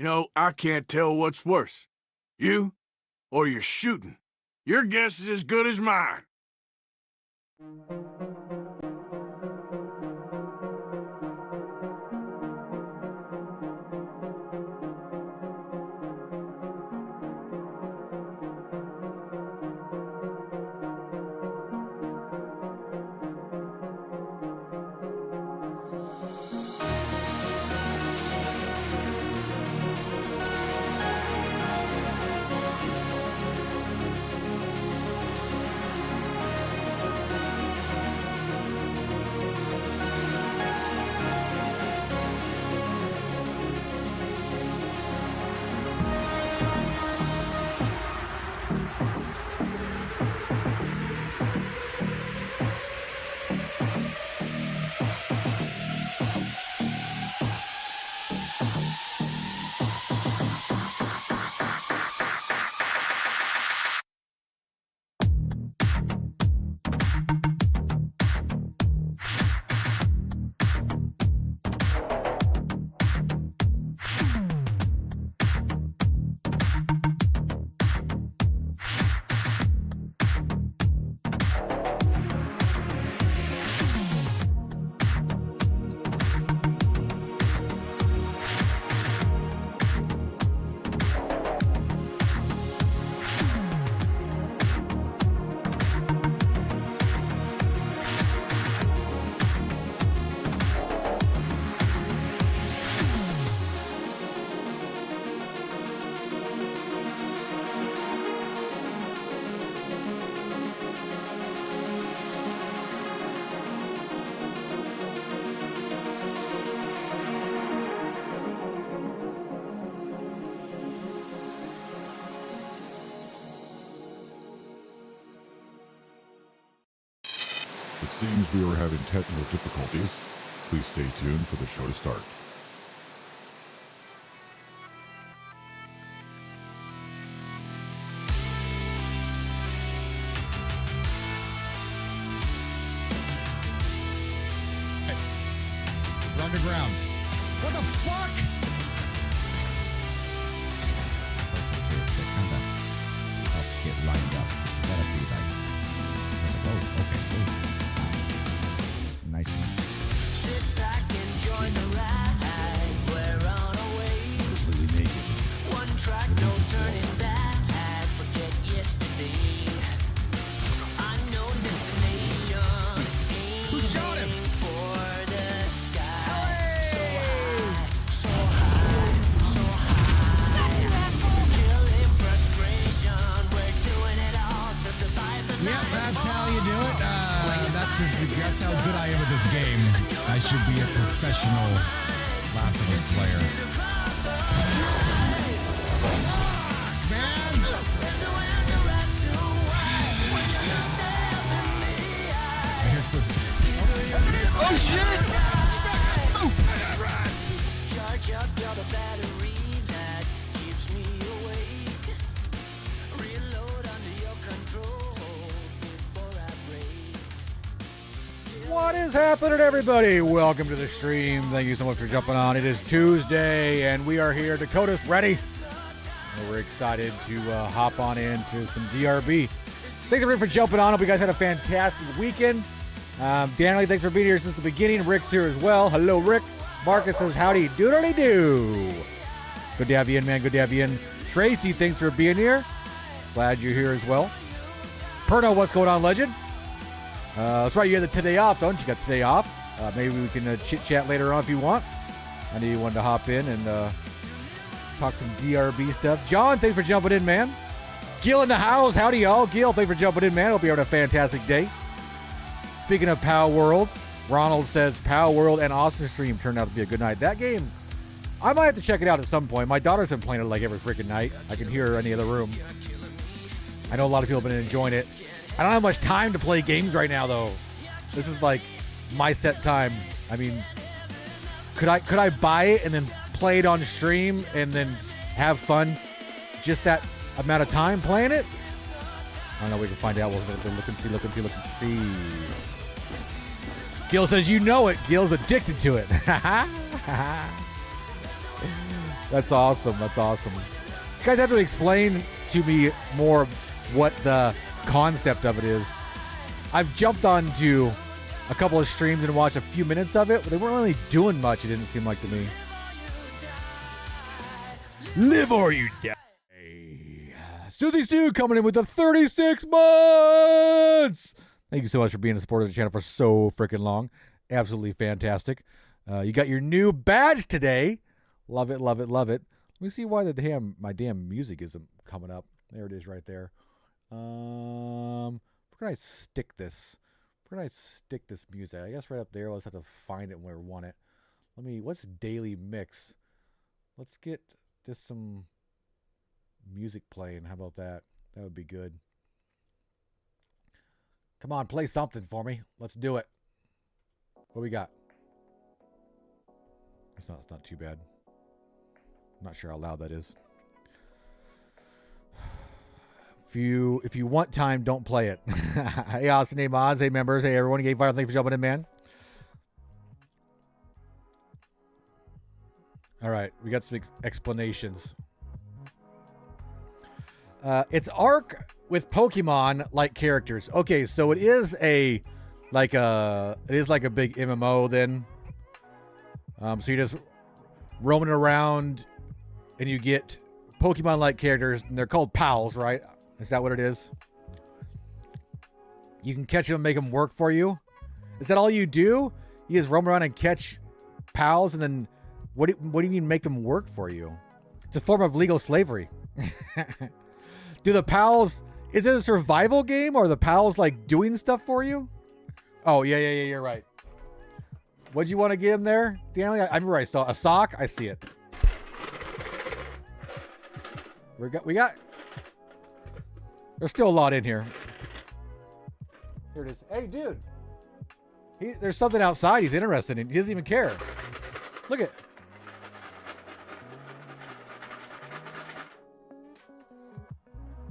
You know, I can't tell what's worse. You or your shooting. Your guess is as good as mine. It seems we are having technical difficulties. Please stay tuned for the show to start. We're underground. What the fuck? Closer to it, that kind of helps get lined up. You gotta be like, oh, okay, oh. Nice one. Sit back and join the ride. We're on our way. Completely naked. One track, no turning back. Forget yesterday. Unknown destination. Who shot him? Aiming for the sky. So high, so high. Killing frustration. We're doing it all to survive the night. Yep, that's how you do it. That's how good I am at this game. I should be a professional Last of Us player. Fuck, man! I hear this. Oh shit! Charge up, you're the battery that keeps me awake. Reload under your control before I break. What is happening, everybody? Welcome to the stream. Thank you so much for jumping on. It is Tuesday, and we are here. Dakota's ready. And we're excited to hop on into some DRB. Thanks, everybody, for jumping on. Hope you guys had a fantastic weekend. Danley, thanks for being here since the beginning. Rick's here as well. Hello, Rick. Marcus says, howdy doodly do. Good to have you in, man. Good to have you in. Tracy, thanks for being here. Glad you're here as well. Perno, what's going on, legend? That's right, you had the today off, don't you? Got today off. Maybe we can chit-chat later on if you want. I know you wanted to hop in and talk some DRB stuff. John, thanks for jumping in, man. Gil in the house. Howdy, y'all. Gil, thanks for jumping in, man. Hope you're having a fantastic day. Speaking of Palworld, Ronald says Palworld and Austin Stream turned out to be a good night. That game, I might have to check it out at some point. My daughter's been playing it like every freaking night. I can hear her in the other room. I know a lot of people have been enjoying it. I don't have much time to play games right now, though. This is like my set time. I mean, could I buy it and then play it on stream and then have fun just that amount of time playing it? I don't know. We can find out. We'll look and see. Gil says, you know it. Gil's addicted to it. That's awesome. That's awesome. You guys have to explain to me more what the concept of it is. I've jumped onto a couple of streams and watched a few minutes of it, but they weren't really doing much, it didn't seem like to me. Live or you die. Susie Sue coming in with the 36 months. Thank you so much for being a supporter of the channel for so freaking long. Absolutely fantastic. You got your new badge today. Love it, love it, love it. Let me see why my damn music isn't coming up. There it is right there. Where can I stick this? Where can I stick this music? I guess right up there. Let's have to find it where we want it. What's daily mix? Let's get just some music playing. How about that? That would be good. Come on, play something for me. Let's do it. What do we got? It's not too bad. I'm not sure how loud that is. If you want time, don't play it. Hey, Austin, hey, mods, hey, members, hey, everyone. Game Fire, thanks for jumping in, man. All right, we got some explanations. It's Ark with Pokemon-like characters. Okay, so it is like a big MMO then. So you're just roaming around, and you get Pokemon-like characters, and they're called pals, right? Is that what it is? You can catch them and make them work for you. Is that all you do? You just roam around and catch pals, and then what do you mean make them work for you? It's a form of legal slavery. Do the pals? Is it a survival game, or are the pals like doing stuff for you? Oh yeah, you're right. What'd you want to get him there, Danny? I remember I saw a sock. I see it. We got. There's still a lot in here. Here it is. Hey, dude. There's something outside he's interested in. He doesn't even care. Look at.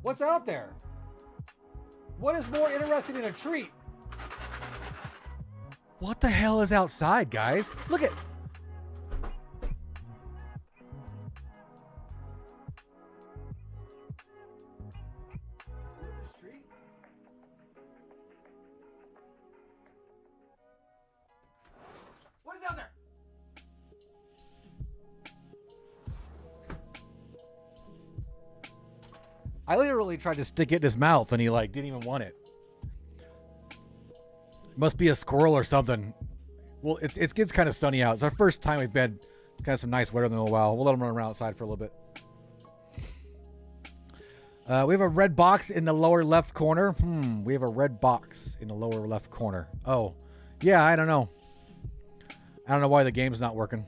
What's out there? What is more interesting than a treat? What the hell is outside, guys? Look at. What is out there? I literally tried to stick it in his mouth and he like didn't even want it. Must be a squirrel or something. Well, it gets kind of sunny out. It's our first time we've been. It's kind of some nice weather in a little while. We'll let him run around outside for a little bit. We have a red box in the lower left corner. We have a red box in the lower left corner. Oh, yeah, I don't know. I don't know why the game's not working.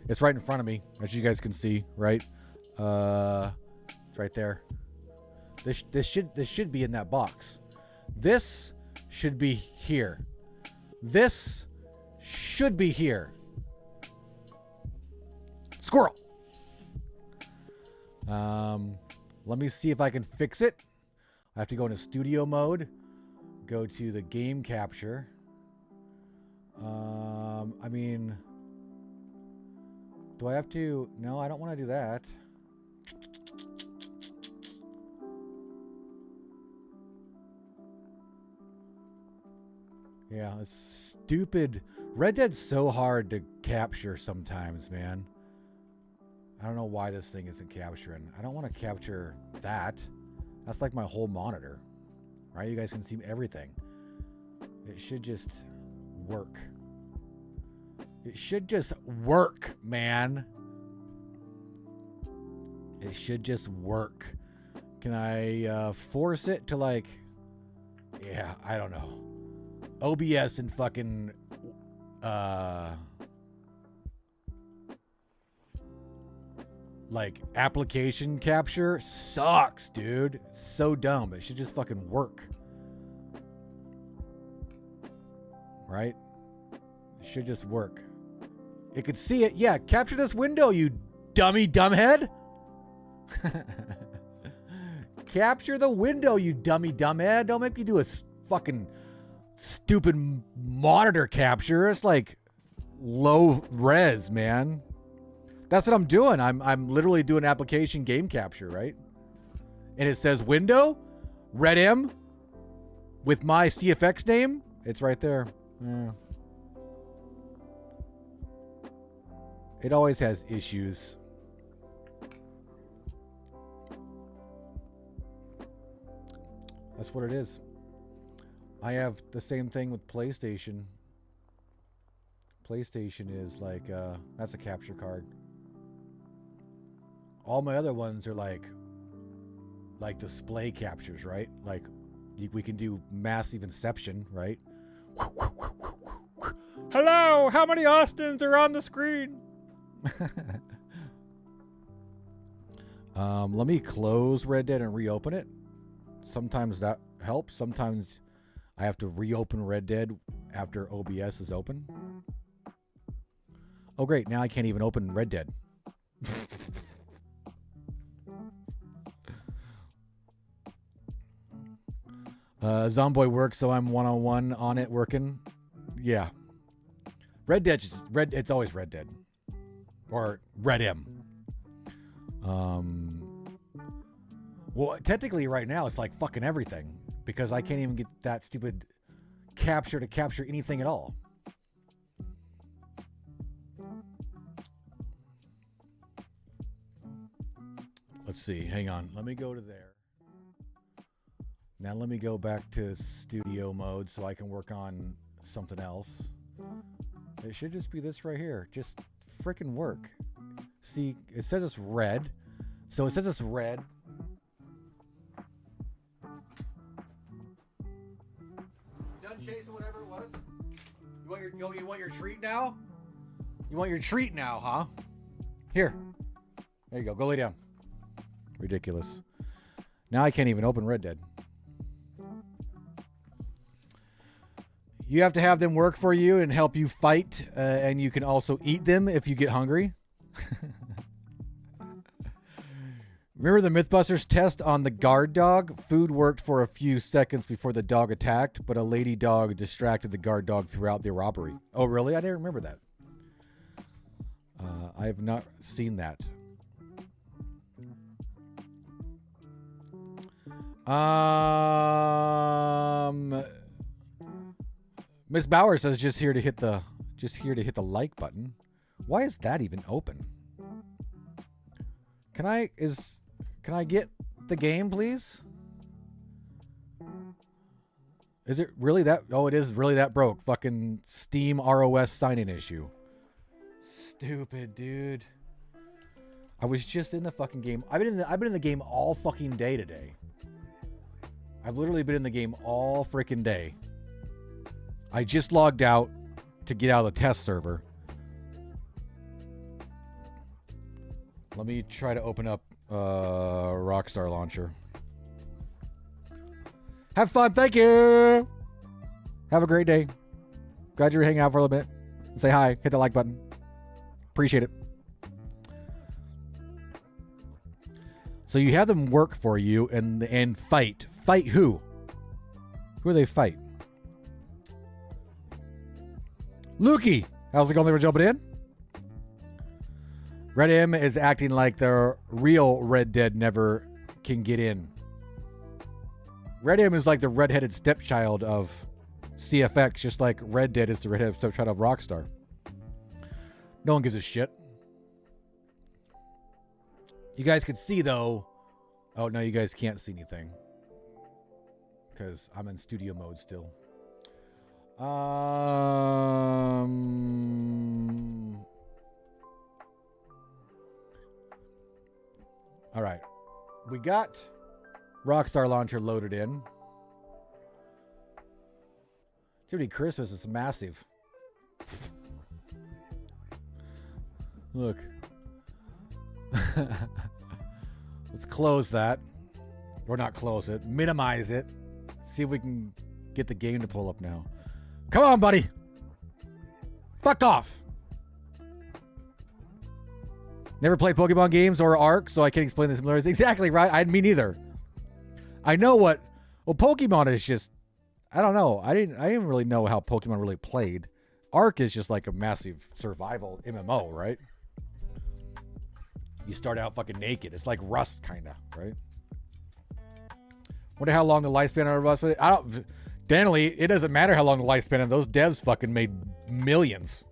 It's right in front of me, as you guys can see, right? It's right there. This should be in that box. This should be here. This should be here. Squirrel. Let me see if I can fix it. I have to go into studio mode. Go to the game capture. I mean, do I have to? No, I don't want to do that. Yeah, it's stupid. Red Dead's so hard to capture sometimes, man. I don't know why this thing isn't capturing. I don't want to capture that. That's like my whole monitor, right? You guys can see everything. It should just work. It should just work, man. It should just work. Can I force it to like... Yeah, I don't know. OBS and fucking... like application capture sucks, dude. It's so dumb. It should just fucking work. Right? It should just work. It could see it. Yeah, capture this window, you dumbhead. Capture the window, you dumbhead. Don't make me do a fucking stupid monitor capture. It's like low res, man. That's what I'm doing. I'm literally doing application game capture, right? And it says window, red M, with my CFX name. It's right there. Yeah. It always has issues. That's what it is. I have the same thing with PlayStation. PlayStation is like, that's a capture card. All my other ones are like display captures, right? Like we can do massive inception, right? Hello, how many Austins are on the screen? Let me close Red Dead and reopen it. Sometimes that helps. Sometimes I have to reopen Red Dead after OBS is open. Oh, great. Now I can't even open Red Dead. Zomboy works, so I'm one-on-one on it working. Yeah. Red Dead, it's always Red Dead. Or Red M. Well, technically right now it's like fucking everything. Because I can't even get that stupid capture to capture anything at all. Let's see. Hang on. Let me go to there. Now let me go back to studio mode so I can work on something else. It should just be this right here. Just frickin' work. See, it says it's red. So it says it's red. Done chasing whatever it was? You want your treat now? You want your treat now, huh? Here. There you go. Go lay down. Ridiculous. Now I can't even open Red Dead. You have to have them work for you and help you fight, and you can also eat them if you get hungry. Remember the Mythbusters test on the guard dog? Food worked for a few seconds before the dog attacked, but a lady dog distracted the guard dog throughout the robbery. Oh, really? I didn't remember that. I have not seen that. Miss Bauer says just here to hit the like button. Why is that even open? Can I get the game, please? Is it really that? Oh, it is really that broke. Fucking Steam ROS sign-in issue. Stupid, dude. I was just in the fucking game. I've been in the game all fucking day today. I've literally been in the game all freaking day. I just logged out to get out of the test server. Let me try to open up Rockstar Launcher. Have fun. Thank you. Have a great day. Glad you're hanging out for a little bit. Say hi. Hit the like button. Appreciate it. So you have them work for you and fight. Fight who? Who do they fight? Lukey, how's it going? They were jumping in. Red M is acting like the real Red Dead never can get in. Red M is like the redheaded stepchild of CFX, just like Red Dead is the redheaded stepchild of Rockstar. No one gives a shit. You guys can see though. Oh no, you guys can't see anything because I'm in studio mode still. All right. We got Rockstar Launcher loaded in. Dude, Christmas is massive. Look. Let's close that. Or not close it. Minimize it. See if we can get the game to pull up now. Come on, buddy. Fuck off. Never played Pokemon games or Ark, so I can't explain the similarities. Exactly, right? Me neither. I know what... Well, Pokemon is just... I don't know. I didn't really know how Pokemon really played. Ark is just like a massive survival MMO, right? You start out fucking naked. It's like Rust, kind of, right? Wonder how long the lifespan of Rust. I don't. Generally, it doesn't matter how long the lifespan of those devs fucking made millions.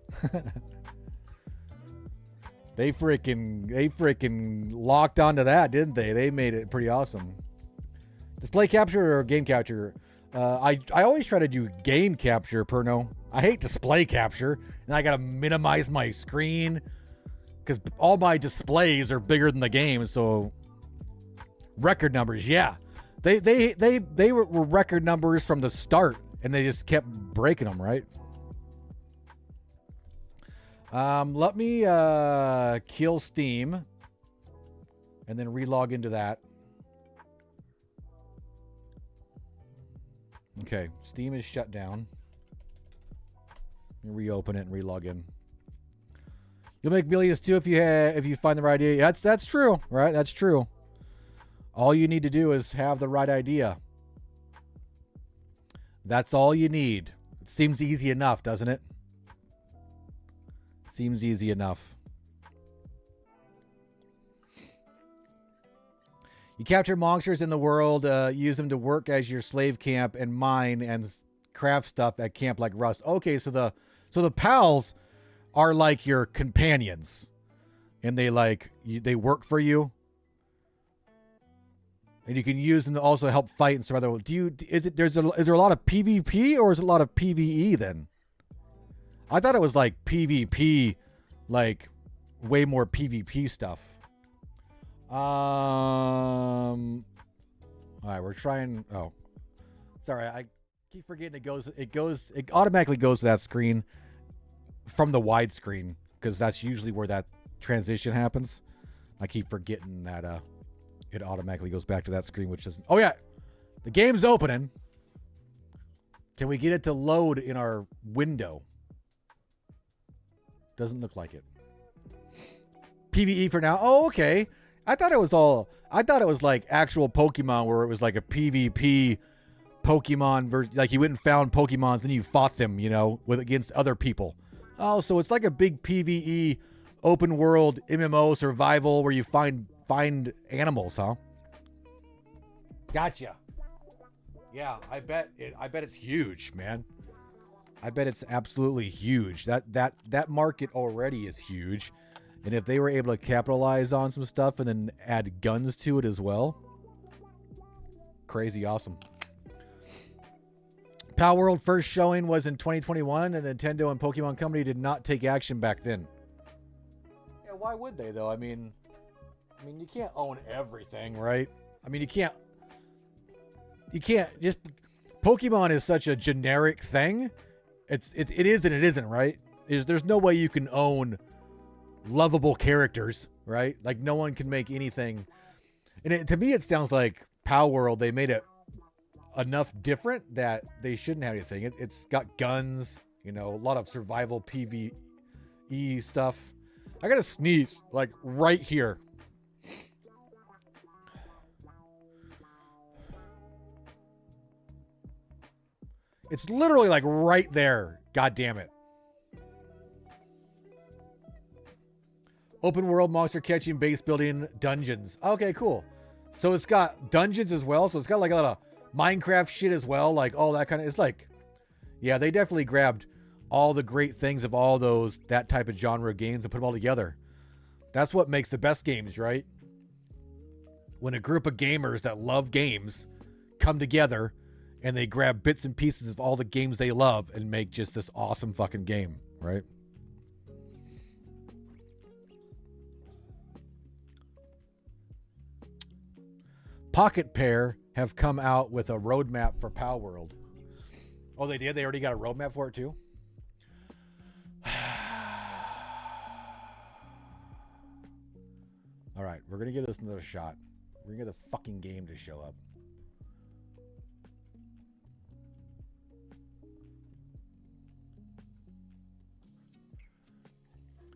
They freaking locked onto that, didn't they? They made it pretty awesome. Display capture or game capture? I always try to do game capture, Perno. I hate display capture, and I gotta minimize my screen because all my displays are bigger than the game. So record numbers, yeah, they were record numbers from the start, and they just kept breaking them, right? Let me kill Steam and then relog into that. Okay, Steam is shut down. Reopen it and relog in. You'll make millions too if you find the right idea. That's true, right? That's true. All you need to do is have the right idea. That's all you need. It seems easy enough, doesn't it? Seems easy enough. You capture monsters in the world, use them to work as your slave camp and mine and craft stuff at camp like Rust. Okay, so the pals are like your companions, and they they work for you, and you can use them to also help fight and survive. Is there a lot of PvP or is it a lot of PvE then? I thought it was like PvP, like way more PvP stuff. All right, we're trying. Oh, sorry, I keep forgetting it automatically goes to that screen from the widescreen because that's usually where that transition happens. I keep forgetting that it automatically goes back to that screen, which is, oh yeah, the game's opening. Can we get it to load in our window? Doesn't look like it. PvE for now. Oh, okay. I thought it was like actual Pokemon where it was like a PvP Pokemon version. Like you went and found Pokemons and you fought them, against other people. Oh, so it's like a big PvE open world MMO survival where you find animals, huh? Gotcha. Yeah, I bet it's huge, man. I bet it's absolutely huge. That market already is huge. And if they were able to capitalize on some stuff and then add guns to it as well, crazy awesome. Palworld first showing was in 2021, and Nintendo and Pokemon Company did not take action back then. Yeah, why would they though? I mean, you can't own everything, right? I mean, you can't just. Pokemon is such a generic thing. It is and it isn't, right? There's no way you can own lovable characters, right? Like no one can make anything. And to me, it sounds like Palworld, they made it enough different that they shouldn't have anything. It's got guns, a lot of survival PvE stuff. I gotta sneeze, like right here. It's literally like right there. God damn it. Open world monster catching, base building, dungeons. Okay, cool. So it's got dungeons as well. So it's got like a lot of Minecraft shit as well. Like all that kind of, it's like, yeah, they definitely grabbed all the great things of all that type of genre games and put them all together. That's what makes the best games, right? When a group of gamers that love games come together and they grab bits and pieces of all the games they love and make just this awesome fucking game, right? Pocket Pair have come out with a roadmap for Palworld. Oh, they did? They already got a roadmap for it too? All right, we're going to give this another shot. We're going to get the fucking game to show up.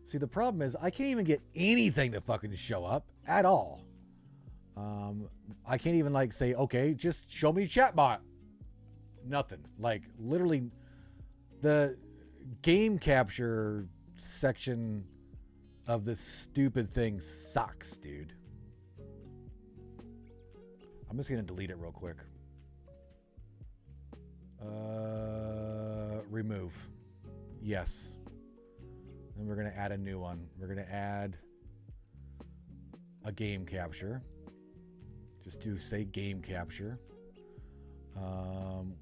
See, the problem is I can't even get anything to fucking show up at all. I can't even like say, okay, just show me chatbot. Nothing. Like literally the game capture section of this stupid thing sucks, dude. I'm just going to delete it real quick. Remove. Yes. Then we're going to add a new one. We're going to add a game capture. Just do say game capture.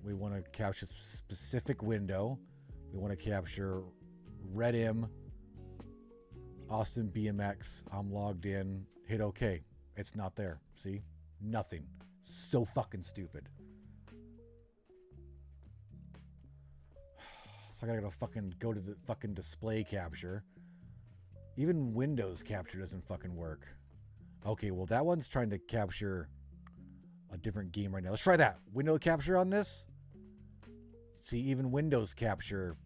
We want to capture a specific window. We want to capture 𝐸𝐸𝐚, AustinBMX. I'm logged in. Hit OK. It's not there. See? Nothing. So fucking stupid. So I gotta fucking go to the fucking display capture. Even Windows capture doesn't fucking work. Okay, well that one's trying to capture a different game right now. Let's try that. Window capture on this. See, even Windows capture.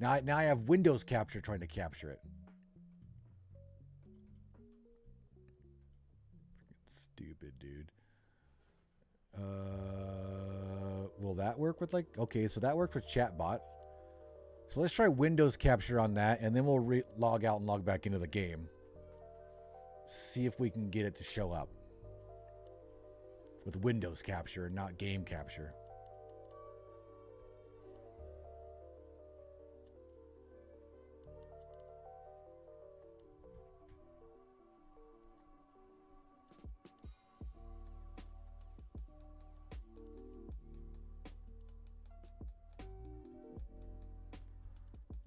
Now I have Windows capture trying to capture it. Stupid, dude. Will that work with like... Okay, so that worked with chatbot. So let's try Windows capture on that, and then we'll log out and log back into the game. See if we can get it to show up. With Windows capture and not game capture.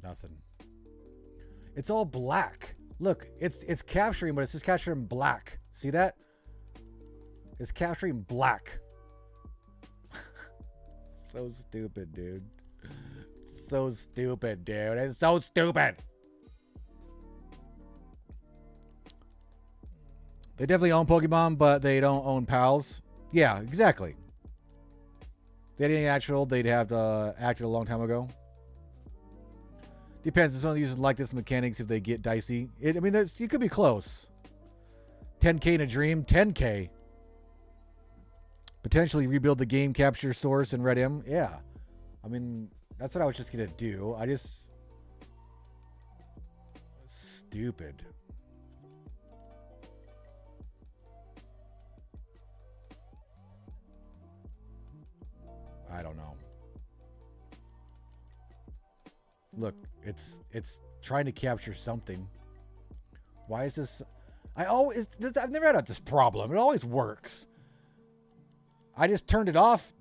Nothing. It's all black. Look, it's capturing, but it's just capturing black. See that? It's capturing black. So stupid, dude. So stupid, dude. It's so stupid. They definitely own Pokemon, but they don't own pals. Yeah, exactly. If they had any actual, they'd have acted a long time ago. Depends. If some of the users like this mechanics, if they get dicey. I mean, you could be close. 10K in a dream. 10K. Potentially rebuild the game capture source in 𝐸𝐸𝐚. Yeah. I mean, that's what I was just going to do. I just... Stupid. I don't know. Look, it's trying to capture something. Why is this? I've never had this problem. It always works. I just turned it off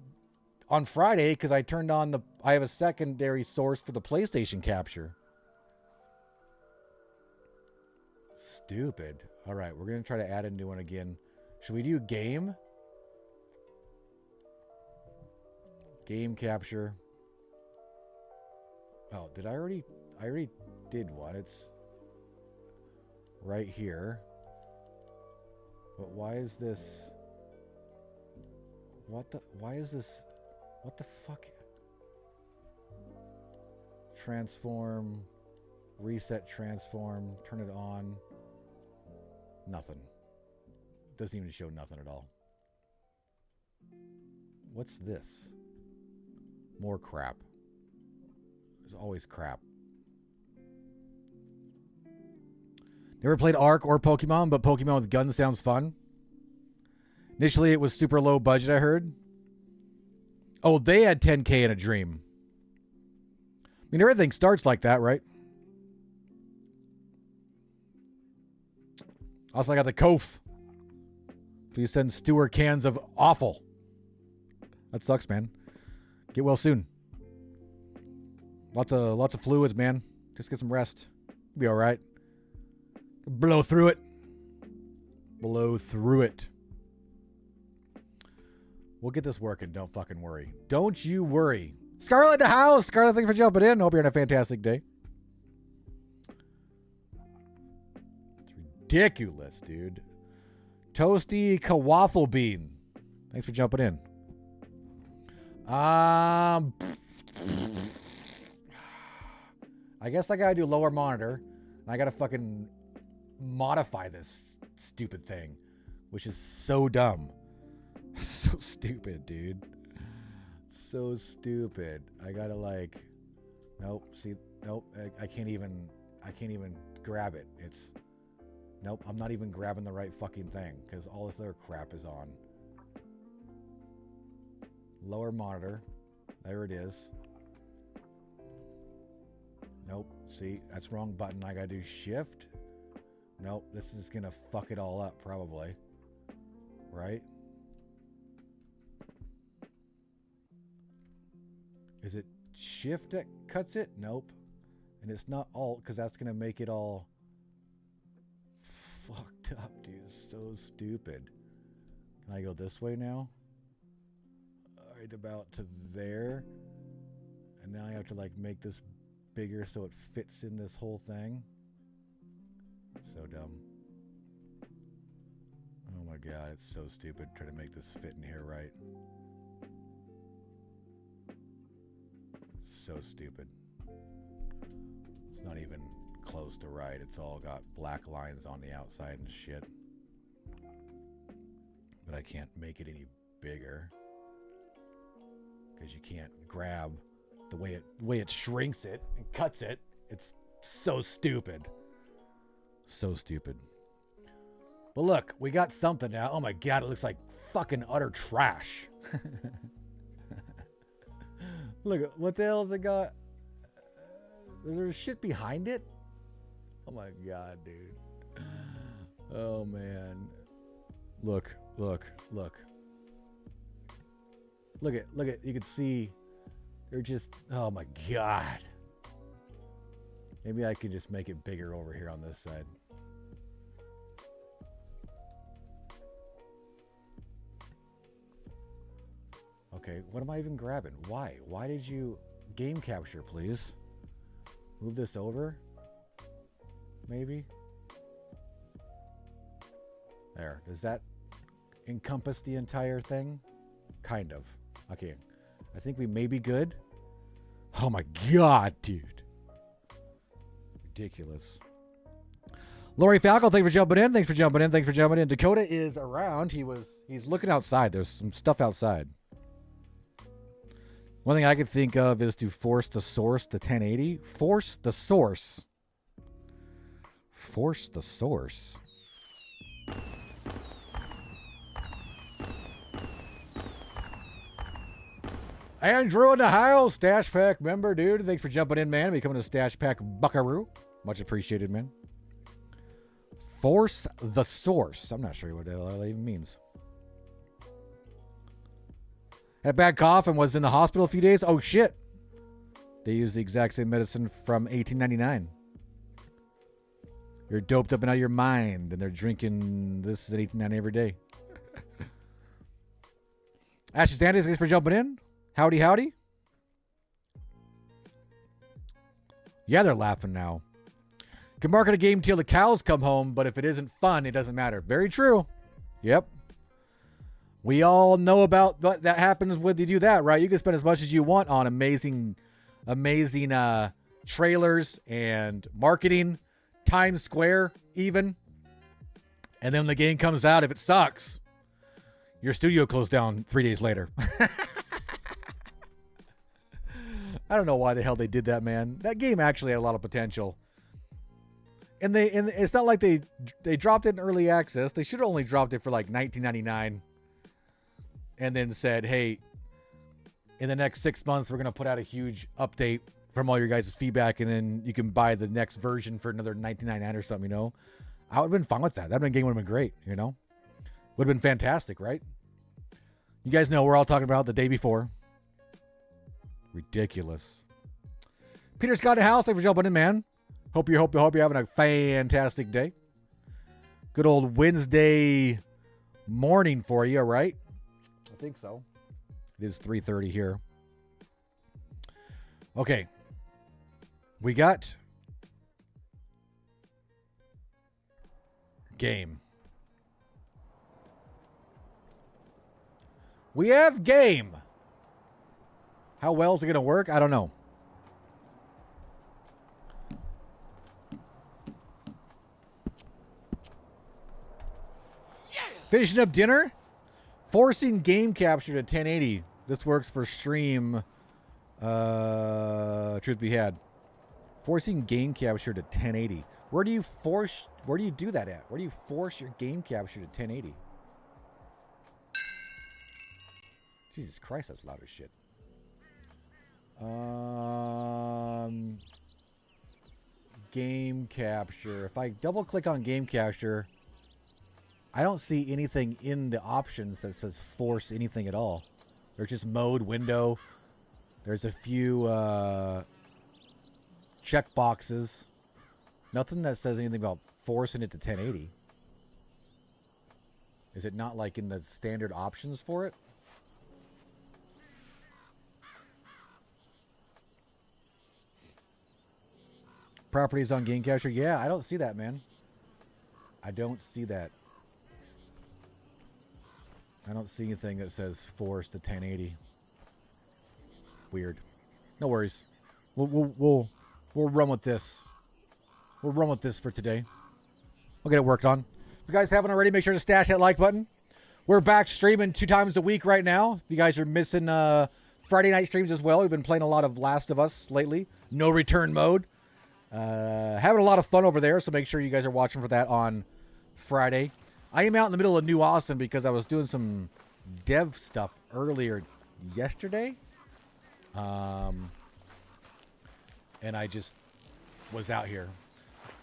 on Friday because I turned on I have a secondary source for the PlayStation capture. Stupid. All right, we're going to try to add a new one again. Should we do game? Game capture. Oh, did I already did one. It's right here. But why is this? Why is this? What the fuck? Transform, reset transform, turn it on. Nothing. Doesn't even show nothing at all. What's this? More crap. There's always crap. Never played Arc or Pokemon, but Pokemon with guns sounds fun. Initially, it was super low budget, I heard. Oh, they had 10K in a dream. I mean, everything starts like that, right? Also, I got the Kof. Please send Stewart cans of awful. That sucks, man. Get well soon. Lots of fluids, man. Just get some rest. You'll be all right. Blow through it. Blow through it. We'll get this working. Don't fucking worry. Don't you worry. Scarlett in the house. Scarlett, thanks for jumping in. Hope you're having a fantastic day. It's ridiculous, dude. Toasty Kawaffle Bean. Thanks for jumping in. I guess I gotta do lower monitor. And I gotta fucking modify this stupid thing, which is so dumb. So stupid, dude. So stupid. I gotta like, nope. See, nope. I can't even I can't even grab it. It's, nope, I'm not even grabbing the right fucking thing because all this other crap is on. Lower monitor. There it is. Nope. See, that's wrong button. I gotta do shift. Nope. This is gonna fuck it all up probably. Right? Is it shift that cuts it? Nope. And it's not alt because that's gonna make it all fucked up, dude. It's so stupid. Can I go this way now? Right about to there. And now I have to like make this bigger so it fits in this whole thing. So dumb. Oh my god, it's so stupid. Try to make this fit in here right. So stupid. It's not even close to right. It's all got black lines on the outside and shit. But I can't make it any bigger. Because you can't grab the way it shrinks it and cuts it. It's so stupid. So stupid. But look, we got something now. Oh my god, it looks like fucking utter trash. Look, what the hell has it got? Is there shit behind it? Oh my god, dude. Oh man. Look, look, look. Look at, you can see, they're just, oh my god. Maybe I can just make it bigger over here on this side. Okay, what am I even grabbing? Why? Why did you, game capture, please. Move this over. Maybe. There, does that encompass the entire thing? Kind of. Okay, I think we may be good. Oh my god, dude. Ridiculous. Lori Falco, thanks for jumping in. Thanks for jumping in. Thanks for jumping in. Dakota is around. He's looking outside. There's some stuff outside. One thing I could think of is to force the source to 1080. Force the source. Force the source. Andrew in the house, Stash Pack member, dude. Thanks for jumping in, man. Becoming a Stash Pack buckaroo. Much appreciated, man. Force the source. I'm not sure what the hell that even means. Had a bad cough and was in the hospital a few days. Oh, shit. They use the exact same medicine from 1899. You're doped up and out of your mind, and they're drinking this at 1899 every day. Ashley Standish, thanks for jumping in. Howdy, howdy. Yeah, they're laughing now. Can market a game till the cows come home, but if it isn't fun, it doesn't matter. Very true. Yep. We all know about what that happens when you do that, right? You can spend as much as you want on amazing trailers and marketing, Times Square even. And then when the game comes out, if it sucks, your studio closed down 3 days later. I don't know why the hell they did that, man. That game actually had a lot of potential. And it's not like they dropped it in early access. They should have only dropped it for like $19.99 and then said, hey, in the next 6 months, we're going to put out a huge update from all your guys' feedback, and then you can buy the next version for another $19.99 or something, you know? I would have been fine with that. That game would have been great, you know? Would have been fantastic, right? You guys know we're all talking about the day before. Ridiculous. Peter Scott in the house, thanks for jumping in, man. Hope you're having a fantastic day. Good old Wednesday morning for you, right? I think so. It is 3:30 here. Okay. We got game. We have game. How well is it going to work? I don't know. Yeah. Finishing up dinner. Forcing game capture to 1080. This works for stream. Truth be had. Forcing game capture to 1080. Where do you do that at? Where do you force your game capture to 1080? Jesus Christ, that's loud as shit. Game capture. If I double click on game capture, I don't see anything in the options that says force anything at all. There's just mode, window. There's a few check boxes. Nothing that says anything about forcing it to 1080. Is it not like in the standard options for it? Properties on game capture. Yeah, I don't see that, man. I don't see that. I don't see anything that says force to 1080. Weird. No worries. We'll run with this. We'll run with this for today. We'll get it worked on. If you guys haven't already, make sure to stash that like button. We're back streaming 2 times a week right now. If you guys are missing Friday night streams as well, we've been playing a lot of Last of Us lately. No return mode. Having a lot of fun over there, so make sure you guys are watching for that on Friday. I am out in the middle of New Austin because I was doing some dev stuff earlier yesterday. And I just was out here.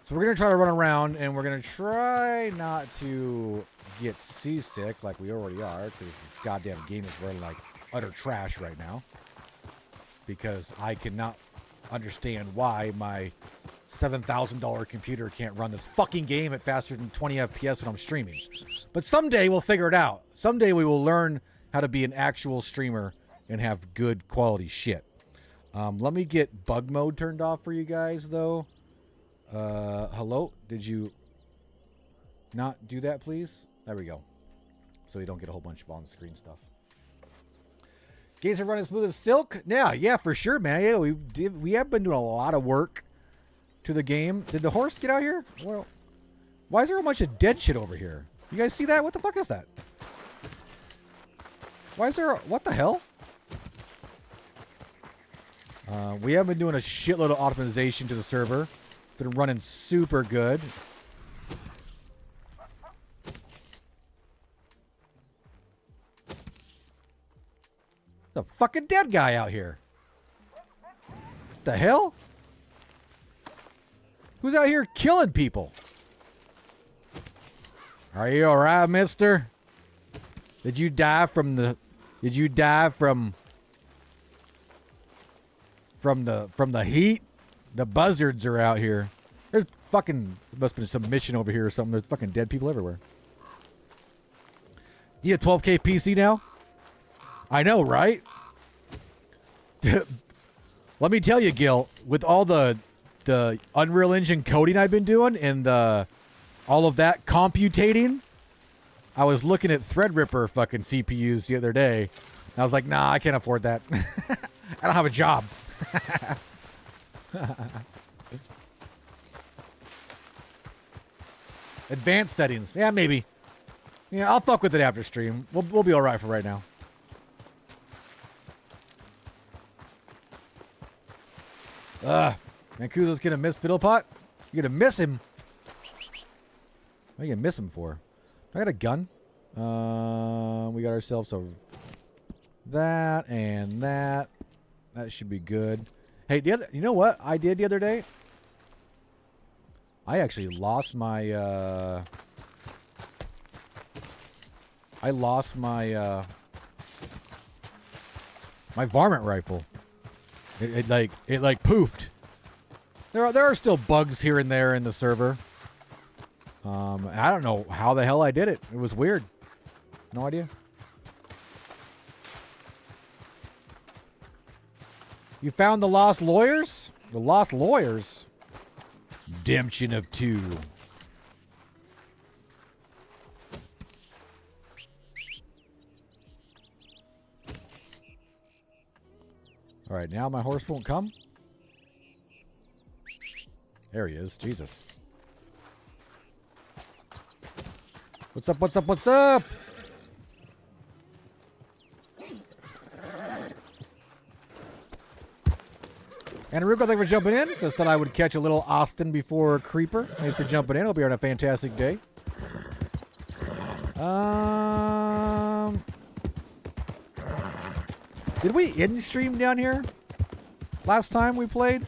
So we're going to try to run around, and we're going to try not to get seasick like we already are, because this goddamn game is running like utter trash right now. Because I cannot understand why my $7,000 computer can't run this fucking game at faster than 20 FPS when I'm streaming. But someday we'll figure it out. Someday we will learn how to be an actual streamer and have good quality shit. Let me get bug mode turned off for you guys, though. Hello? Did you not do that, please? There we go. So you don't get a whole bunch of on-screen stuff. Games are running smooth as silk? Yeah, for sure, man. Yeah, we have been doing a lot of work to the game. Did the horse get out here? Well, why is there a bunch of dead shit over here? You guys see that? What the fuck is that? Why is there what the hell? We have been doing a shitload of optimization to the server. Been running super good. The fucking dead guy out here. The hell? Who's out here killing people? Are you alright, mister? Did you die from the heat? The buzzards are out here. There's fucking must have been some mission over here or something. There's fucking dead people everywhere. You have 12K PC now? I know, right? Let me tell you, Gil, with all the Unreal Engine coding I've been doing and all of that computating, I was looking at Threadripper fucking CPUs the other day. And I was like, nah, I can't afford that. I don't have a job. Advanced settings. Yeah, maybe. Yeah, I'll fuck with it after stream. We'll be all right for right now. Mancuso's gonna miss Fiddlepot? You're gonna miss him. What are you gonna miss him for? I got a gun. We got ourselves a that and that. That should be good. Hey, you know what I did the other day? I actually lost my my varmint rifle. It poofed. There are still bugs here and there in the server. I don't know how the hell I did it. It was weird. No idea. You found the lost lawyers? The lost lawyers? Redemption of 2. All right, now my horse won't come. There he is. Jesus. What's up? What's up? What's up? And Aruko, thank you for jumping in. Says that I would catch a little Austin before Creeper. Thanks for jumping in. Hope you're having a fantastic day. Did we in-stream down here last time we played?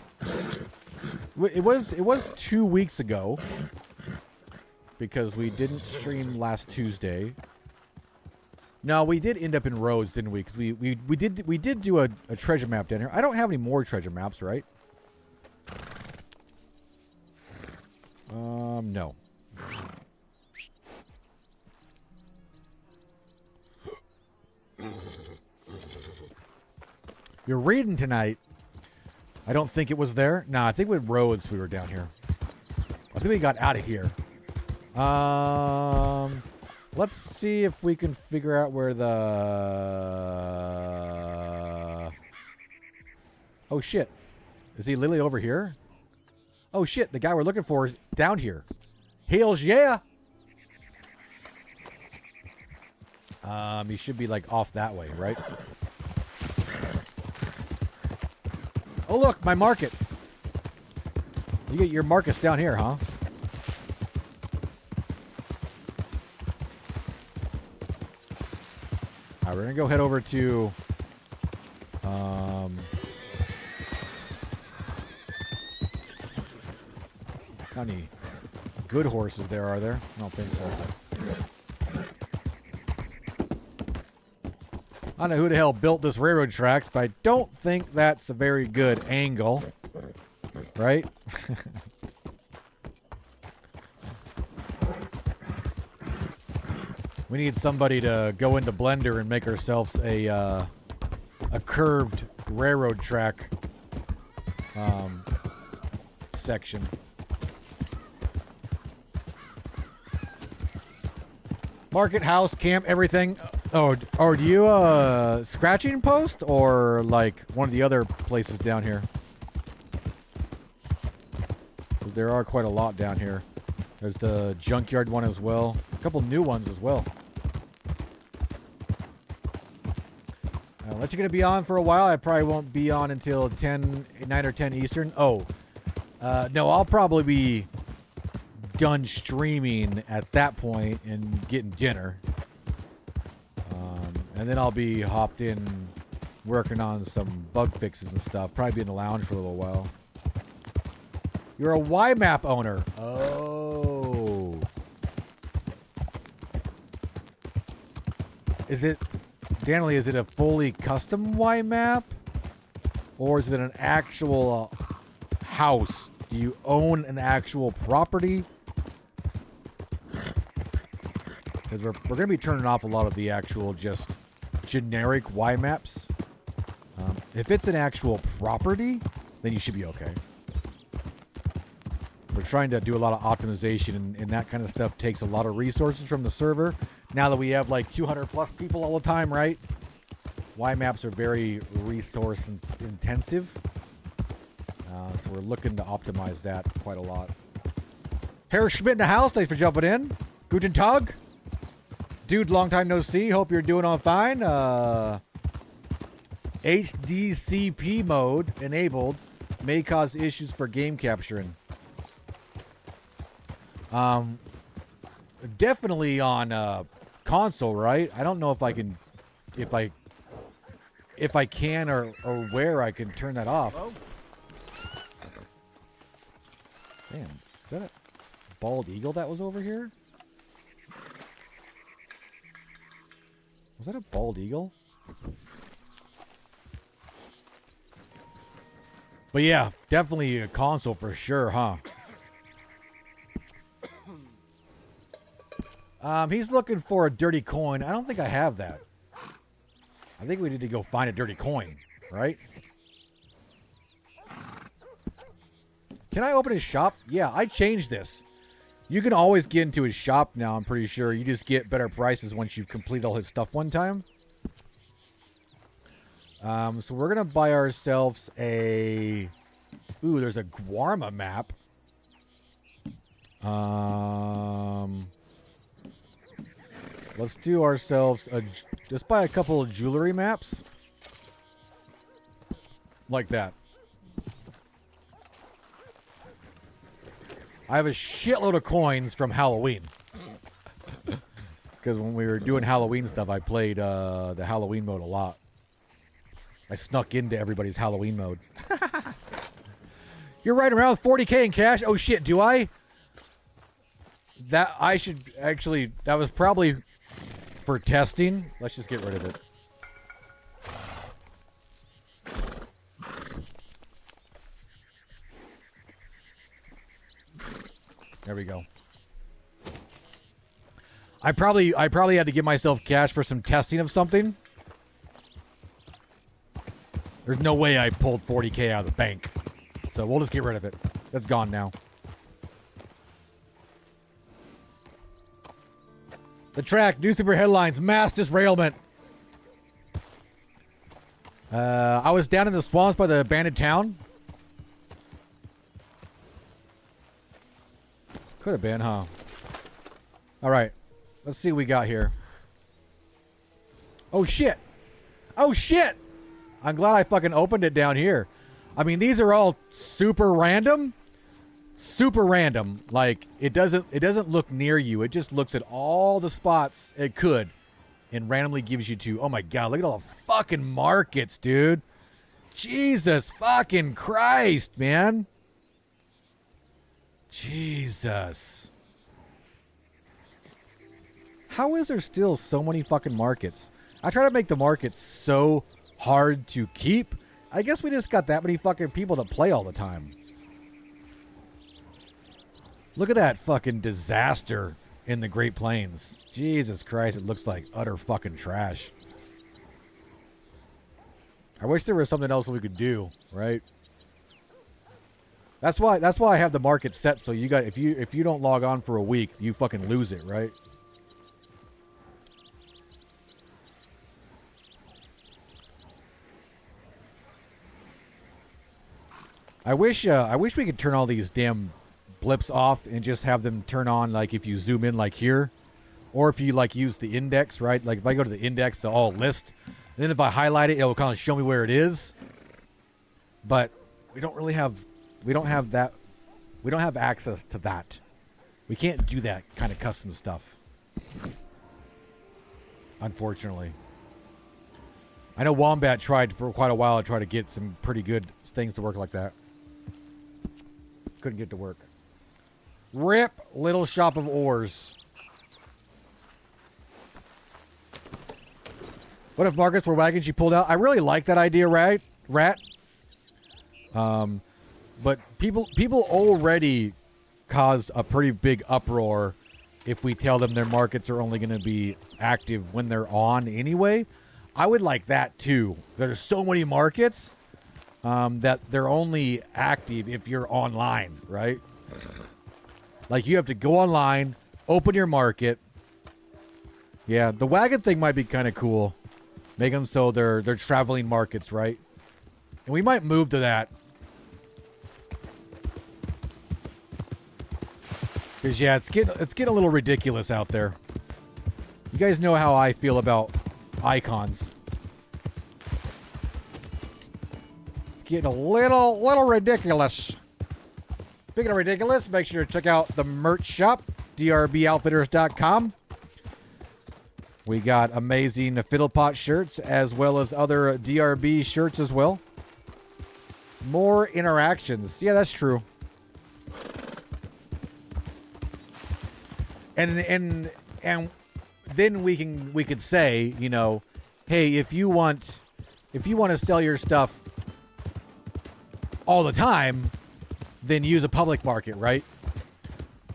It was 2 weeks ago because we didn't stream last Tuesday. No, we did end up in Rhodes, didn't we? Because we did do a treasure map down here. I don't have any more treasure maps, right? No. You're reading tonight. I don't think it was there. No, I think with Rhodes we were down here. I think we got out of here. Let's see if we can figure out where the... Oh, shit. Is he literally over here? Oh, shit. The guy we're looking for is down here. Hails, yeah! He should be, like, off that way, right? Oh, look, my market. You get your markets down here, huh? All right, we're going to go head over to... How many good horses there are there? I don't think so. I don't know who the hell built this railroad tracks, but I don't think that's a very good angle. Right? We need somebody to go into Blender and make ourselves a curved railroad track section. Market, house, camp, everything. Oh, are you scratching post or like one of the other places down here? 'Cause there are quite a lot down here. There's the junkyard one as well. A couple new ones as well. I'll let you gonna be on for a while. I probably won't be on until 9 or 10 Eastern. Oh, no, I'll probably be done streaming at that point and getting dinner. And then I'll be hopped in working on some bug fixes and stuff. Probably be in the lounge for a little while. You're a Y-map owner. Oh. Is it, Danley, is it a fully custom Y-map? Or is it an actual house? Do you own an actual property? Because we're going to be turning off a lot of the actual just generic Y maps. If it's an actual property, then you should be okay. We're trying to do a lot of optimization, and that kind of stuff takes a lot of resources from the server. Now that we have like 200 plus people all the time, right? Y maps are very resource intensive. So we're looking to optimize that quite a lot. Harris Schmidt in the house, thanks for jumping in. Guten Tag. Dude, long time no see. Hope you're doing all fine. HDCP mode enabled may cause issues for game capturing. Definitely on console, right? I don't know if I can, if I can or where I can turn that off. Damn, is that a bald eagle that was over here? Was that a bald eagle? But yeah, definitely a console for sure, huh? He's looking for a dirty coin. I don't think I have that. I think we need to go find a dirty coin, right? Can I open his shop? Yeah, I changed this. You can always get into his shop now, I'm pretty sure. You just get better prices once you've completed all his stuff one time. So we're going to buy ourselves a... Ooh, there's a Guarma map. Let's do ourselves a... Just buy a couple of jewelry maps. Like that. I have a shitload of coins from Halloween. Because when we were doing Halloween stuff, I played the Halloween mode a lot. I snuck into everybody's Halloween mode. You're right around 40K in cash? Oh shit, do I? That I should actually, that was probably for testing. Let's just get rid of it. There we go. I probably had to give myself cash for some testing of something. There's no way I pulled 40K out of the bank. So we'll just get rid of it. That's gone now. The track, newspaper headlines, mass disrailment. I was down in the swamps by the abandoned town. Could have been, huh? All right. Let's see what we got here. Oh, shit. Oh, shit. I'm glad I fucking opened it down here. I mean, these are all super random. Super random. Like, it doesn't look near you. It just looks at all the spots it could and randomly gives you to. Oh, my God. Look at all the fucking markets, dude. Jesus fucking Christ, man. Jesus. How is there still so many fucking markets? I try to make the markets so hard to keep. I guess we just got that many fucking people that play all the time. Look at that fucking disaster in the Great Plains. Jesus Christ, it looks like utter fucking trash. I wish there was something else we could do, right? That's why I have the market set so you got if you don't log on for a week, you fucking lose it, right? I wish we could turn all these damn blips off and just have them turn on like if you zoom in like here, or if you like use the index, right? Like if I go to the index, the all list, and then if I highlight it, it will kind of show me where it is. But we don't have that. We don't have access to that. We can't do that kind of custom stuff. Unfortunately. I know Wombat tried for quite a while to try to get some pretty good things to work like that. Couldn't get to work. Rip Little Shop of Ores. What if markets were wagons you pulled out? I really like that idea, right? Rat. But people already cause a pretty big uproar if we tell them their markets are only going to be active when they're on anyway. I would like that too. There's so many markets that they're only active if you're online, right? Like you have to go online, open your market. Yeah, the wagon thing might be kind of cool. Make them so they're traveling markets, right? And we might move to that. Because, yeah, it's getting a little ridiculous out there. You guys know how I feel about icons. It's getting a little ridiculous. Speaking of ridiculous, make sure to check out the merch shop, drboutfitters.com. We got amazing Fiddlepot shirts as well as other DRB shirts as well. More interactions. Yeah, that's true. And then we could say, you know, hey, if you want to sell your stuff all the time, then use a public market, right?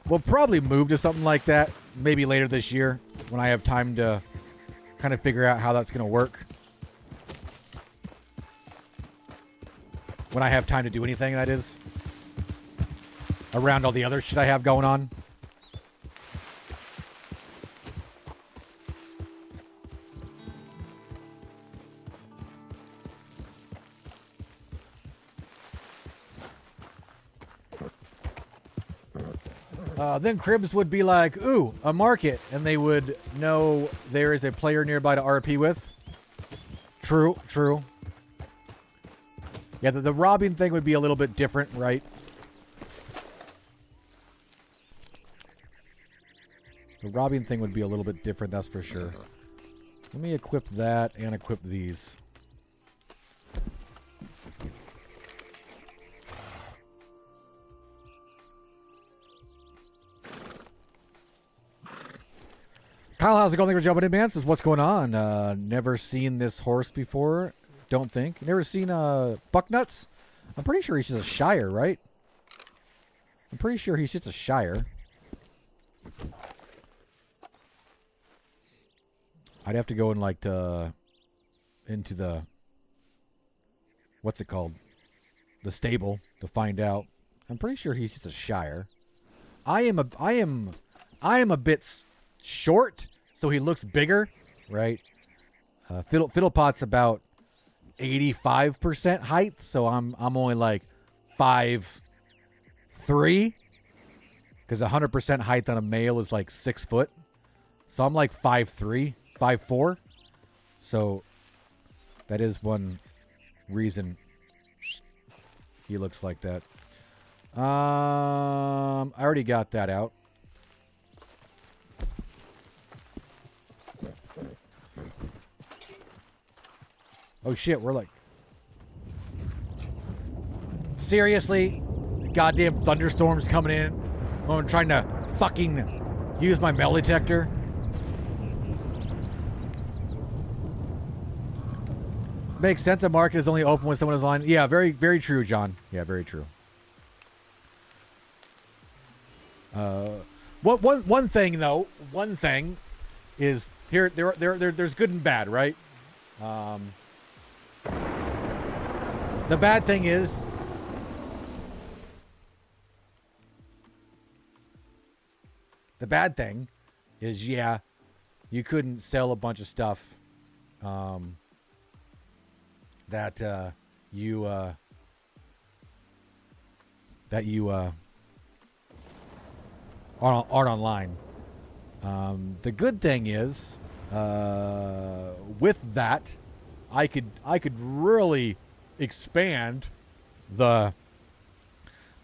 We'll probably move to something like that maybe later this year when I have time to kind of figure out how that's going to work. When I have time to do anything, that is. Around all the other shit I have going on. Then Cribs would be like, ooh, a market. And they would know there is a player nearby to RP with. True, true. Yeah, the robbing thing would be a little bit different, right? The robbing thing would be a little bit different, that's for sure. Let me equip that and equip these. Kyle, how's it going? Thanks for jumping in, man. Says, what's going on? Never seen this horse before. Don't think. Never seen Bucknuts? I'm pretty sure he's just a Shire, right? I'm pretty sure he's just a Shire. I'd have to go in like into the, what's it called? The stable to find out. I'm pretty sure he's just a Shire. I am a bit short, so he looks bigger, right? Fiddlepot's about 85% height, so I'm only like 5'3", because 100% height on a male is like 6 foot. So I'm like 5'3", 5'4". So that is one reason he looks like that. I already got that out. Oh shit, we're like... Seriously? Goddamn thunderstorms coming in. I'm trying to fucking use my metal detector. Makes sense. A market is only open when someone is online. Yeah, very, very true, John. Yeah, very true. One thing though, one thing is here. There's good and bad, right? The bad thing is yeah, you couldn't sell a bunch of stuff that you aren't online. The good thing is with that, I could really expand the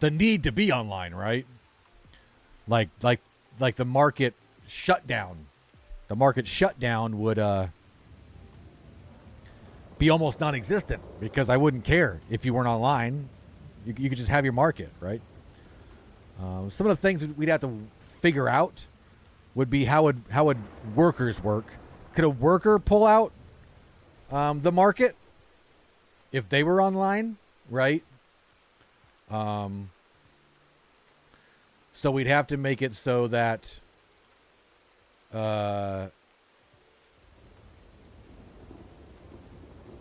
need to be online, right? Like the market shutdown. The market shutdown would be almost non-existent because I wouldn't care if you weren't online. You could just have your market, right? Some of the things we'd have to figure out would be how would workers work? Could a worker pull out the market if they were online, right? So we'd have to make it so that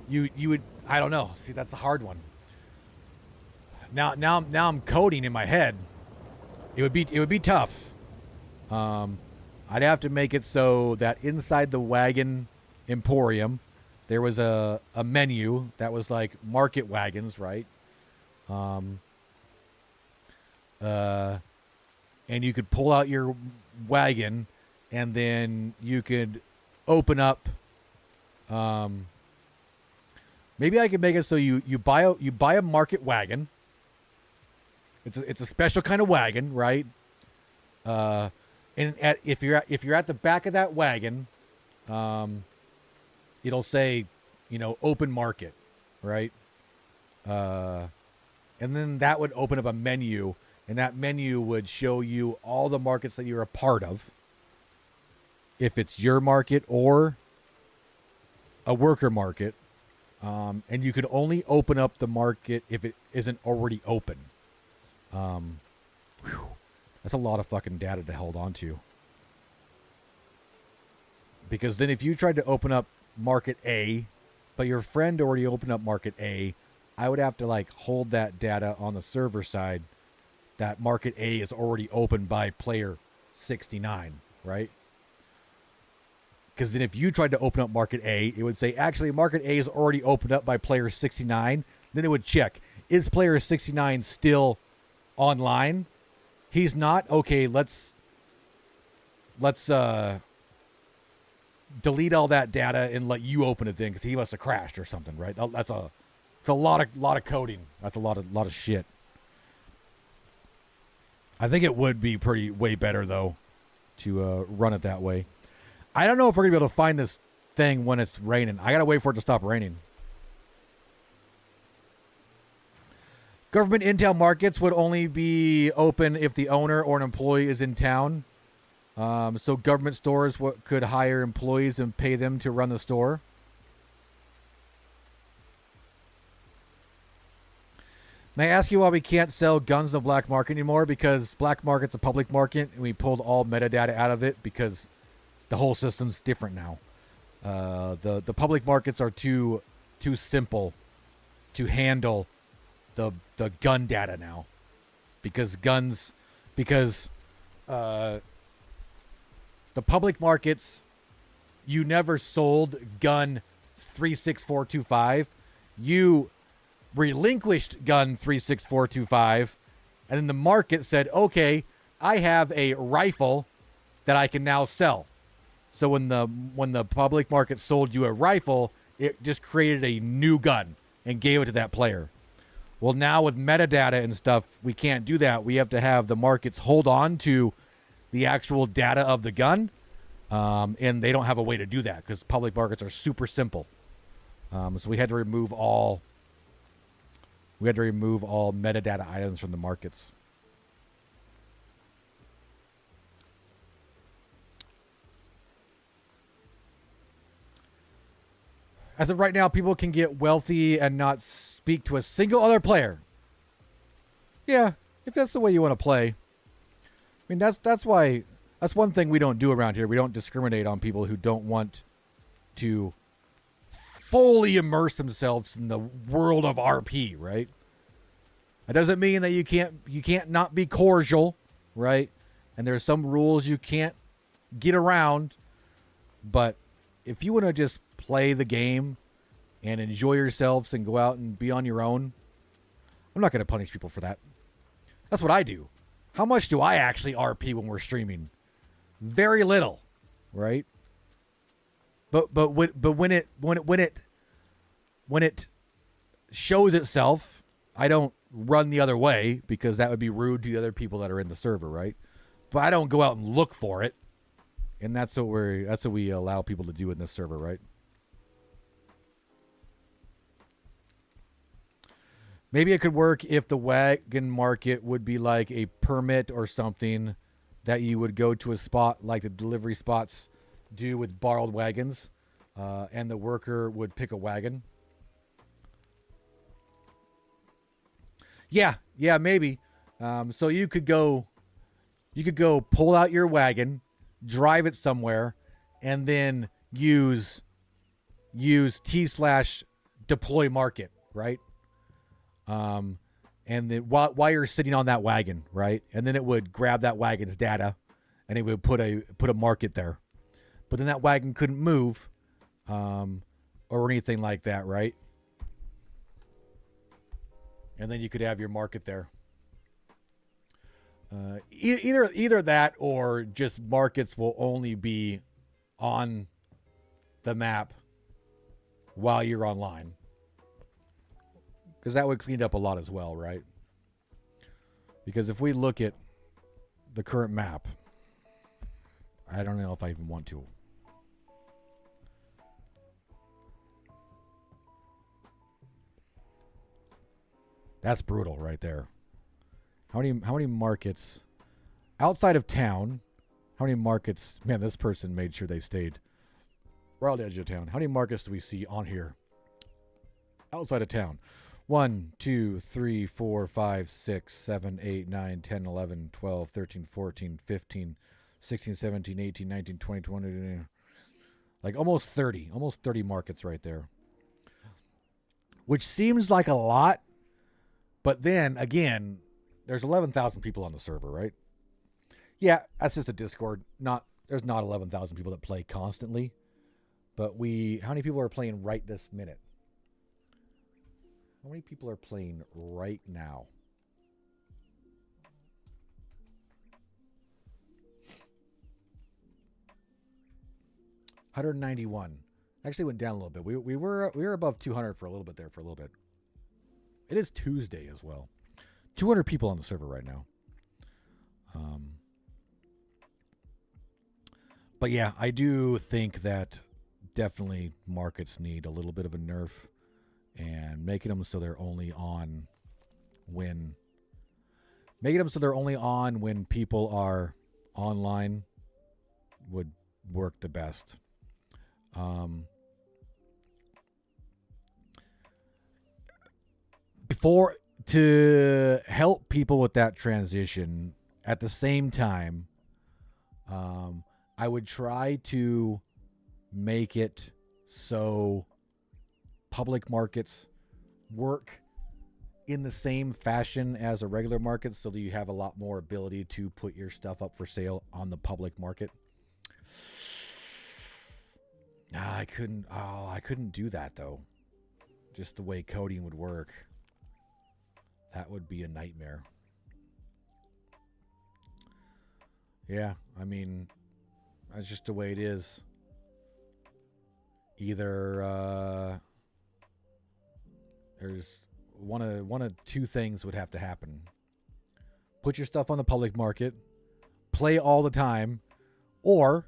you would, I don't know. See, that's a hard one. Now I'm coding in my head. It would be tough. I'd have to make it so that inside the wagon emporium there was a menu that was like market wagons, right? And you could pull out your wagon, and then you could open up. Maybe I could make it so you buy a market wagon. It's a special kind of wagon, right? And if you're at the back of that wagon, it'll say, open market, right? And then that would open up a menu, and that menu would show you all the markets that you're a part of, if it's your market or a worker market. And you could only open up the market if it isn't already open. That's a lot of fucking data to hold on to. Because then if you tried to open up market A, but your friend already opened up market A, I would have to hold that data on the server side that market A is already opened by player 69, right? Because then if you tried to open up market A, it would say, actually, market A is already opened up by player 69. Then it would check, is player 69 still online? He's not? Okay, let's delete all that data and let you open it then, because he must have crashed or something, right? It's a lot of coding. That's a lot of shit. I think it would be way better though to run it that way. I don't know if we're going to be able to find this thing when it's raining. I got to wait for it to stop raining. Government intel markets would only be open if the owner or an employee is in town. So government stores could hire employees and pay them to run the store. May I ask you why we can't sell guns in the black market anymore? Because black market's a public market, and we pulled all metadata out of it because the whole system's different now. The public markets are too simple to handle the gun data now, because the public markets, you never sold gun 36425. You relinquished gun 36425, and then the market said, okay, I have a rifle that I can now sell. So when the public market sold you a rifle, it just created a new gun and gave it to that player. Well, now with metadata and stuff, we can't do that. We have to have the markets hold on to the actual data of the gun, and they don't have a way to do that because public markets are super simple. So we had to remove all metadata items from the markets. As of right now, people can get wealthy and not speak to a single other player. Yeah, if that's the way you want to play. I mean, that's one thing we don't do around here. We don't discriminate on people who don't want to fully immerse themselves in the world of RP, right? That doesn't mean that you can't not be cordial, right? And there's some rules you can't get around, but if you want to just play the game and enjoy yourselves and go out and be on your own, I'm not going to punish people for that. That's what I do. How much do I actually RP when we're streaming? Very little, right? But when it shows itself, I don't run the other way because that would be rude to the other people that are in the server, right? But I don't go out and look for it, and that's what we allow people to do in this server, right? Maybe it could work if the wagon market would be like a permit or something that you would go to a spot like the delivery spots do with borrowed wagons, and the worker would pick a wagon. Yeah, maybe. So you could go pull out your wagon, drive it somewhere, and then use T/deploy market, right? And then while you're sitting on that wagon, right? And then it would grab that wagon's data, and it would put a market there. But then that wagon couldn't move, or anything like that, right? And then you could have your market there. Either that, or just markets will only be on the map while you're online. Because that would clean up a lot as well, right? Because if we look at the current map, I don't know if I even want to. That's brutal right there. How many markets outside of town? How many markets? Man, this person made sure they stayed right on the edge of town. How many markets do we see on here outside of town? 1, 2, 3, 4, 5, 6, 7, 8, 9, 10, 11, 12, 13, 14, 15, 16, 17, 18, 19, 20, 20, like almost 30 markets right there. Which seems like a lot, but then again, there's 11,000 people on the server, right? Yeah, that's just a Discord. There's not 11,000 people that play constantly, but how many people are playing right this minute? How many people are playing right now? $191. Actually went down a little bit. We were above 200 for a little bit there for a little bit. It is Tuesday as well. 200 people on the server right now. But yeah, I do think that definitely markets need a little bit of a nerf, and making them so they're only on when people are online would work the best. Before, to help people with that transition, at the same time, I would try to make it so public markets work in the same fashion as a regular market, so that you have a lot more ability to put your stuff up for sale on the public market. I couldn't do that though. Just the way coding would work. That would be a nightmare. Yeah, I mean, that's just the way it is. Either there's one of two things would have to happen. Put your stuff on the public market, play all the time, or,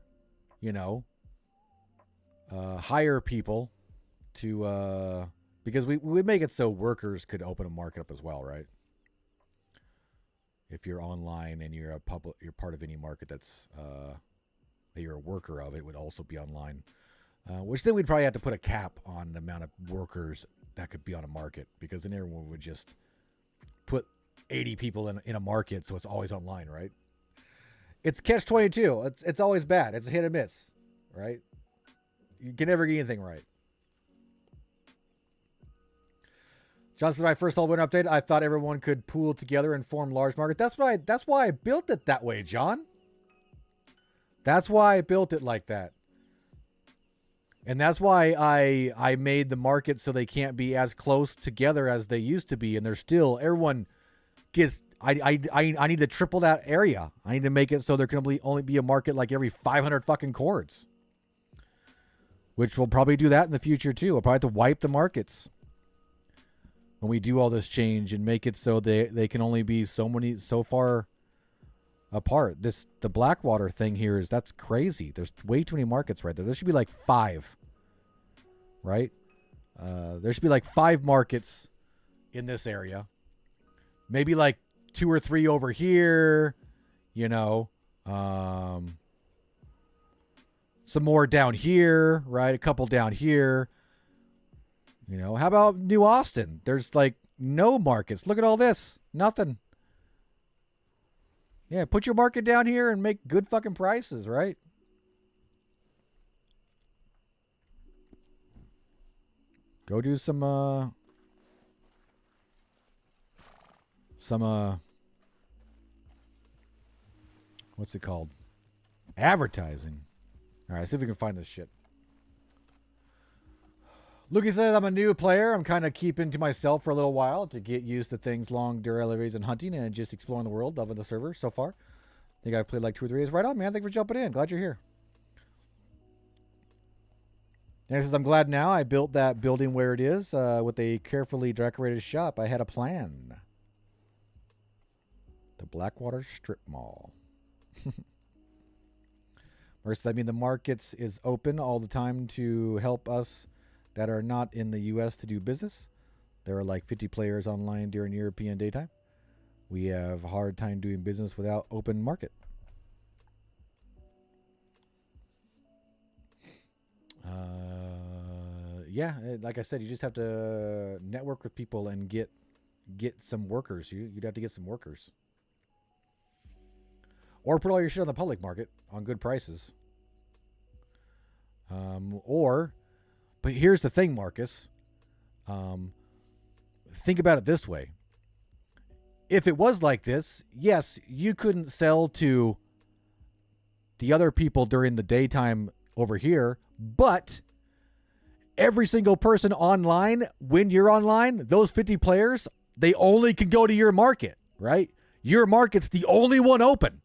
hire people to, because we make it so workers could open a market up as well, right? If you're online and you're part of any market that's that you're a worker of, it would also be online. Which then we'd probably have to put a cap on the amount of workers that could be on a market, because then everyone would just put 80 people in a market, so it's always online, right? It's catch-22. It's always bad. It's a hit and miss, right? You can never get anything right. Johnson, when I first saw Win Update, I thought everyone could pool together and form large market. That's why I built it that way, John. That's why I built it like that. And that's why I made the market so they can't be as close together as they used to be. And they're still, everyone gets, I need to triple that area. I need to make it so there can only be a market like every 500 fucking chords. Which we'll probably do that in the future too. We'll probably have to wipe the markets when we do all this change and make it so they can only be so far apart. The Blackwater thing here that's crazy. There's way too many markets right there. There should be like 5, right? There should be like 5 markets in this area. Maybe like 2 or 3 over here, some more down here, right? A couple down here. How about New Austin? There's like no markets. Look at all this. Nothing. Yeah, put your market down here and make good fucking prices, right? Go do some what's it called? Advertising. All right, see if we can find this shit. Lucky says, I'm a new player. I'm kind of keeping to myself for a little while to get used to things, long durations and hunting and just exploring the world. Loving the server so far. I think I've played like 2 or 3 days. Right on, man. Thanks for jumping in. Glad you're here. And he says, I'm glad now I built that building where it is with a carefully decorated shop. I had a plan. The Blackwater Strip Mall. Versus, I mean, the markets is open all the time to help us that are not in the U.S. to do business. There are like 50 players online during European daytime. We have a hard time doing business without open market. Yeah, like I said, you just have to network with people and get some workers. You'd have to get some workers. Or put all your shit on the public market on good prices. But here's the thing, Marcus. Think about it this way. If it was like this, yes, you couldn't sell to the other people during the daytime over here, but every single person online, when you're online, those 50 players, they only can go to your market, right? Your market's the only one open.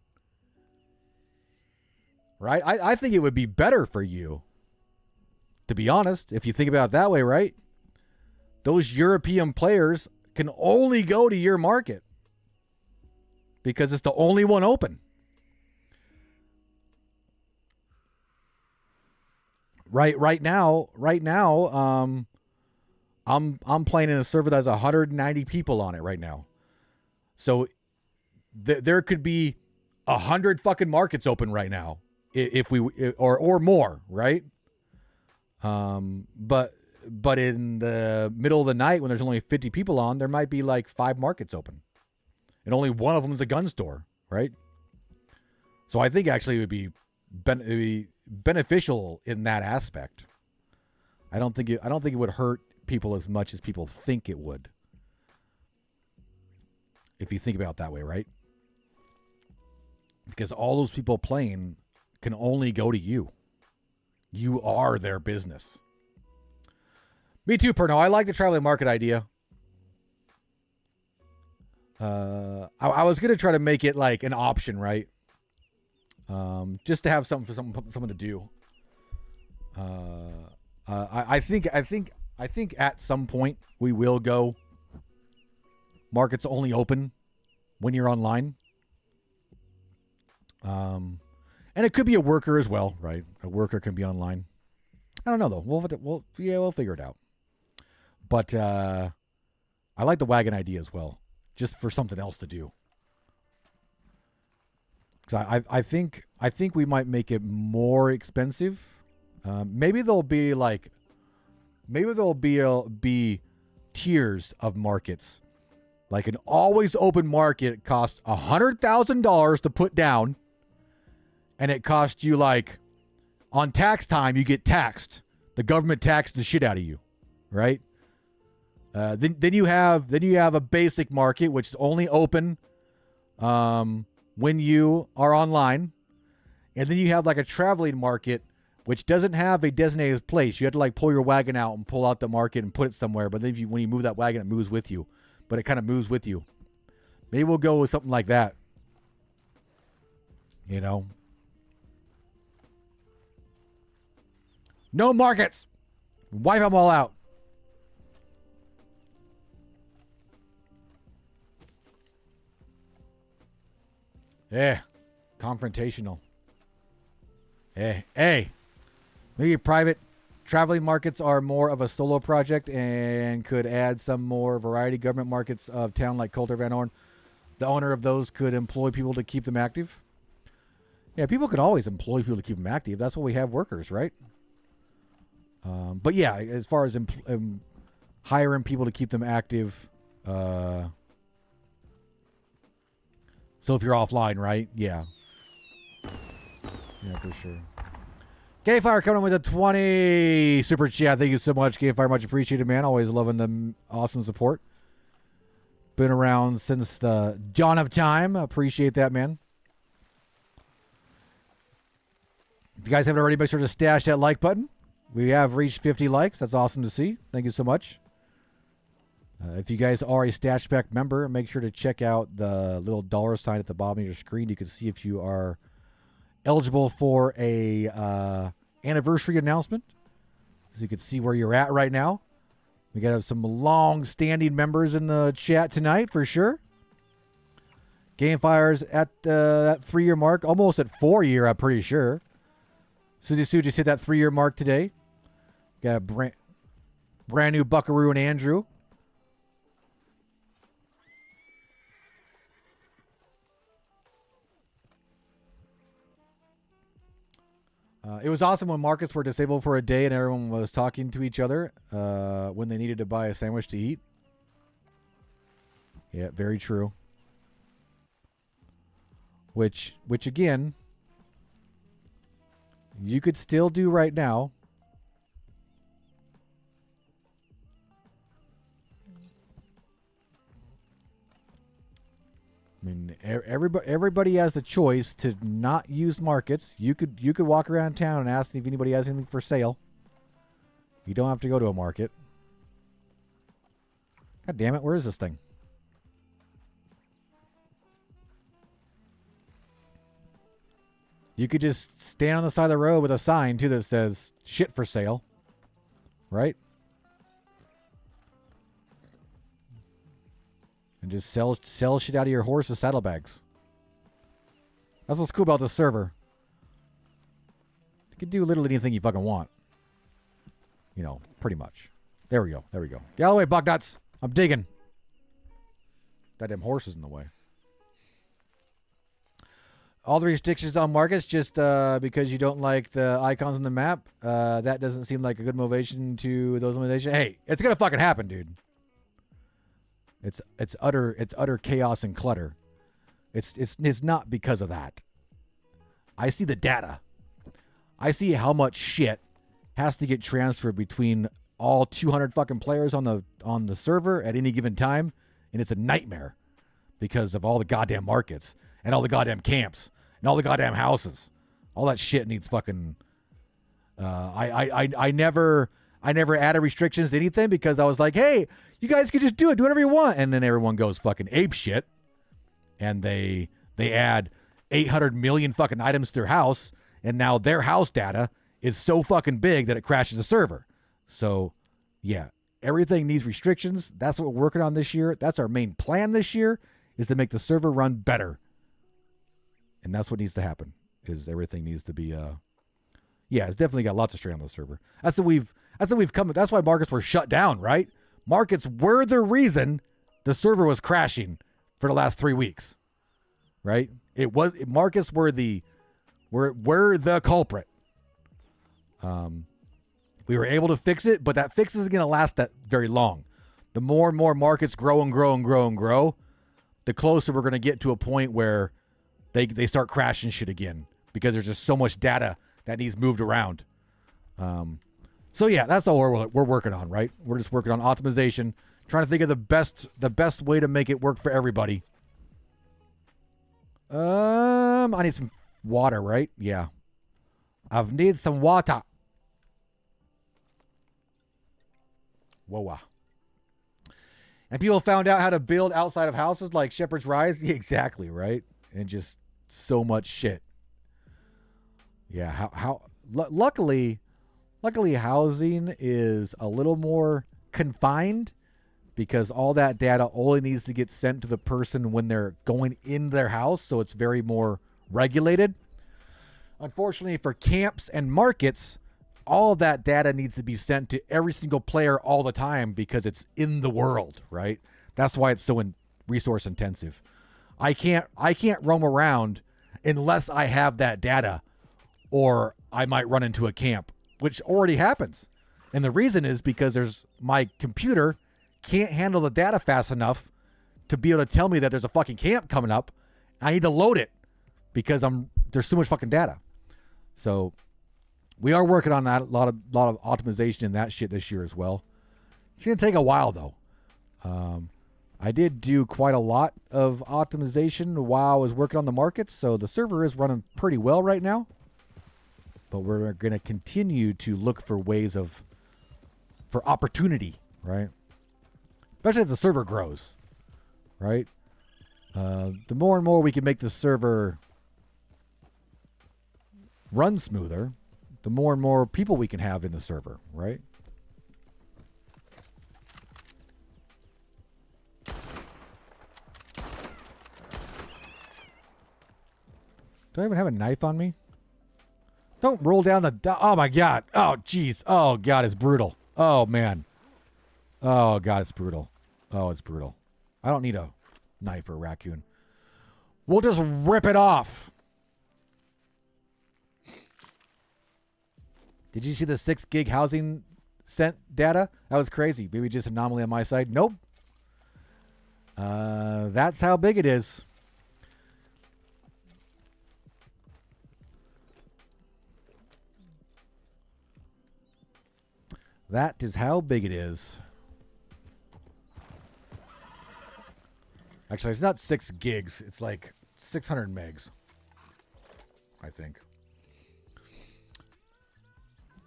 Right? I think it would be better for you, to be honest, if you think about it that way, right? Those European players can only go to your market because it's the only one open. right now, I'm playing in a server that has 190 people on it right now. So there could be 100 fucking markets open right now if we or more, right? But in the middle of the night when there's only 50 people on, there might be like 5 markets open, and only one of them is a gun store, right? So I think actually it would be beneficial in that aspect. I don't think it would hurt people as much as people think it would. If you think about it that way, right? Because all those people playing can only go to you. You are their business. Me too, Perno. I like the traveling market idea. I was going to try to make it like an option, right? Just to have something for someone to do. I think at some point we will go markets only open when you're online. And it could be a worker as well, right? A worker can be online. I don't know though. We'll figure it out. But I like the wagon idea as well, just for something else to do. Because I think we might make it more expensive. Maybe there'll be tiers of markets. Like an always open market costs $100,000 to put down, and it costs you like on tax time you get taxed. The government taxes the shit out of you, right? Then you have a basic market which is only open when you are online, and then you have like a traveling market which doesn't have a designated place. You have to like pull your wagon out and pull out the market and put it somewhere. But then when you move that wagon, it moves with you. But it kind of moves with you. Maybe we'll go with something like that. You know? No markets! Wipe them all out. Yeah. Confrontational. Hey. Maybe private traveling markets are more of a solo project and could add some more variety. Government markets of town like Coulter Van Horn, the owner of those could employ people to keep them active. Yeah, people could always employ people to keep them active. That's why we have workers, right? But yeah, as far as hiring people to keep them active, so if you're offline, right? Yeah. Yeah, for sure. K-Fire coming in with a 20 super chat. Thank you so much, K-Fire. Much appreciated, man. Always loving the awesome support. Been around since the dawn of time. Appreciate that, man. If you guys haven't already, make sure to stash that like button. We have reached 50 likes. That's awesome to see. Thank you so much. If you guys are a Stache Pack member, make sure to check out the little dollar sign at the bottom of your screen. You can see if you are eligible for a anniversary announcement, so you can see where you're at right now. We got some long-standing members in the chat tonight for sure. Gamefire's at that 3-year mark, almost at 4-year, I'm pretty sure. Suzy Sue just hit that 3-year mark today. Got a brand new Buckaroo and Andrew. It was awesome when markets were disabled for a day and everyone was talking to each other when they needed to buy a sandwich to eat. Yeah, very true. Which again, you could still do right now. I mean, everybody has the choice to not use markets. You could walk around town and ask if anybody has anything for sale. You don't have to go to a market. God damn it, where is this thing? You could just stand on the side of the road with a sign, too, that says shit for sale. Right? And just sell shit out of your horse's saddlebags. That's what's cool about this server. You can do literally anything you fucking want. You know, pretty much. There we go. There we go. Get out of the way, bug nuts. I'm digging. That damn horse is in the way. All the restrictions on markets just because you don't like the icons on the map. That doesn't seem like a good motivation to those limitations. Hey, it's gonna fucking happen, dude. It's utter chaos and clutter. It's not because of that. I see the data. I see how much shit has to get transferred between all 200 fucking players on the server at any given time, and it's a nightmare because of all the goddamn markets and all the goddamn camps and all the goddamn houses. All that shit needs fucking. I never added restrictions to anything because I was like, hey, you guys can just do whatever you want, and then everyone goes fucking ape shit, and they add 800 million fucking items to their house, and now their house data is so fucking big that it crashes the server. So, yeah, everything needs restrictions. That's what we're working on this year. That's our main plan this year, is to make the server run better. And that's what needs to happen, is everything needs to be, yeah, it's definitely got lots of strain on the server. That's why markets were shut down, right? Markets were the reason the server was crashing for the last 3 weeks, right? Markets were the culprit. We were able to fix it, but that fix isn't going to last that very long. The more and more markets grow and grow and grow and grow, the closer we're going to get to a point where they start crashing shit again because there's just so much data that needs moved around. So yeah, that's all we're working on, right? We're just working on optimization, trying to think of the best way to make it work for everybody. I need some water, right? Yeah. I need some water. Whoa. And people found out how to build outside of houses like Shepherd's Rise. Yeah, exactly, right? And just so much shit. Yeah, luckily housing is a little more confined because all that data only needs to get sent to the person when they're going in their house, so it's very more regulated. Unfortunately for camps and markets, all of that data needs to be sent to every single player all the time because it's in the world, right? That's why it's so resource intensive. I can't roam around unless I have that data, or I might run into a camp, which already happens. And the reason is because my computer can't handle the data fast enough to be able to tell me that there's a fucking camp coming up. I need to load it because there's so much fucking data. So we are working on that, a lot of optimization in that shit this year as well. It's going to take a while though. I did do quite a lot of optimization while I was working on the markets, so the server is running pretty well right now. But we're going to continue to look for ways for opportunity, right? Especially as the server grows, right? The more and more we can make the server run smoother, the more and more people we can have in the server, right? Do I even have a knife on me? Don't roll down oh my God. Oh, jeez. Oh, God, it's brutal. Oh, man. Oh, God, it's brutal. Oh, it's brutal. I don't need a knife or a raccoon. We'll just rip it off. Did you see the 6 gig housing sent data? That was crazy. Maybe just an anomaly on my side. Nope. That's how big it is. That is how big it is. Actually, it's not 6 gigs. It's like 600 megs, I think.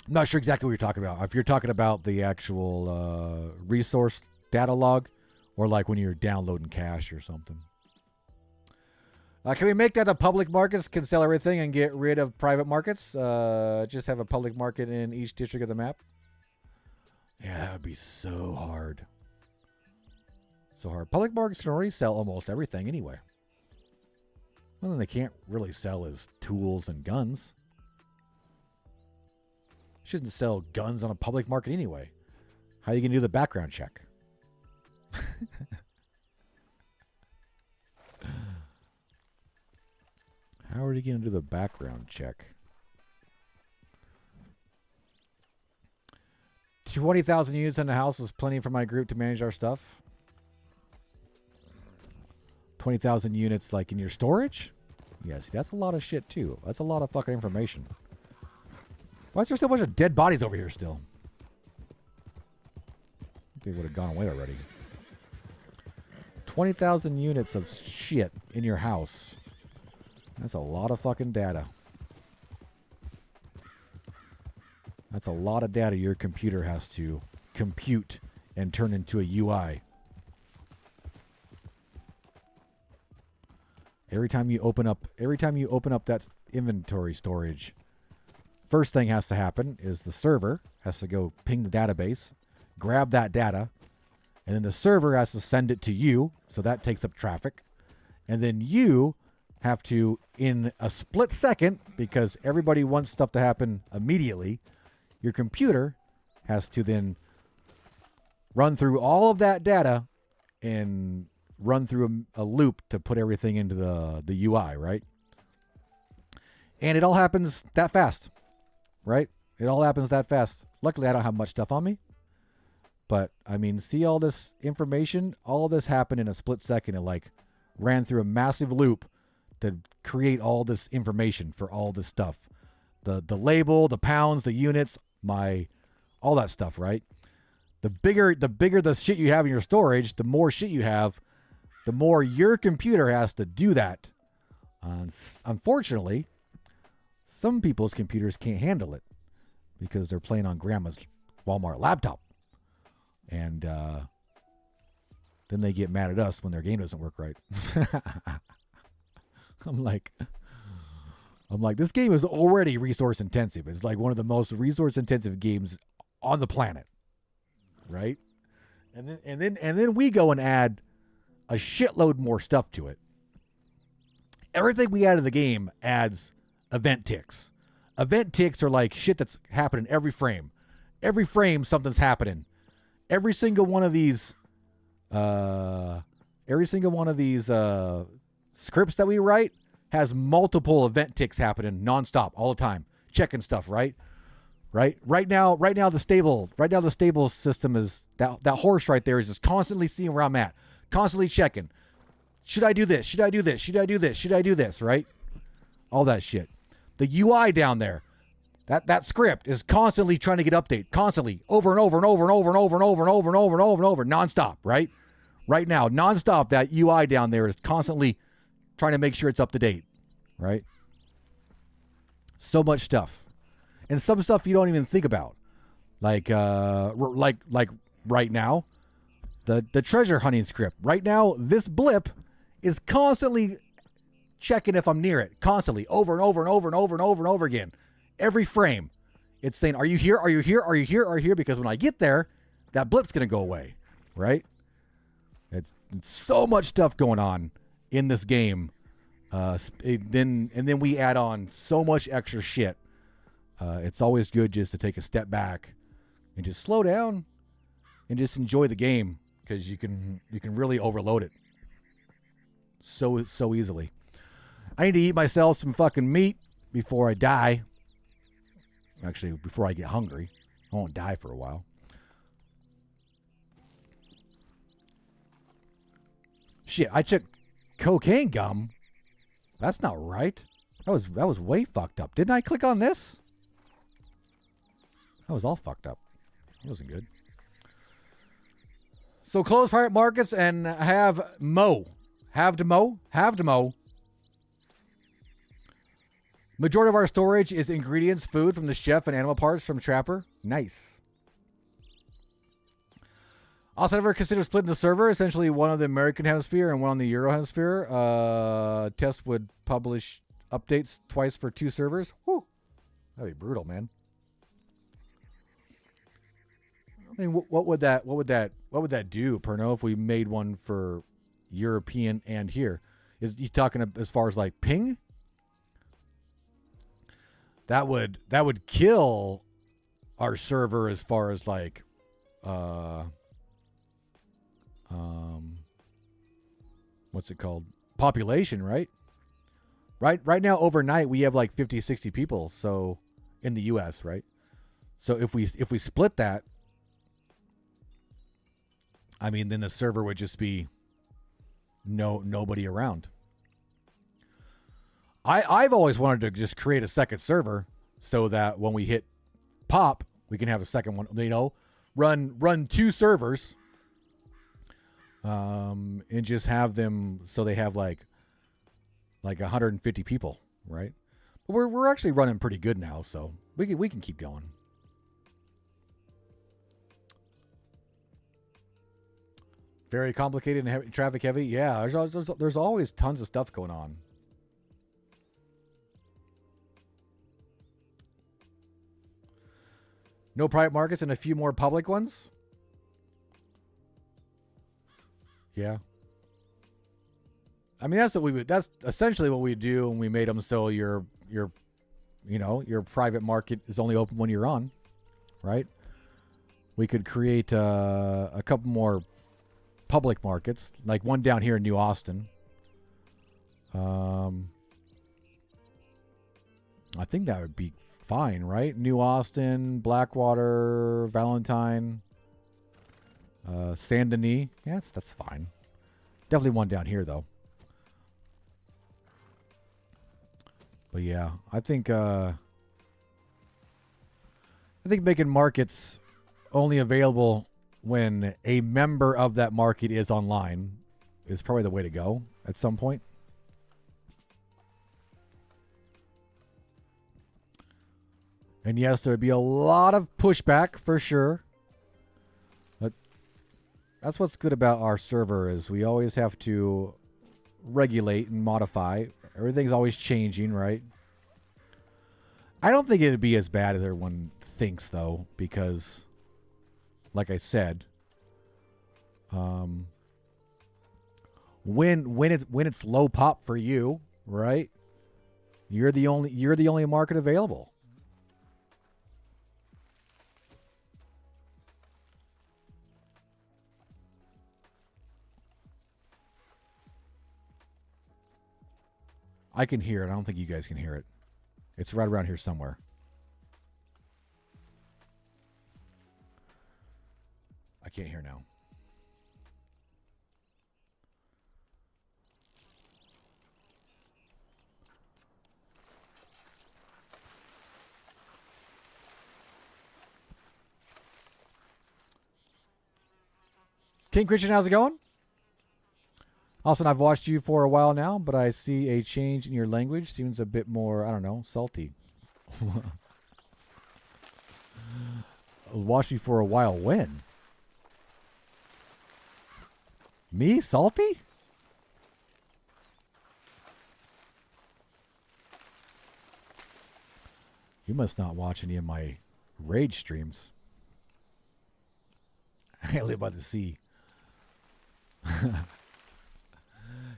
I'm not sure exactly what you're talking about. If you're talking about the actual resource data log, or like when you're downloading cache or something. Can we make that the public markets can sell everything and get rid of private markets? Just have a public market in each district of the map? Yeah, that would be so hard. So hard. Public markets can already sell almost everything anyway. One thing they can't really sell is tools and guns. Shouldn't sell guns on a public market anyway. How are you going to do the background check? How are you going to do the background check? 20,000 units in the house is plenty for my group to manage our stuff. 20,000 units like in your storage? Yes, that's a lot of shit too. That's a lot of fucking information. Why is there still a bunch of dead bodies over here still? They would have gone away already. 20,000 units of shit in your house. That's a lot of fucking data. That's a lot of data your computer has to compute and turn into a UI. Every time you open up that inventory storage, first thing has to happen is the server has to go ping the database, grab that data, and then the server has to send it to you, so that takes up traffic. And then you have to, in a split second, because everybody wants stuff to happen immediately, your computer has to then run through all of that data and run through a loop to put everything into the UI, right? And it all happens that fast, right? It all happens that fast. Luckily, I don't have much stuff on me. But, I mean, see all this information? All of this happened in a split second. It, like, ran through a massive loop to create all this information for all this stuff. The label, the pounds, the units, all that stuff, right? The bigger the shit you have in your storage, the more shit you have, the more your computer has to do that. Unfortunately, some people's computers can't handle it because they're playing on grandma's Walmart laptop. And then they get mad at us when their game doesn't work right. I'm like, this game is already resource intensive. It's like one of the most resource intensive games on the planet, right? And then we go and add a shitload more stuff to it. Everything we add to the game adds event ticks. Event ticks are like shit that's happening every frame. Every frame, something's happening. Every single one of these scripts that we write has multiple event ticks happening nonstop all the time, checking stuff, right? Right now the stable system is that horse right there is just constantly seeing where I'm at, constantly checking. Should I do this? Should I do this? Should I do this? Should I do this? Right? All that shit. The UI down there, that script is constantly trying to get updated, constantly over and over and over and over and over and over and over and over and over and over, nonstop, right? Right now, nonstop, that UI down there is constantly trying to make sure it's up to date, right? So much stuff. And some stuff you don't even think about. Like right now, the treasure hunting script. Right now, this blip is constantly checking if I'm near it. Constantly. Over and over and over and over and over and over again. Every frame. It's saying, are you here? Are you here? Are you here? Are you here? Because when I get there, that blip's going to go away. Right? It's so much stuff going on in this game. Then we add on so much extra shit. It's always good just to take a step back and just slow down and just enjoy the game, because you can really overload it so easily. I need to eat myself some fucking meat before I die. Actually, before I get hungry. I won't die for a while. Shit, I took cocaine gum. That's not right. That was way fucked up. Didn't I click on this? That was all fucked up. It wasn't good. So close private markets and have to mow. Majority of our storage is ingredients, food from the chef, and animal parts from Trapper. Nice. Also, ever consider splitting the server? Essentially, one on the American hemisphere and one on the Euro hemisphere. Test would publish updates twice for 2 servers. Whew. That'd be brutal, man. I mean, what would that do, Perno, if we made one for European and here? Is you talking as far as like ping? That would kill our server as far as like what's it called? Population, right? Right now overnight we have like 50, 60 people, so in the US, right? So if we split that, I mean, then the server would just be nobody around. I've always wanted to just create a second server so that when we hit pop, we can have a second one, you know, run two servers, and just have them so they have like 150 people, right? But we're actually running pretty good now, so we can keep going. Very complicated and heavy, traffic heavy. Yeah, there's always tons of stuff going on. No private markets and a few more public ones. Yeah. I mean, that's essentially what we do, and we made them so your private market is only open when you're on, right? We could create a couple more public markets, like one down here in New Austin. I think that would be fine, right? New Austin, Blackwater, Valentine, Saint Denis. Yeah, that's fine. Definitely one down here though. But yeah, I think making markets only available when a member of that market is online is probably the way to go at some point. And yes, there would be a lot of pushback for sure. But that's what's good about our server is we always have to regulate and modify. Everything's always changing, right? I don't think it'd be as bad as everyone thinks, though, because, like I said, when it's low pop for you, right? You're the only market available. I can hear it. I don't think you guys can hear it. It's right around here somewhere. I can't hear now. King Christian, how's it going? Austin, I've watched you for a while now, but I see a change in your language. Seems a bit more, I don't know, salty. Watched you for a while. When? Me? Salty? You must not watch any of my rage streams. I live by the sea.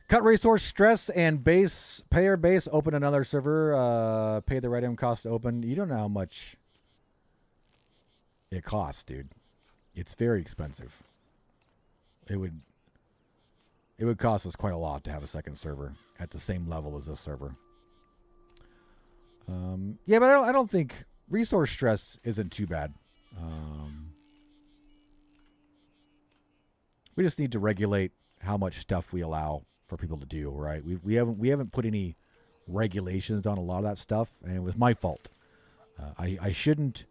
Cut resource stress and base payer base. Open another server. Pay the right item cost to open. You don't know how much it costs, dude. It's very expensive. It would cost us quite a lot to have a second server at the same level as this server. Yeah, but I don't think resource stress isn't too bad. We just need to regulate how much stuff we allow for people to do, right? We haven't put any regulations on a lot of that stuff, and it was my fault. I shouldn't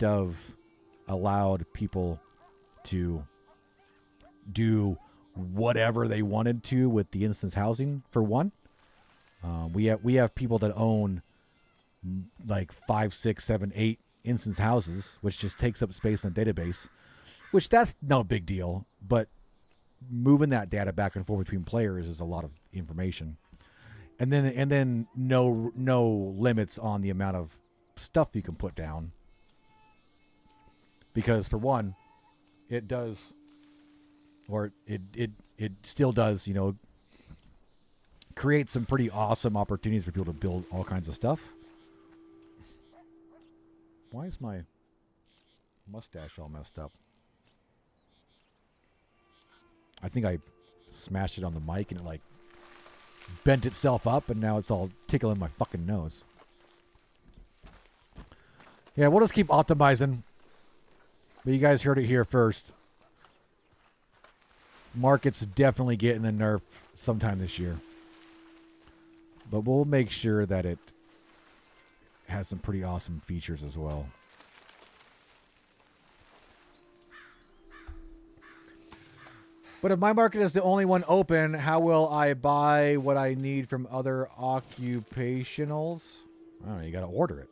have allowed people to do whatever they wanted to with the instance housing. For one, we have people that own like 5, 6, 7, 8 instance houses, which just takes up space in the database, which that's no big deal, but moving that data back and forth between players is a lot of information. And then no limits on the amount of stuff you can put down. Because for one, it does, or it still does, you know, create some pretty awesome opportunities for people to build all kinds of stuff. Why is my mustache all messed up? I think I smashed it on the mic and it like bent itself up and now it's all tickling my fucking nose. Yeah, we'll just keep optimizing. But you guys heard it here first. Market's definitely getting a nerf sometime this year. But we'll make sure that it has some pretty awesome features as well. But if my market is the only one open, how will I buy what I need from other occupationals? I don't know, you got to order it.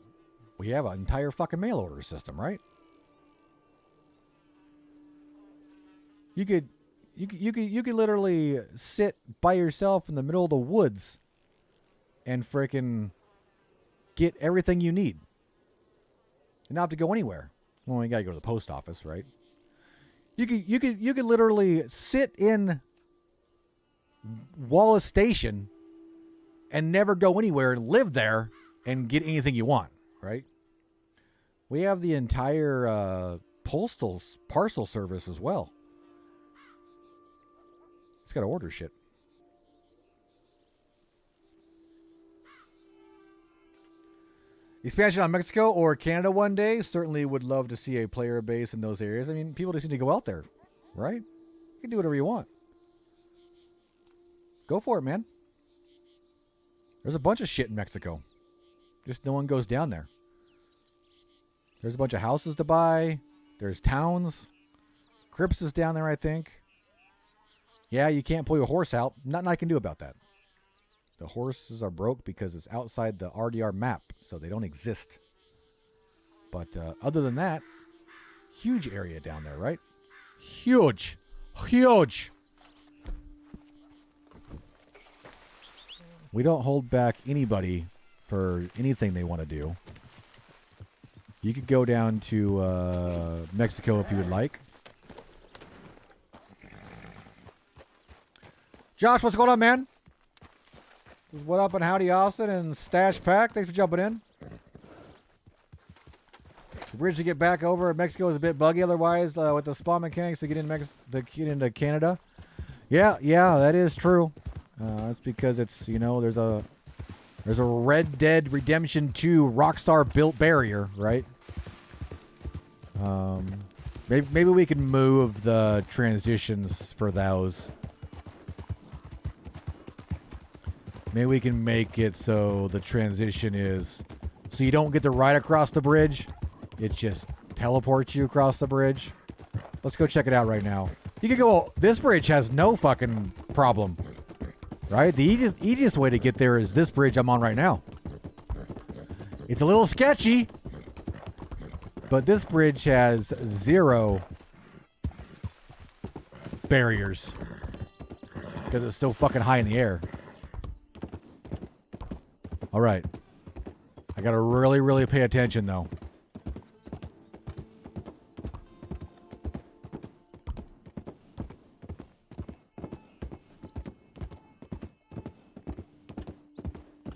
We have an entire fucking mail order system, right? You could literally sit by yourself in the middle of the woods and frickin' get everything you need. You don't have to go anywhere. Well, you gotta go to the post office, right? You could literally sit in Wallace Station and never go anywhere and live there and get anything you want, right? We have the entire postal parcel service as well. It's got to order shit. Expansion on Mexico or Canada one day. Certainly would love to see a player base in those areas. I mean, people just need to go out there, right? You can do whatever you want. Go for it, man. There's a bunch of shit in Mexico. Just no one goes down there. There's a bunch of houses to buy. There's towns. Crips is down there, I think. Yeah, you can't pull your horse out. Nothing I can do about that. The horses are broke because it's outside the RDR map, so they don't exist. But other than that, huge area down there, right? Huge. Huge. We don't hold back anybody for anything they want to do. You could go down to Mexico if you would like. Josh, what's going on, man? What up and howdy, Austin and STACHE PACK. Thanks for jumping in. The bridge to get back over Mexico is a bit buggy. Otherwise, with the spawn mechanics to get into Canada. Yeah, that is true. That's because it's, you know, there's a Red Dead Redemption 2 Rockstar built barrier, right? Maybe we can move the transitions for those. Maybe we can make it so the transition is so you don't get to ride across the bridge. It just teleports you across the bridge. Let's go check it out right now. You can go, this bridge has no fucking problem. Right? The easiest way to get there is this bridge I'm on right now. It's a little sketchy, but this bridge has 0 barriers because it's so fucking high in the air. All right. I got to really, really pay attention, though.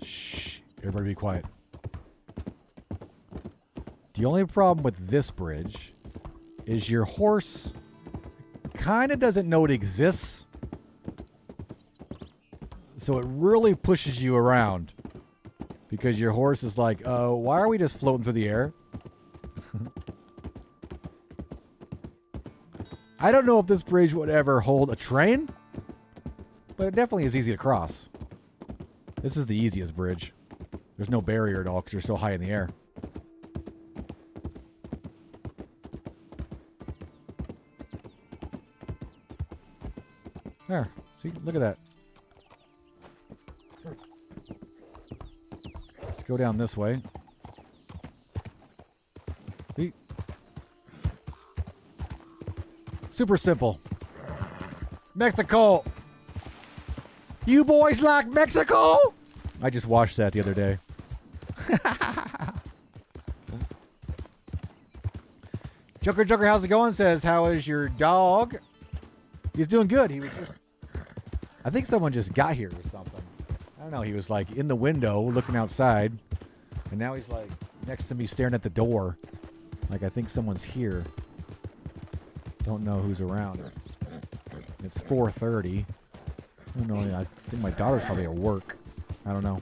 Shh. Everybody be quiet. The only problem with this bridge is your horse kind of doesn't know it exists. So it really pushes you around. Because your horse is like, why are we just floating through the air? I don't know if this bridge would ever hold a train, but it definitely is easy to cross. This is the easiest bridge. There's no barrier at all because you're so high in the air. There. See? Look at that. Go down this way. See? Super simple. Mexico. You boys like Mexico? I just watched that the other day. Joker, how's it going? Says, how is your dog? He's doing good. He was just, I think someone just got here or something. I don't know. He was like in the window looking outside, and now he's like next to me staring at the door. Like I think someone's here. Don't know who's around. It's 4:30. I don't know. I think my daughter's probably at work. I don't know.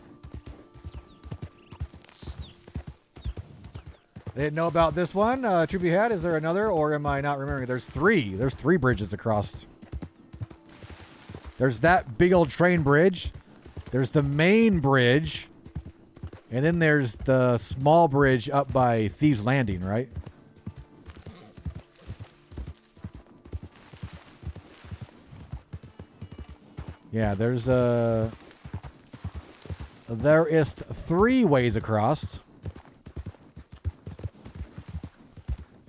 They didn't know about this one. Truth be had, is there another, or am I not remembering? There's three. There's 3 bridges across. There's that big old train bridge. There's the main bridge. And then there's the small bridge up by Thieves Landing, right? Yeah, there is 3 ways across.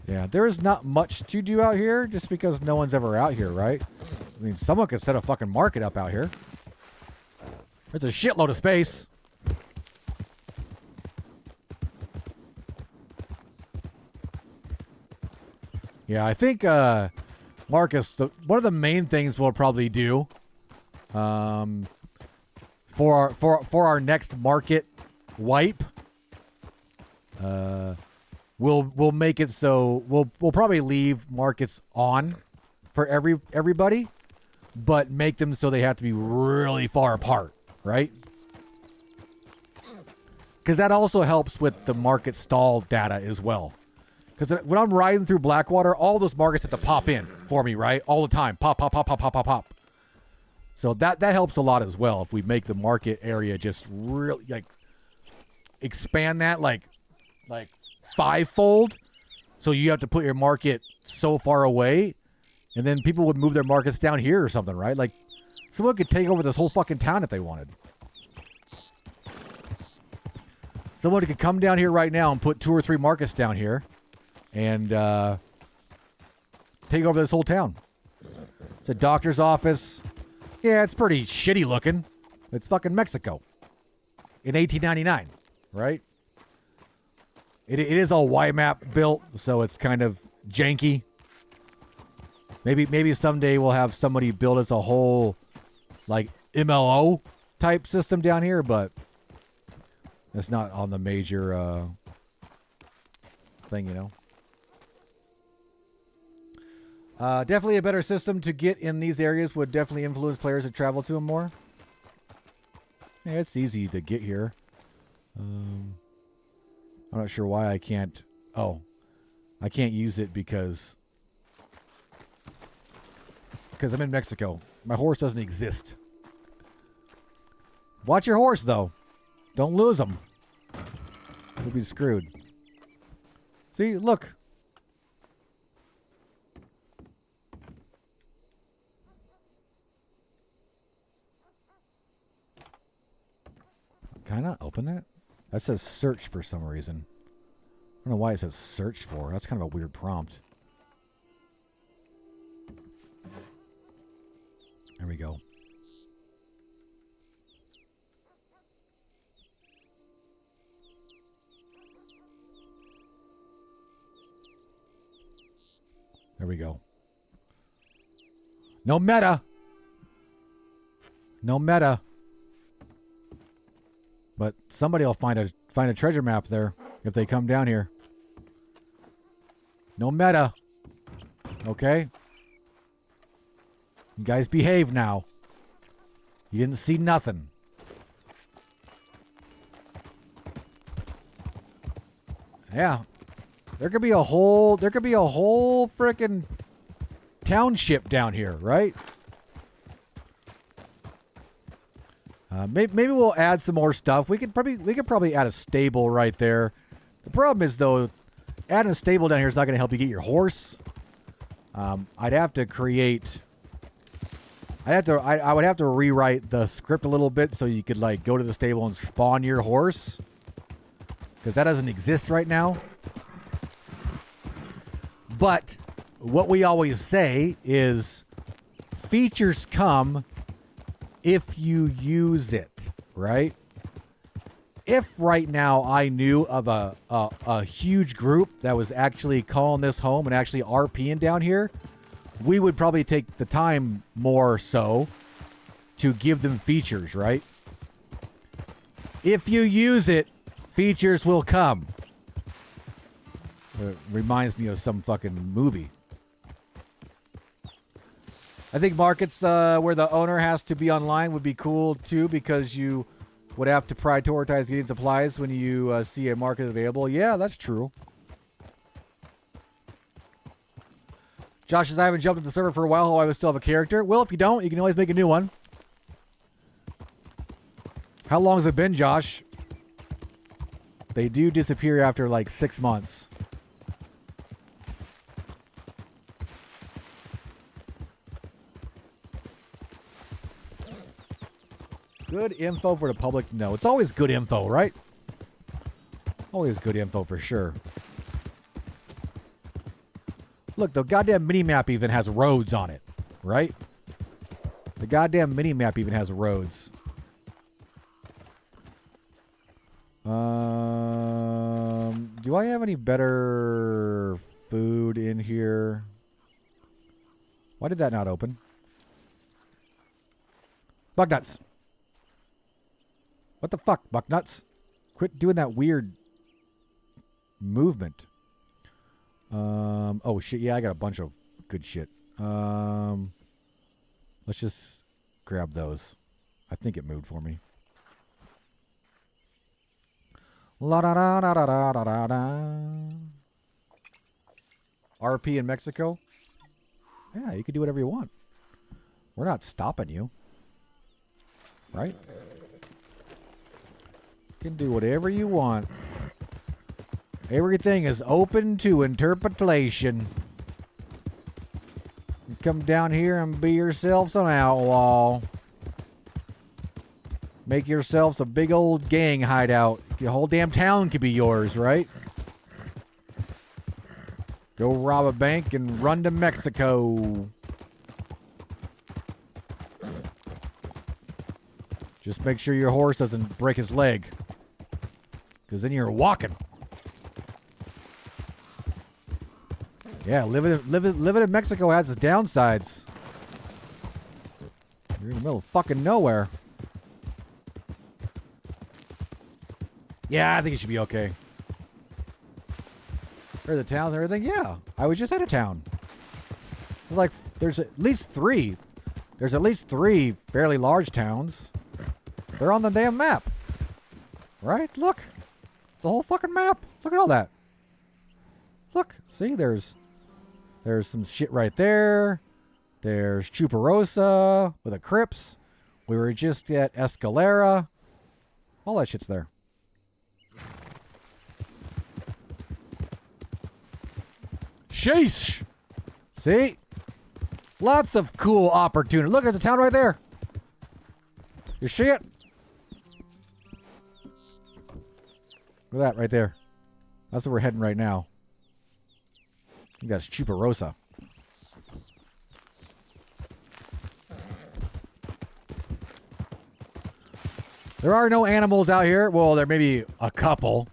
Yeah, there is not much to do out here just because no one's ever out here, right? I mean, someone could set a fucking market up out here. There's a shitload of space. Yeah, I think, Marcus, one of the main things we'll probably do for our next market wipe, we'll make it so we'll probably leave markets on for everybody, but make them so they have to be really far apart, right? Because that also helps with the market stall data as well. Because when I'm riding through Blackwater, all those markets have to pop in for me, right? All the time. Pop, pop, pop, pop, pop, pop, pop. So that helps a lot as well if we make the market area just really, like, expand that, like 5-fold. So you have to put your market so far away, and then people would move their markets down here or something, right? Like, someone could take over this whole fucking town if they wanted. Someone could come down here right now and put 2 or 3 markets down here and take over this whole town. It's a doctor's office. Yeah, it's pretty shitty looking. It's fucking Mexico in 1899, right? It is all Y-map built, so it's kind of janky. Maybe someday we'll have somebody build us a whole, like, MLO type system down here, but it's not on the major thing, you know. Definitely a better system to get in these areas would definitely influence players to travel to them more. Yeah, it's easy to get here. I'm not sure why I can't. Oh, I can't use it because I'm in Mexico. My horse doesn't exist. Watch your horse, though. Don't lose him. You'll be screwed. See, look. Can I not open that? That says search for some reason. I don't know why it says search for. That's kind of a weird prompt. There we go. There we go. No meta. No meta. But somebody will find a treasure map there if they come down here. No meta. Okay? You guys behave now. You didn't see nothing. Yeah. There could be a whole frickin' township down here, right? Maybe we'll add some more stuff. We could probably add a stable right there. The problem is, though, adding a stable down here is not going to help you get your horse. I would have to rewrite the script a little bit so you could, like, go to the stable and spawn your horse, because that doesn't exist right now. But what we always say is features come if you use it, right? If right now I knew of a huge group that was actually calling this home and actually RPing down here, we would probably take the time more so to give them features, right? If you use it, features will come. It reminds me of some fucking movie. I think markets where the owner has to be online would be cool too, because you would have to prioritize getting supplies when you see a market available. Yeah, that's true. Josh says, I haven't jumped into the server for a while. Oh, I would still have a character. Well, if you don't, you can always make a new one. How long has it been, Josh? They do disappear after like 6 months. Good info for the public? No, it's always good info, right? Always good info for sure. Look, the goddamn mini-map even has roads on it, right? The goddamn mini-map even has roads. Do I have any better food in here? Why did that not open? Bug nuts. What the fuck, buck nuts? Quit doing that weird movement. Oh shit, yeah, I got a bunch of good shit. Let's just grab those. I think it moved for me. La da da da da da da da. RP in Mexico? Yeah, you can do whatever you want. We're not stopping you. Right? You can do whatever you want. Everything is open to interpretation. You come down here and be yourselves an outlaw. Make yourselves a big old gang hideout. The whole damn town could be yours, right? Go rob a bank and run to Mexico. Just make sure your horse doesn't break his leg. Because then you're walking. Yeah, living in Mexico has its downsides. You're in the middle of fucking nowhere. Yeah, I think it should be okay. Are the towns and everything? Yeah, I was just at a town. It's like there's at least three. There's at least three fairly large towns. They're on the damn map. Right? Look. It's the whole fucking map. Look at all that. Look. See, there's some shit right there. There's Chuparosa with a Crips. We were just at Escalera. All that shit's there. Sheesh. See? Lots of cool opportunity. Look at the town right there. You see it? Look at that right there. That's where we're heading right now. I think that's Chuparosa. There are no animals out here. Well, there may be a couple.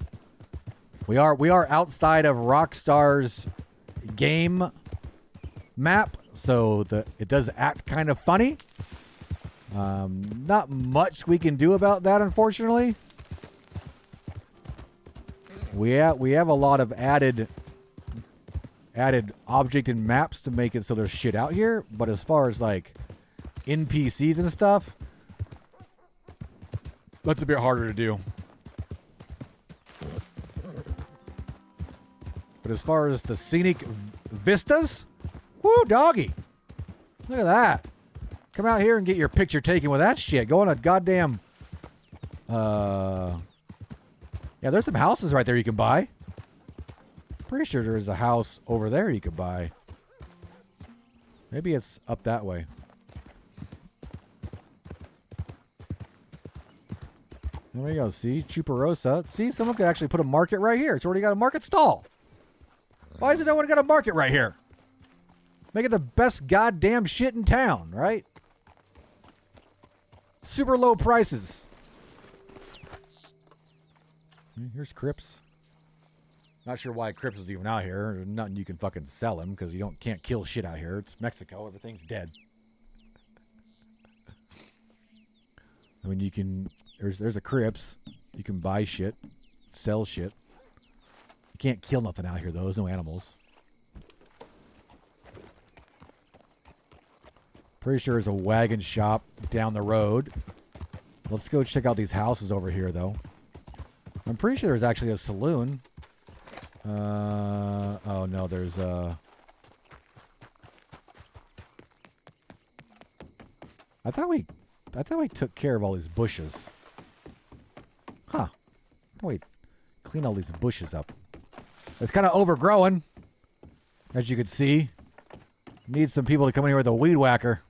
We are outside of Rockstar's game map, so it does act kind of funny. Not much we can do about that, unfortunately. We have a lot of added object and maps to make it so there's shit out here, but as far as like NPCs and stuff, that's a bit harder to do. But as far as the scenic vistas, woo, doggy. Look at that. Come out here and get your picture taken with that shit. Go on a goddamn... Yeah, there's some houses right there you can buy. Pretty sure there is a house over there you could buy. Maybe it's up that way. There we go. See? Chuparosa. See? Someone could actually put a market right here. It's already got a market stall. Why is it no one got a market right here? Make it the best goddamn shit in town, right? Super low prices. Here's Crips. Not sure why Crips was even out here. There's nothing you can fucking sell him because you can't kill shit out here. It's Mexico. Everything's dead. I mean, you can... There's a Crips. You can buy shit. Sell shit. You Can't kill nothing out here, though. There's no animals. Pretty sure there's a wagon shop down the road. Let's go check out these houses over here, though. I'm pretty sure there's actually a saloon. Oh, no, there's a... I thought we took care of all these bushes. Huh. Wait, clean all these bushes up. It's kind of overgrowing, as you can see. Need some people to come in here with a weed whacker.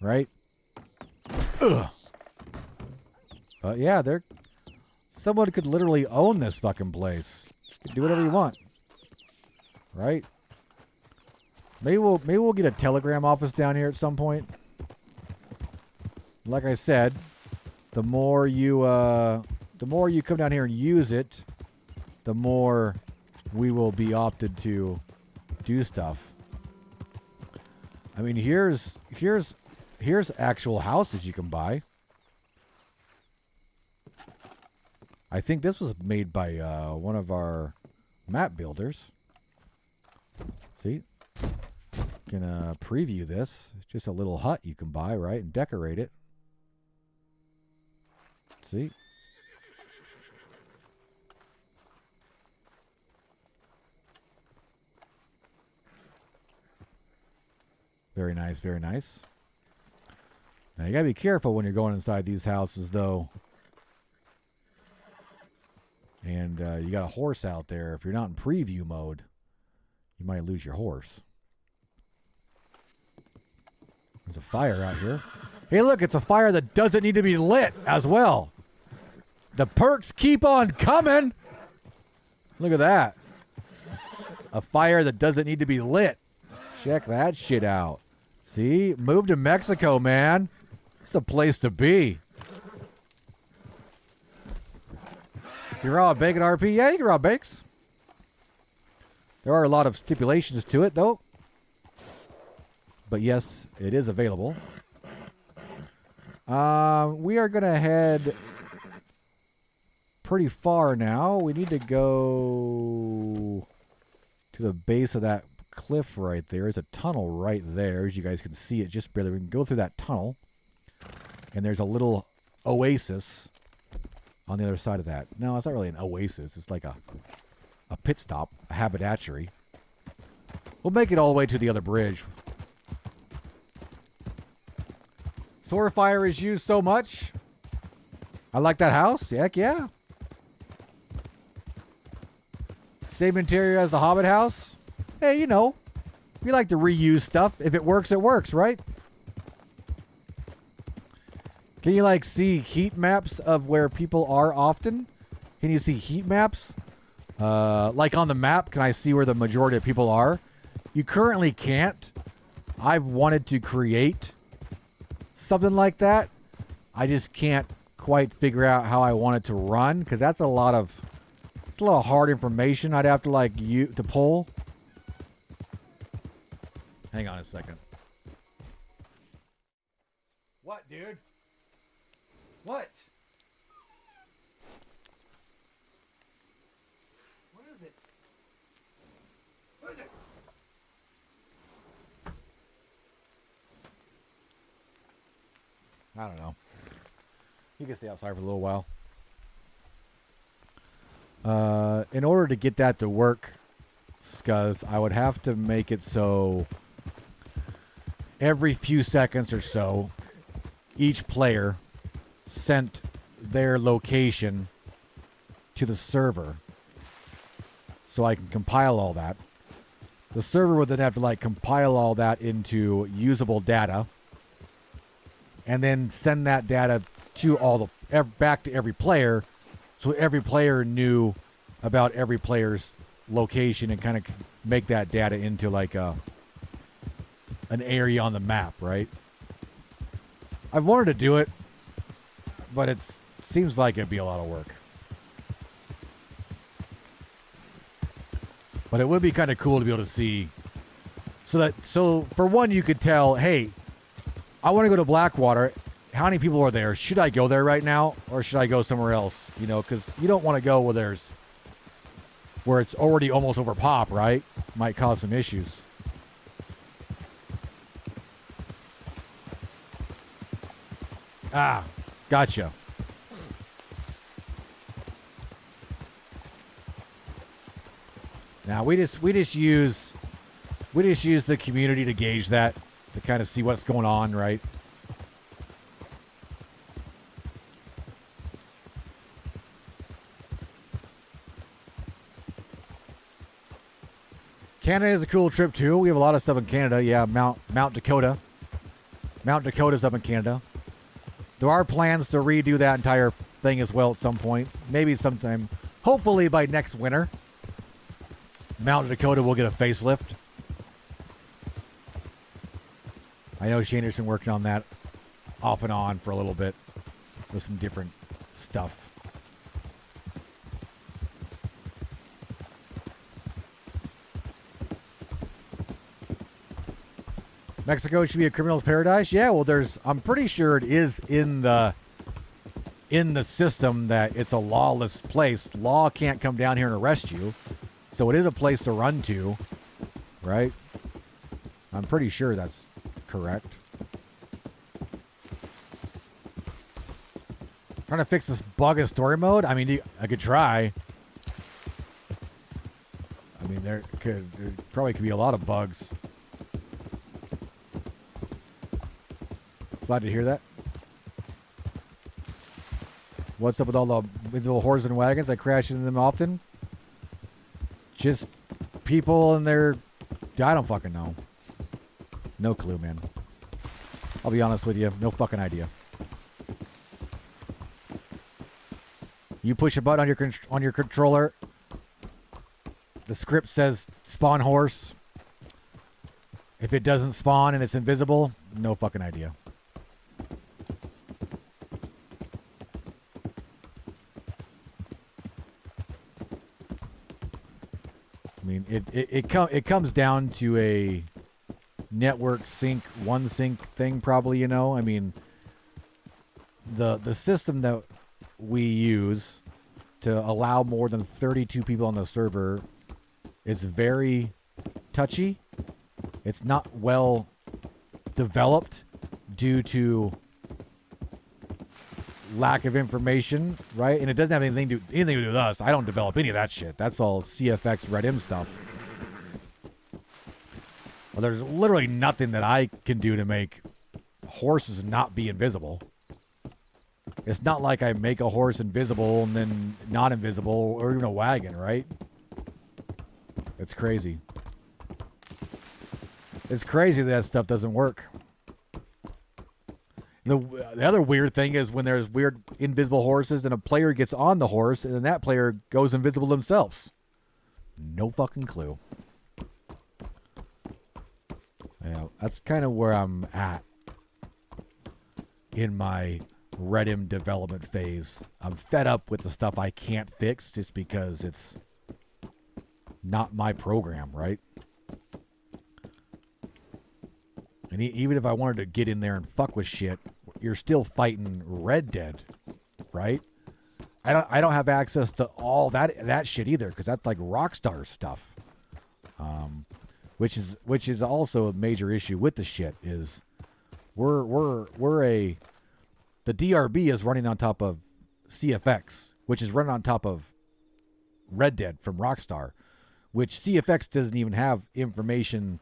Right? Ugh. But yeah, someone could literally own this fucking place. You can do whatever you want. Right? Maybe we'll get a telegram office down here at some point. Like I said, the more you come down here and use it, the more we will be opted to do stuff. I mean, here's actual houses you can buy. I think this was made by one of our map builders. See? Can preview this. It's just a little hut you can buy, right? And decorate it. See? Very nice, very nice. Now you gotta be careful when you're going inside these houses, though. And you got a horse out there. If you're not in preview mode, you might lose your horse. There's a fire out here. Hey, look, it's a fire that doesn't need to be lit as well. The perks keep on coming. Look at that. A fire that doesn't need to be lit. Check that shit out. See? Move to Mexico, man. It's the place to be. You rob bacon RP? Yeah, you can rob bakes. There are a lot of stipulations to it, though. But yes, it is available. We are going to head pretty far now. We need to go to the base of that cliff right there. There's a tunnel right there. As you guys can see it just barely. We can go through that tunnel. And there's a little oasis on the other side of that. No, it's not really an oasis. It's like a pit stop, a haberdashery. We'll make it all the way to the other bridge. Sword fire is used so much. I like that house. Heck yeah. Same interior as the Hobbit house. Hey, you know, we like to reuse stuff. If it works, it works, right? Can you, like, see heat maps of where people are often? Can you see heat maps? Like on the map, can I see where the majority of people are? You currently can't. I've wanted to create something like that. I just can't quite figure out how I want it to run, because that's a lot of hard information I'd have to to pull. Hang on a second. What, dude? What? What is it? What is it? I don't know. You can stay outside for a little while. In order to get that to work, Scuzz, I would have to make it so every few seconds or so, each player sent their location to the server so I can compile all that. The server would then have to compile all that into usable data and then send that data to back to every player, so every player knew about every player's location and kind of make that data into an area on the map, right? I've wanted to do it, but it seems like it'd be a lot of work. But it would be kind of cool to be able to see. So for one, you could tell, hey, I want to go to Blackwater. how many people are there? Should I go there right now, or should I go somewhere else? You know, because you don't want to go where it's already almost over pop, right? Might cause some issues. Ah, gotcha. Now we just use the community to gauge that, to kind of see what's going on, right? Canada is a cool trip too. We have a lot of stuff in Canada. Yeah, Mount Dakota. Mount Dakota's up in Canada. There are plans to redo that entire thing as well at some point. Maybe sometime, hopefully by next winter. Mount Dakota will get a facelift. I know Shane Anderson working on that off and on for a little bit with some different stuff. Mexico should be a criminal's paradise. Yeah, well, I'm pretty sure it is in the system that it's a lawless place. Law can't come down here and arrest you. So it is a place to run to, right? I'm pretty sure that's correct. Trying to fix this bug in story mode? I mean, I could try. I mean, there probably could be a lot of bugs. Glad to hear that. What's up with all the invisible horses and wagons? I crash into them often. Just people and their... I don't fucking know. No clue, man. I'll be honest with you. No fucking idea. You push a button on your controller. The script says spawn horse. If it doesn't spawn and it's invisible, no fucking idea. I mean, it comes down to a network sync, one sync thing, probably. You know, I mean, the system that we use to allow more than 32 people on the server is very touchy. It's not well developed due to lack of information, right? And it doesn't have anything to do with us. I don't develop any of that shit. That's all CFX RedM stuff. Well, there's literally nothing that I can do to make horses not be invisible. It's not like I make a horse invisible and then not invisible, or even a wagon, right? It's crazy. It's crazy that stuff doesn't work. The other weird thing is when there's weird invisible horses and a player gets on the horse and then that player goes invisible themselves. No fucking clue. Yeah, that's kind of where I'm at in my RedM development phase. I'm fed up with the stuff I can't fix just because it's not my program, right? And even if I wanted to get in there and fuck with shit, you're still fighting Red Dead, right? I don't have access to all that shit either, because that's like Rockstar stuff. Which is also a major issue with the shit is the DRB is running on top of CFX, which is running on top of Red Dead from Rockstar, which CFX doesn't even have information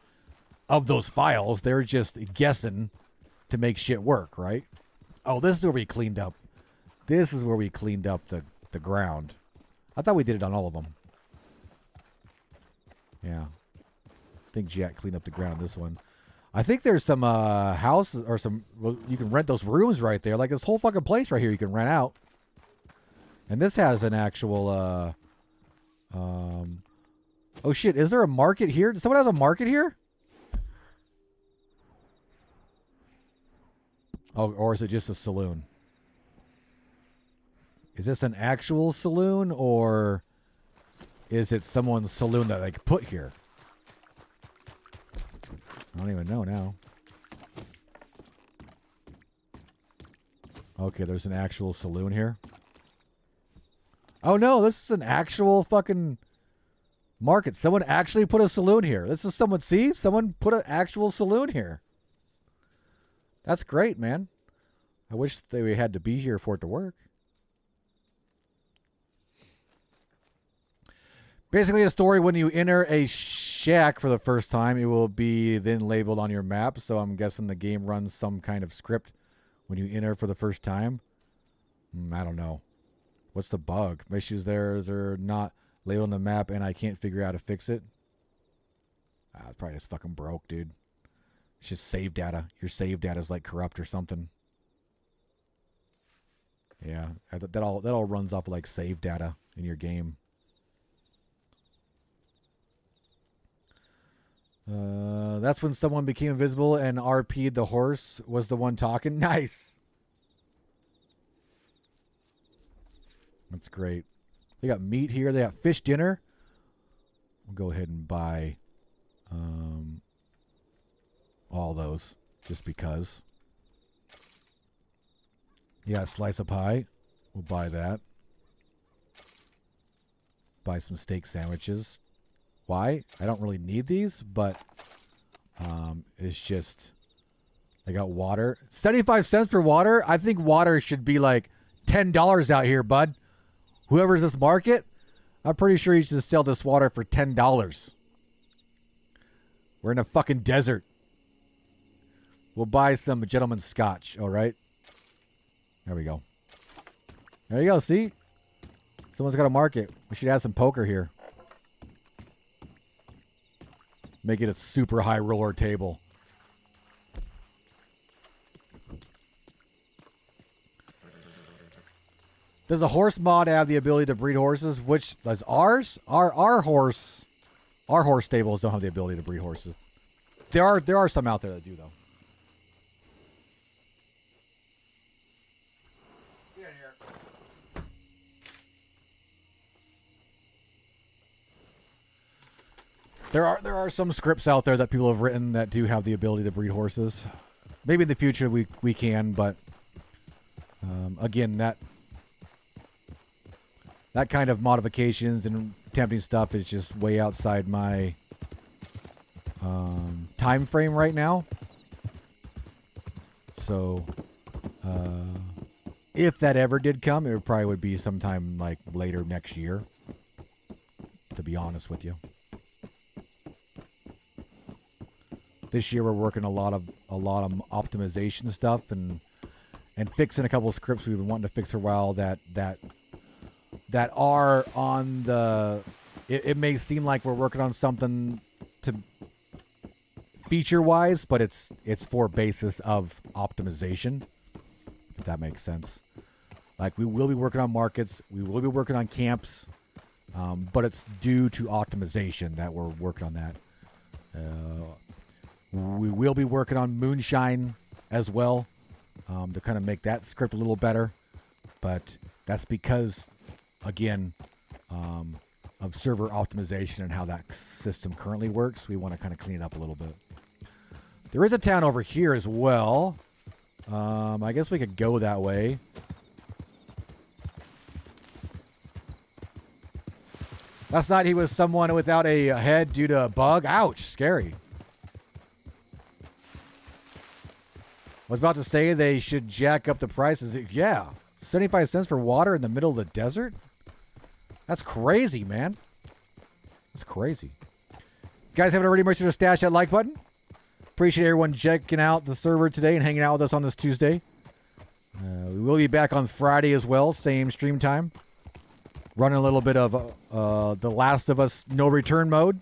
of those files. They're just guessing to make shit work, right? Oh, this is where we cleaned up. This is where we cleaned up the ground. I thought we did it on all of them. Yeah. I think Jack cleaned up the ground on this one. I think there's some houses or some... Well, you can rent those rooms right there. Like this whole fucking place right here you can rent out. And this has an actual... Oh shit, is there a market here? Does someone have a market here? Oh, or is it just a saloon? Is this an actual saloon, or is it someone's saloon that they put here? I don't even know now. Okay, there's an actual saloon here. Oh no, this is an actual fucking market. Someone actually put a saloon here. This is someone, see? Someone put an actual saloon here. That's great, man. I wish they had to be here for it to work. Basically, a story when you enter a shack for the first time, it will be then labeled on your map. So I'm guessing the game runs some kind of script when you enter for the first time. I don't know. What's the bug? Issues there is they're not labeled on the map, and I can't figure out how to fix it. It's probably just fucking broke, dude. It's just save data. Your save data is like corrupt or something. Yeah, that all runs off of like save data in your game. That's when someone became invisible and RP'd the horse was the one talking. Nice. That's great. They got meat here. They got fish dinner. We'll go ahead and buy all those just because. Yeah, slice of pie. We'll buy that. Buy some steak sandwiches. Why? I don't really need these, but it's just, I got water. 75 cents for water? I think water should be like $10 out here, bud. Whoever's this market, I'm pretty sure you should sell this water for $10. We're in a fucking desert. We'll buy some gentleman's scotch, all right? There we go. There you go, see? Someone's got a market. We should add some poker here. Make it a super high roller table. Does a horse mod have the ability to breed horses? Which does ours? Our horse stables don't have the ability to breed horses. There are some out there that do though. There are some scripts out there that people have written that do have the ability to breed horses. Maybe in the future we can, but again, that kind of modifications and attempting stuff is just way outside my time frame right now. So if that ever did come, it probably would be sometime like later next year, to be honest with you. This year we're working a lot of optimization stuff and fixing a couple of scripts we've been wanting to fix for a while that are on the. It may seem like we're working on something to feature wise, but it's for basis of optimization, if that makes sense. Like we will be working on markets, we will be working on camps, but it's due to optimization that we're working on that. We will be working on moonshine as well, to kind of make that script a little better. But that's because, again, of server optimization and how that system currently works. We want to kind of clean it up a little bit. There is a town over here as well. I guess we could go that way. Last night he was someone without a head due to a bug. Ouch, scary. I was about to say they should jack up the prices. Yeah, 75 cents for water in the middle of the desert? That's crazy, man. That's crazy. If you guys haven't already, make sure to stash that like button. Appreciate everyone checking out the server today and hanging out with us on this Tuesday. We will be back on Friday as well, same stream time. Running a little bit of The Last of Us No Return mode.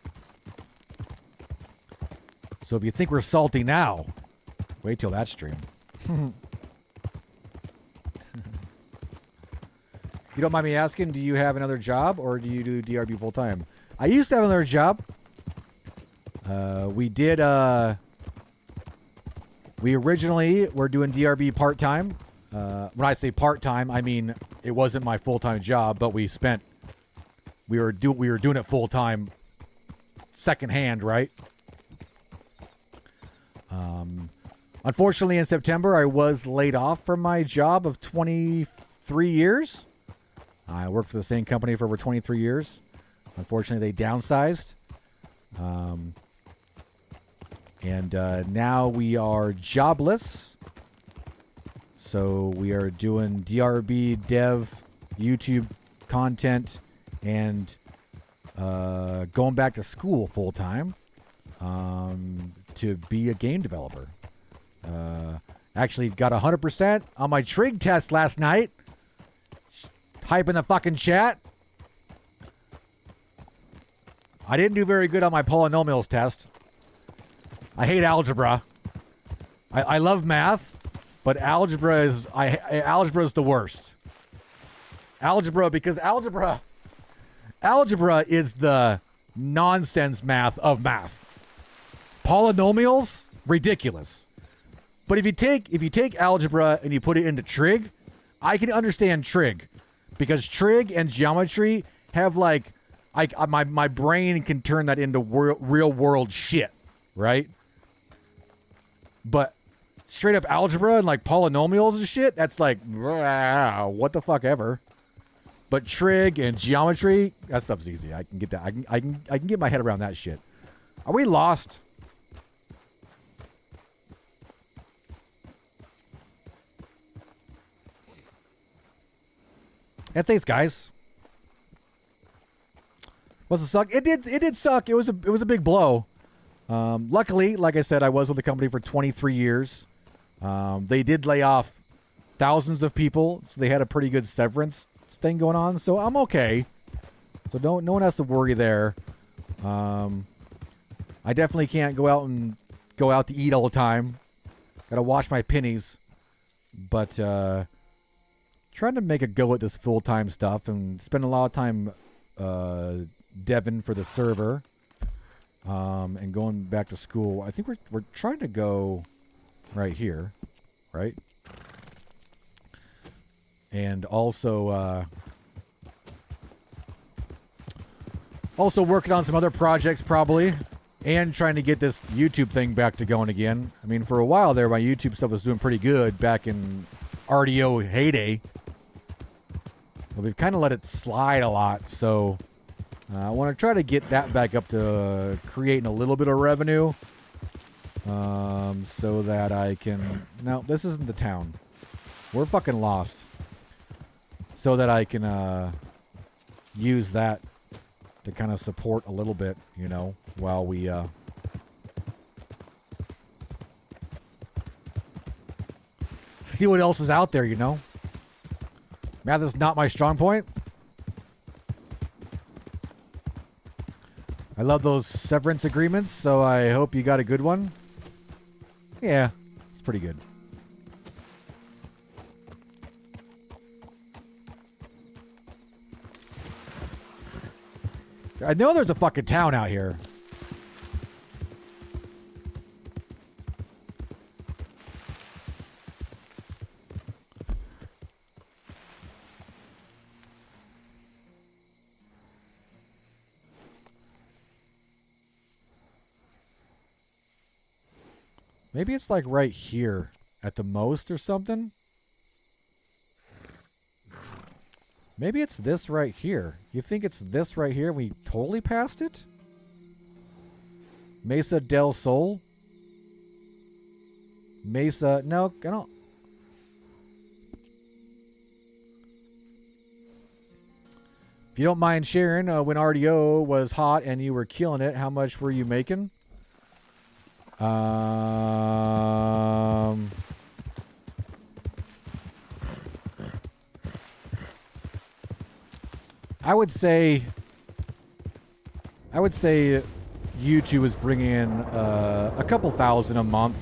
So if you think we're salty now, wait till that stream. You don't mind me asking, do you have another job or do you do DRB full time? I used to have another job. We originally were doing DRB part time. When I say part time, I mean it wasn't my full time job, but we were doing it full time, second hand, right? Unfortunately, in September, I was laid off from my job of 23 years. I worked for the same company for over 23 years. Unfortunately, they downsized. And now we are jobless. So we are doing DRB, dev, YouTube content, and going back to school full time to be a game developer. Actually got 100% on my trig test last night. Hype in the fucking chat. I didn't do very good on my polynomials test. I hate algebra. I love math, but algebra is the worst. Because algebra is the nonsense math of math. Polynomials, ridiculous. But if you take algebra and you put it into trig, I can understand trig, because trig and geometry have my brain can turn that into real world shit, right? But straight up algebra and like polynomials and shit, that's like what the fuck ever. But trig and geometry, that stuff's easy. I can get that. I can get my head around that shit. Are we lost? And thanks, guys. Was it suck? It did suck. It was a big blow. Luckily, like I said, I was with the company for 23 years. They did lay off thousands of people, so they had a pretty good severance thing going on. So I'm okay. So no one has to worry there. I definitely can't go out to eat all the time. Gotta watch my pennies. But trying to make a go at this full-time stuff and spend a lot of time deving for the server and going back to school. I think we're trying to go right here, right? And also working on some other projects probably, and trying to get this YouTube thing back to going again. I mean, for a while there, my YouTube stuff was doing pretty good back in RDO heyday. But we've kind of let it slide a lot, so I want to try to get that back up to creating a little bit of revenue, so that I can... No, this isn't the town. We're fucking lost. So that I can use that to kind of support a little bit, you know, while we... see what else is out there, you know? Math is not my strong point. I love those severance agreements, so I hope you got a good one. Yeah, it's pretty good. I know there's a fucking town out here. Maybe it's like right here at the most or something. Maybe it's this right here. You think it's this right here? We totally passed it? Mesa del Sol? Mesa... No, I don't... If you don't mind sharing, when RDO was hot and you were killing it, how much were you making? I would say YouTube is bringing in a couple thousand a month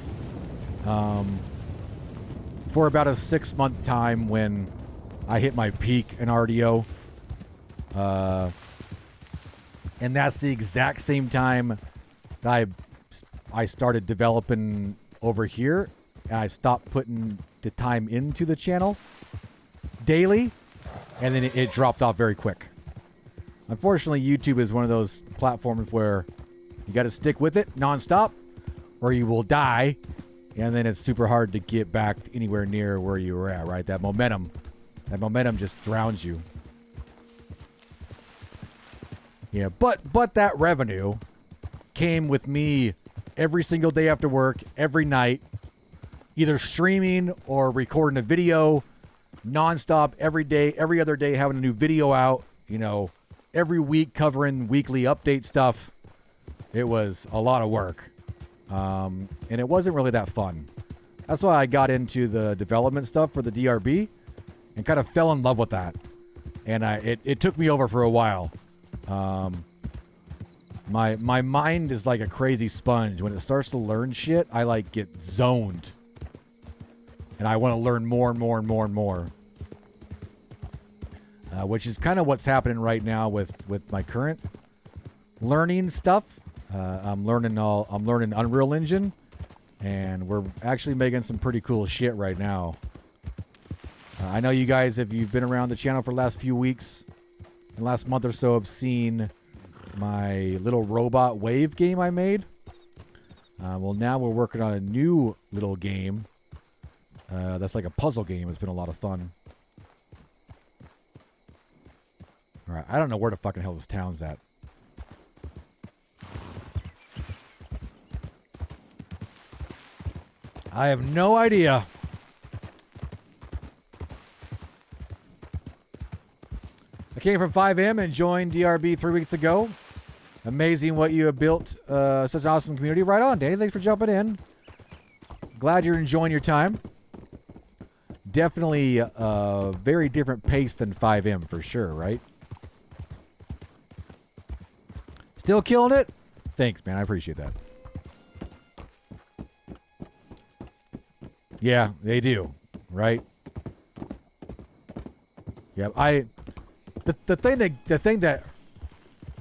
for about a 6-month time when I hit my peak in RDO. And that's the exact same time that I started developing over here, and I stopped putting the time into the channel daily, and then it dropped off very quick. Unfortunately, YouTube is one of those platforms where you got to stick with it nonstop, or you will die and then it's super hard to get back anywhere near where you were at, right? That momentum just drowns you. Yeah, but that revenue came with me every single day after work, every night, either streaming or recording a video, nonstop, every day, every other day, having a new video out, you know, every week covering weekly update stuff. It was a lot of work. And it wasn't really that fun. That's why I got into the development stuff for the DRB and kind of fell in love with that. And it took me over for a while. My mind is like a crazy sponge. When it starts to learn shit, I like get zoned. And I want to learn more and more and more and more. Which is kind of what's happening right now with my current learning stuff. I'm learning Unreal Engine, and we're actually making some pretty cool shit right now. I know you guys, if you've been around the channel for the last few weeks, the last month or so, have seen my little robot wave game I made. Well, now we're working on a new little game that's like a puzzle game. It's been a lot of fun. All right, I don't know where the fucking hell this town's at. I have no idea. I came from 5M and joined DRB 3 weeks ago. Amazing what you have built. Such an awesome community. Right on, Danny. Thanks for jumping in. Glad you're enjoying your time. Definitely a very different pace than 5M for sure, right? Still killing it? Thanks, man. I appreciate that. Yeah, they do, right? Yeah, the thing that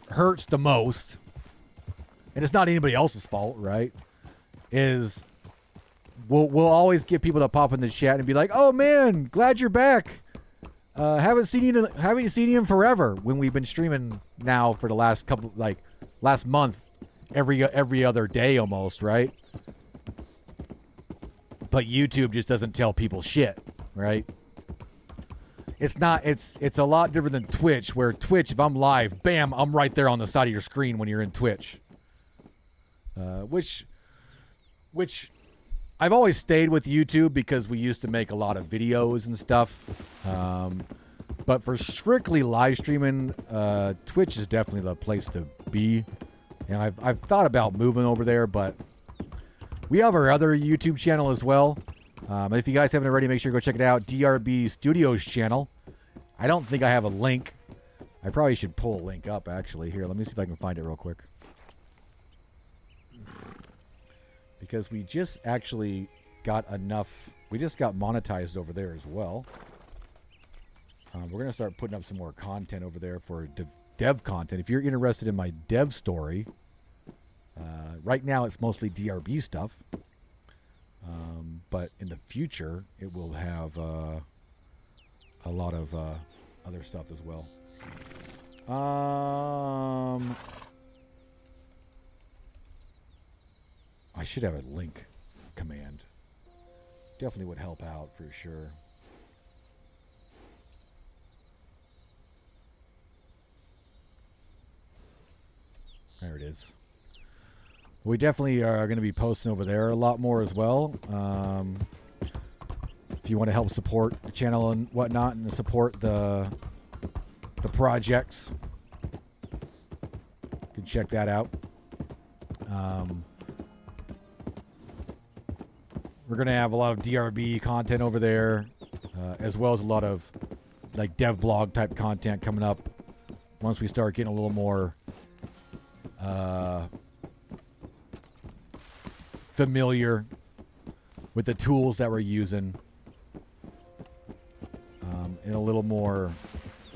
hurts the most, and it's not anybody else's fault, right? Is we'll always get people that pop in the chat and be like, "Oh man, glad you're back. Haven't seen you in forever." When we've been streaming now for the last last month, every other day almost, right? But YouTube just doesn't tell people shit, right? It's a lot different than Twitch, where Twitch, if I'm live, bam, I'm right there on the side of your screen when you're in Twitch. Which I've always stayed with YouTube because we used to make a lot of videos and stuff. But for strictly live streaming, Twitch is definitely the place to be. And I've thought about moving over there, but we have our other YouTube channel as well. If you guys haven't already, make sure to go check it out. DRB Studios channel. I don't think I have a link. I probably should pull a link up, actually. Here, let me see if I can find it real quick. Because we just actually got enough. We just got monetized over there as well. We're going to start putting up some more content over there for dev content. If you're interested in my dev story, right now it's mostly DRB stuff. But in the future, it will have a lot of other stuff as well. I should have a link command. Definitely would help out for sure. There it is. We definitely are going to be posting over there a lot more as well. If you want to help support the channel and whatnot, and support the projects, you can check that out. We're going to have a lot of DRB content over there, as well as a lot of like dev blog type content coming up once we start getting a little more familiar with the tools that we're using, and a little more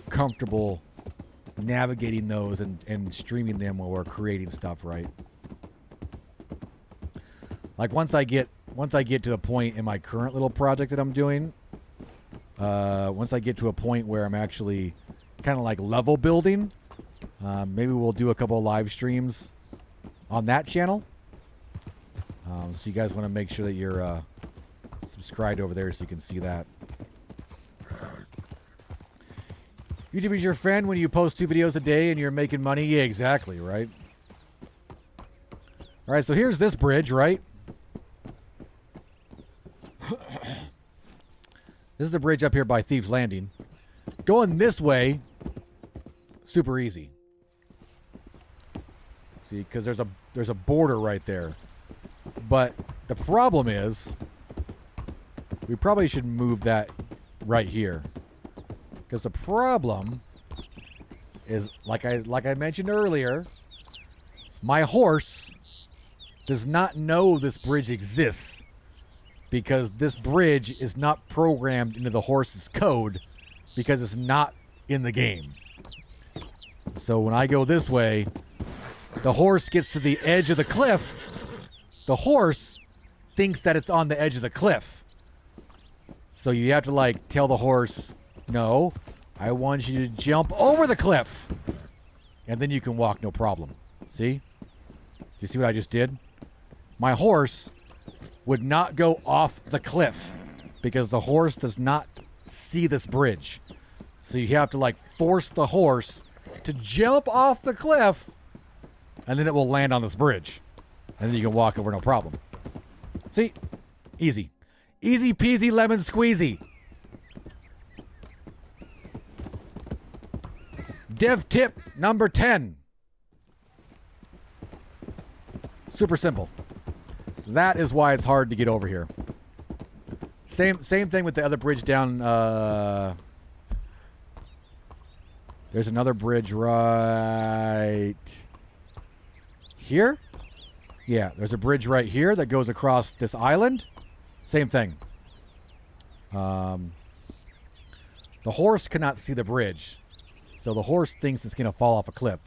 comfortable navigating those and streaming them while we're creating stuff, right? Like once I get to the point in my current little project that I'm doing, once I get to a point where I'm actually kind of like level building, maybe we'll do a couple of live streams on that channel. So you guys want to make sure that you're subscribed over there so you can see that. YouTube is your friend when you post 2 videos a day and you're making money. Yeah, exactly, right? All right, so here's this bridge, right? This is the bridge up here by Thieves Landing. Going this way, super easy. See, because there's a border right there. But the problem is, we probably should move that right here. Because the problem is, like I mentioned earlier, my horse does not know this bridge exists because this bridge is not programmed into the horse's code because it's not in the game. So when I go this way, the horse gets to the edge of the cliff. The horse thinks that it's on the edge of the cliff. So you have to like tell the horse, no, I want you to jump over the cliff. And then you can walk no problem. See? You see what I just did? My horse would not go off the cliff because the horse does not see this bridge. So you have to like force the horse to jump off the cliff and then it will land on this bridge. And then you can walk over no problem. See? Easy. Easy peasy lemon squeezy. Dev tip number 10. Super simple. That is why it's hard to get over here. Same thing with the other bridge down. There's another bridge right here. Yeah, there's a bridge right here that goes across this island. Same thing. The horse cannot see the bridge. So the horse thinks it's going to fall off a cliff.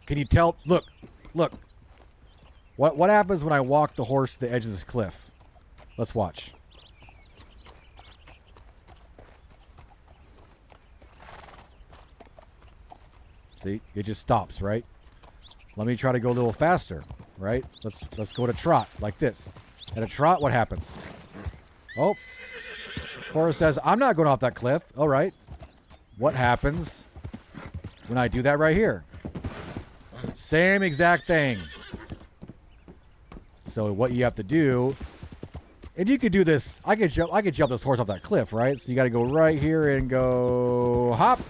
Can you tell? Look. What happens when I walk the horse to the edge of this cliff? Let's watch. See, it just stops, right? Let me try to go a little faster, right? Let's go to trot like this. At a trot, what happens? Oh, horse says, I'm not going off that cliff. All right. What happens when I do that right here? Same exact thing. So what you have to do, and you could do this, I could jump this horse off that cliff, right? So you got to go right here and go hop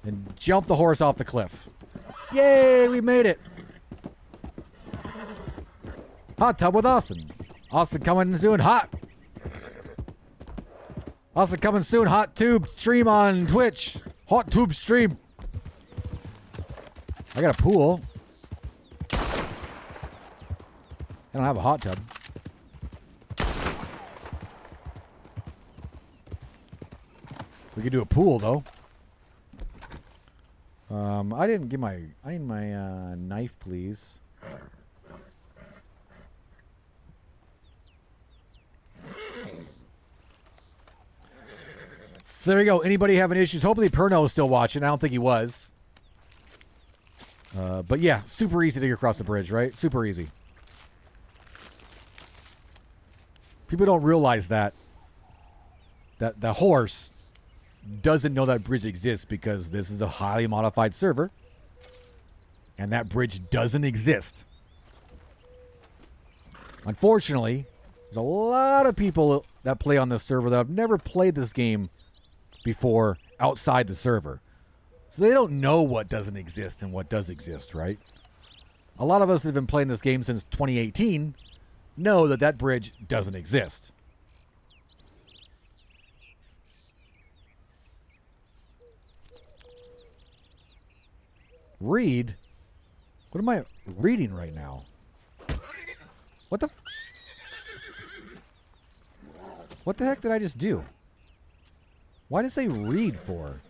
and jump the horse off the cliff. Yay, we made it. Hot tub with Austin. Austin coming soon, hot. Austin coming soon, hot tube stream on Twitch. Hot tube stream. I got a pool. I don't have a hot tub. We could do a pool though. I didn't get my. I need my knife, please. So there you go. Anybody having issues? Hopefully Perno is still watching. I don't think he was. But yeah, super easy to get across the bridge, right? Super easy. People don't realize that the horse doesn't know that bridge exists because this is a highly modified server and that bridge doesn't exist. Unfortunately, there's a lot of people that play on this server that have never played this game before outside the server. So they don't know what doesn't exist and what does exist, right? A lot of us that have been playing this game since 2018 know that that bridge doesn't exist. Read? What am I reading right now? What the heck did I just do? Why did it say read for?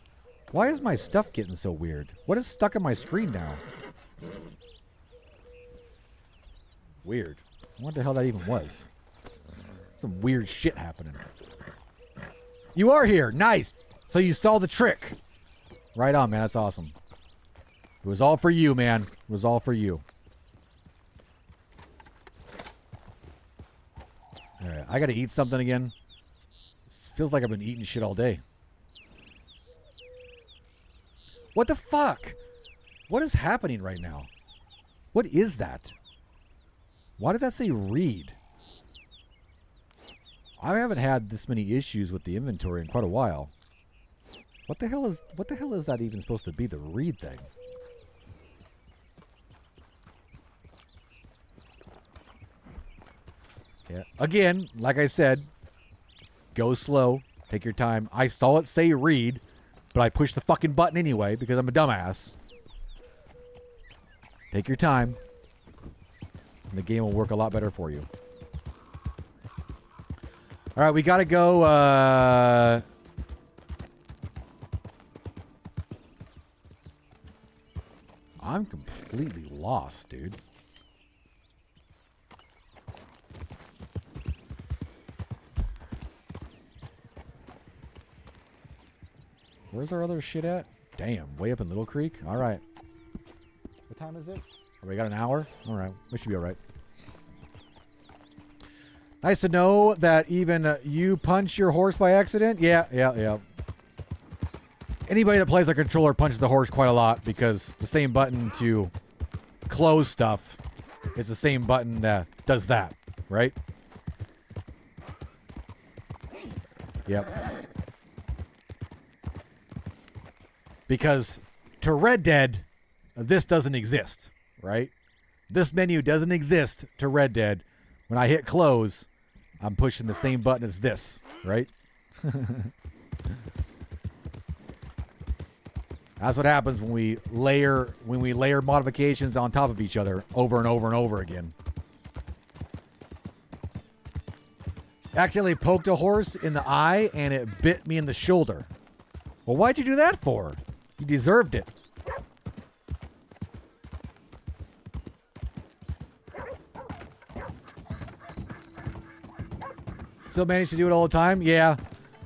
Why is my stuff getting so weird? What is stuck on my screen now? Weird. What the hell that even was? Some weird shit happening. You are here. Nice. So you saw the trick. Right on, man. That's awesome. It was all for you, man. It was all for you. I gotta eat something again. It feels like I've been eating shit all day. What the fuck? What is happening right now? What is that? Why did that say read? I haven't had this many issues with the inventory in quite a while. What the hell is that even supposed to be, the read thing? Yeah. Again, like I said, go slow. Take your time. I saw it say read, but I pushed the fucking button anyway because I'm a dumbass. Take your time. And the game will work a lot better for you. All right, we got to go. I'm completely lost, dude. Where's our other shit at? Damn, way up in Little Creek? All right. What time is it? We got an hour? All right, we should be all right. Nice to know that even you punch your horse by accident. Yeah. Anybody that plays a controller punches the horse quite a lot because the same button to close stuff is the same button that does that, right? Yep. Because to Red Dead, this doesn't exist, right? This menu doesn't exist to Red Dead. When I hit close, I'm pushing the same button as this, right? That's what happens when we layer modifications on top of each other over and over and over again. Accidentally poked a horse in the eye and it bit me in the shoulder. Well, why'd you do that for? You deserved it. Still manage to do it all the time? Yeah.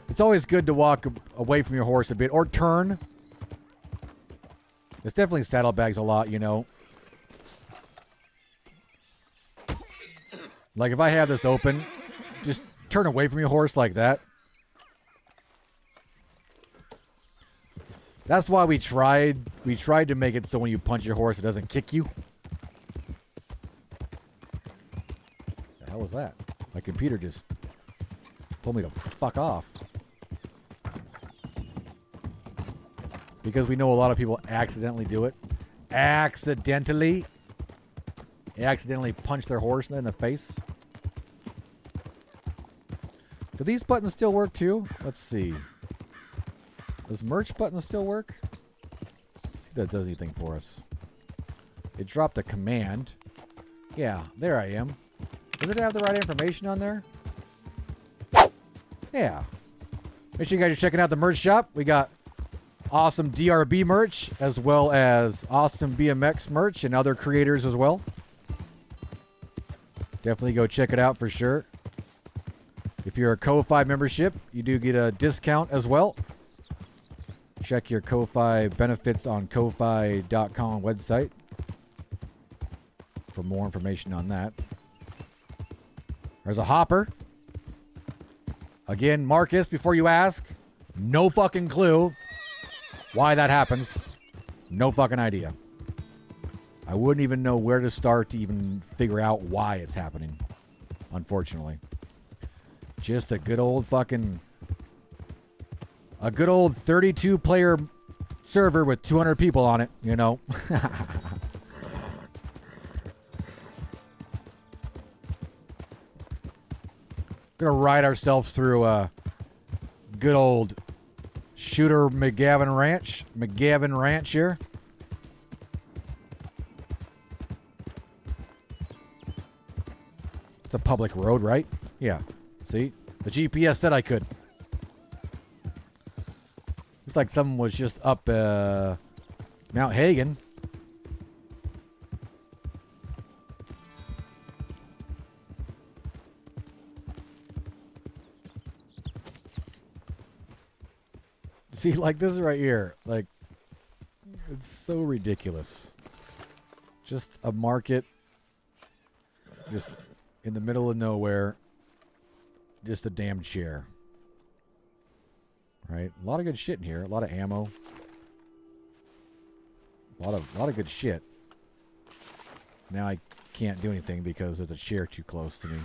It's always good to walk away from your horse a bit or turn. It's definitely saddlebags a lot, you know. Like if I have this open, just turn away from your horse like that. That's why we tried to make it so when you punch your horse, it doesn't kick you. The hell was that? My computer just told me to fuck off. Because we know a lot of people accidentally do it. Accidentally punch their horse in the face. Do these buttons still work too? Let's see. Does merch button still work? Let's see if that does anything for us. It dropped a command. Yeah, there I am. Does it have the right information on there? Yeah. Make sure you guys are checking out the merch shop. We got awesome DRB merch as well as AustinBMX merch and other creators as well. Definitely go check it out for sure. If you're a Ko-Fi membership, you do get a discount as well. Check your Ko-Fi benefits on 𝐾𝐤𝐢𝐚 website for more information on that. There's a hopper. Again, Marcus, before you ask, no fucking clue why that happens. No fucking idea. I wouldn't even know where to start to even figure out why it's happening, unfortunately. Just a good old 32-player server with 200 people on it, you know. Gonna ride ourselves through a good old Shooter McGavin Ranch here. It's a public road, right? Yeah. See? The GPS said I could. Looks like someone was just up Mount Hagen. See, like this right here. Like, it's so ridiculous. Just a market. Just in the middle of nowhere. just a damn chair. Right? A lot of good shit in here. A lot of ammo. A lot of good shit. Now I can't do anything because there's a chair too close to me.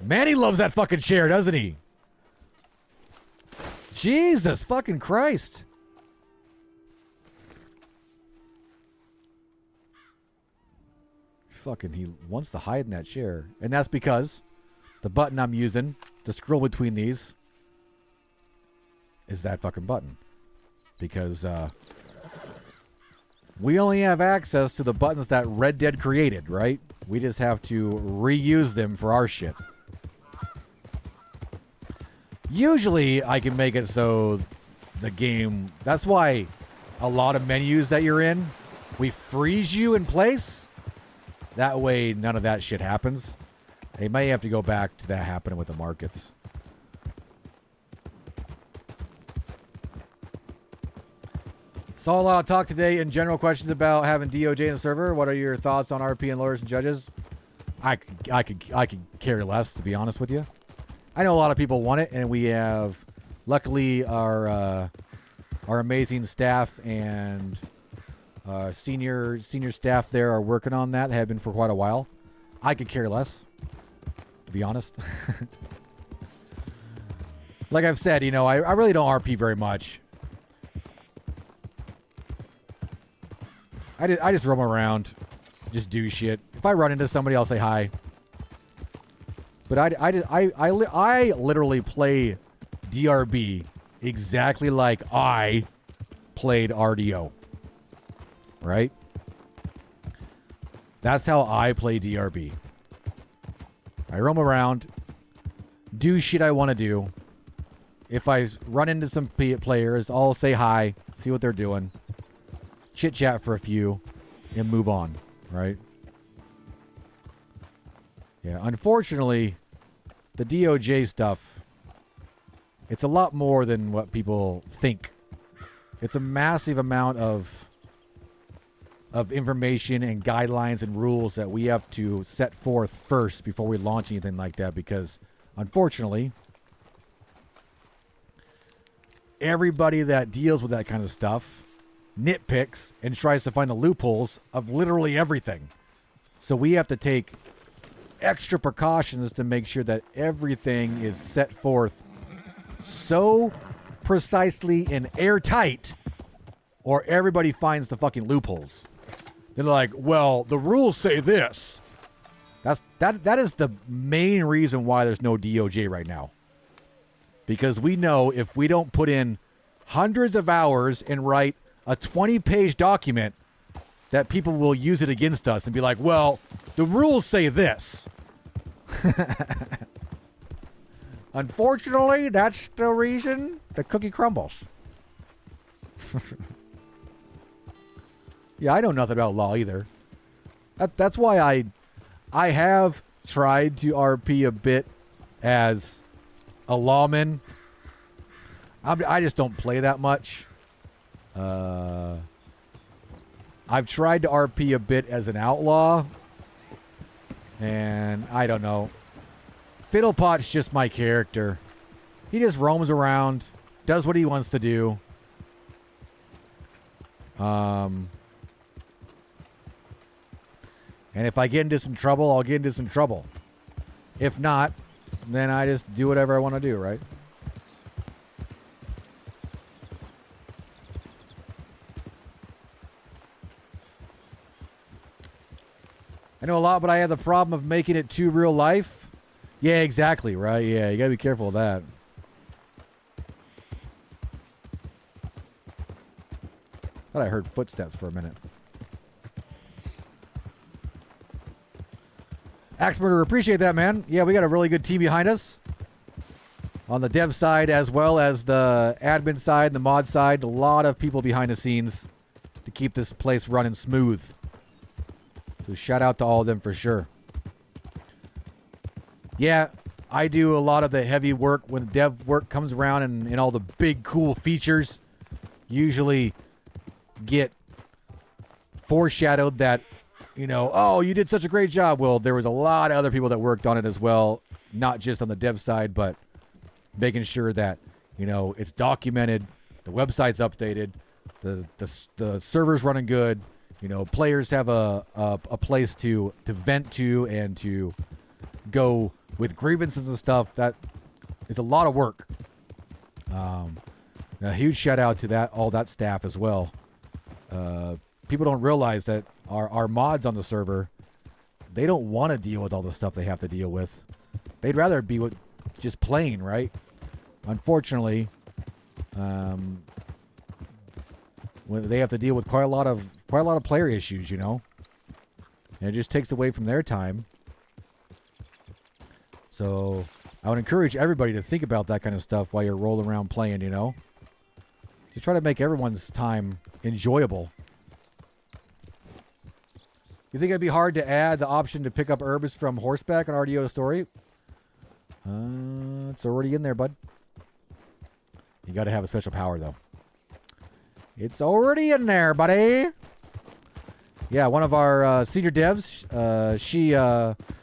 Man, he loves that fucking chair, doesn't he? Jesus fucking Christ. Fucking, he wants to hide in that chair. And that's because the button I'm using to scroll between these is that fucking button. Because, we only have access to the buttons that Red Dead created, right? We just have to reuse them for our shit. Usually, I can make it so the game... That's why a lot of menus that you're in, we freeze you in place. That way, none of that shit happens. They may have to go back to that happening with the markets. Saw a lot of talk today in general questions about having DOJ in the server. What are your thoughts on RP and lawyers and judges? I could care less, to be honest with you. I know a lot of people want it, and we have, luckily, our amazing staff and senior staff there are working on that. They have been for quite a while. I could care less, to be honest. Like I've said, you know, I really don't RP very much. I just roam around, just do shit. If I run into somebody, I'll say hi. But I literally play DRB exactly like I played RDO. Right? That's how I play DRB. I roam around, do shit I want to do. If I run into some players, I'll say hi, see what they're doing, chit chat for a few, and move on. Right? Yeah, unfortunately, the DOJ stuff, it's a lot more than what people think. It's a massive amount of information and guidelines and rules that we have to set forth first before we launch anything like that, because unfortunately, everybody that deals with that kind of stuff nitpicks and tries to find the loopholes of literally everything. So we have to take extra precautions to make sure that everything is set forth so precisely and airtight, or everybody finds the fucking loopholes. They're like, well, the rules say this. That is the main reason why there's no DOJ right now. Because we know if we don't put in hundreds of hours and write a 20-page document, that people will use it against us and be like, well, the rules say this. Unfortunately, that's the reason the cookie crumbles. Yeah, I know nothing about law either. That's why I have tried to RP a bit as a lawman. I just don't play that much. I've tried to RP a bit as an outlaw, and I don't know. Fiddlepot's just my character. He just roams around, does what he wants to do. And if I get into some trouble, I'll get into some trouble. If not, then I just do whatever I want to do, right? I know a lot, but I have the problem of making it too real life. Yeah, exactly, right? Yeah, you gotta be careful of that. Thought I heard footsteps for a minute. Axe Murderer, appreciate that, man. Yeah, we got a really good team behind us. On the dev side as well as the admin side and the mod side. A lot of people behind the scenes to keep this place running smooth. So shout out to all of them for sure. Yeah, I do a lot of the heavy work when dev work comes around, and all the big cool features usually get foreshadowed that oh, you did such a great job. Well, there was a lot of other people that worked on it as well, not just on the dev side, but making sure that, it's documented, the website's updated, the server's running good, players have a place to vent to and to go with grievances and stuff. That is a lot of work. A huge shout out to all that staff as well. People don't realize that our mods on the server, they don't want to deal with all the stuff they have to deal with. They'd rather be just playing, right? Unfortunately, when they have to deal with quite a lot of player issues, and it just takes away from their time. So I would encourage everybody to think about that kind of stuff while you're rolling around playing, Just try to make everyone's time enjoyable. You think it'd be hard to add the option to pick up herbs from horseback on RDO story? It's already in there, bud. You got to have a special power, though. It's already in there, buddy. Yeah, one of our senior devs,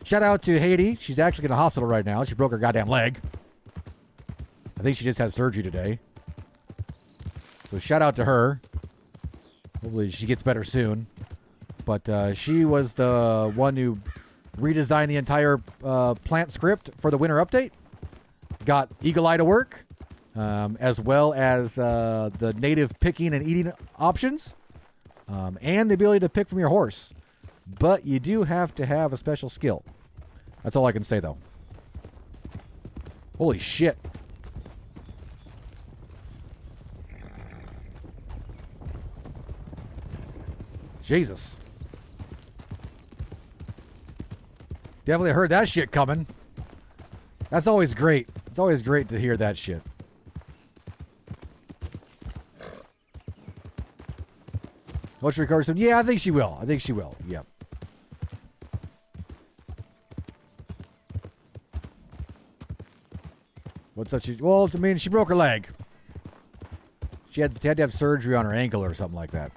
shout out to Haiti. She's actually in the hospital right now. She broke her goddamn leg. I think she just had surgery today. So shout out to her. Hopefully she gets better soon. But she was the one who redesigned the entire plant script for the winter update. Got 𝐒𝐤 to work, as well as the native picking and eating options, and the ability to pick from your horse. But you do have to have a special skill. That's all I can say, though. Holy shit. Jesus. Definitely heard that shit coming. That's always great. It's always great to hear that shit. Will she recover soon? Yeah, I think she will. I think she will. Yep. What's up? Well, I mean, she broke her leg. She had to have surgery on her ankle or something like that.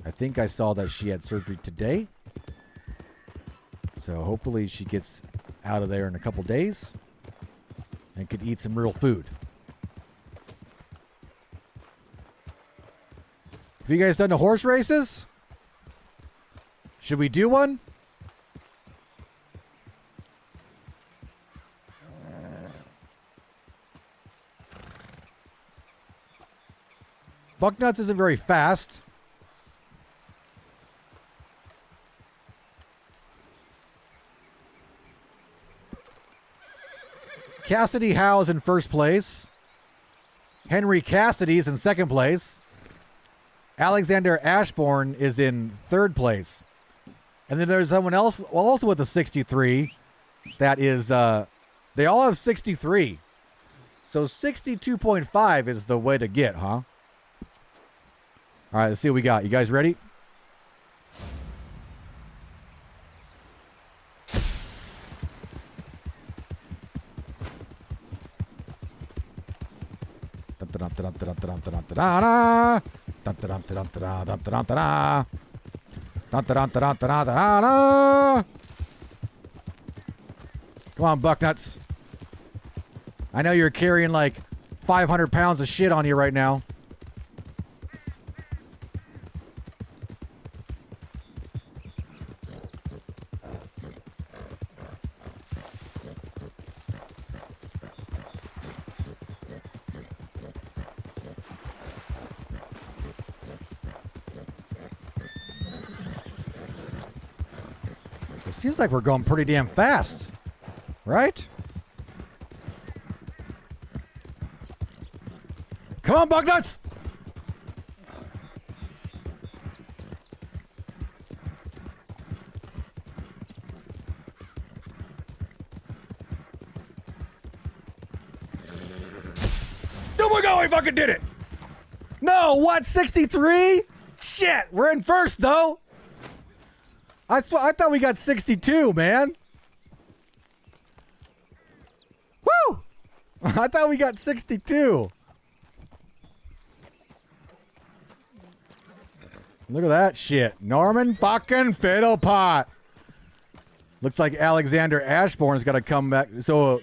I think I saw that she had surgery today. So hopefully she gets out of there in a couple days and could eat some real food. Have you guys done the horse races? Should we do one? Bucknuts isn't very fast. Cassidy Howe's in first place. Henry Cassidy's in second place. Alexander Ashbourne is in third place. And then there's someone else, well, also with the 63. That is, they all have 63. So 62.5 is the way to get, huh? All right, let's see what we got. You guys ready? Come on, Bucknuts. I know you're carrying like 500 pounds of shit on you right now. It seems like we're going pretty damn fast, right? Come on, Bucknuts! Oh my God, we fucking did it! No, what, 63? Shit, we're in first, though! I thought we got 62, man. Woo! I thought we got 62. Look at that shit. Norman fucking Fiddlepot. Looks like Alexander Ashbourne's got to come back. So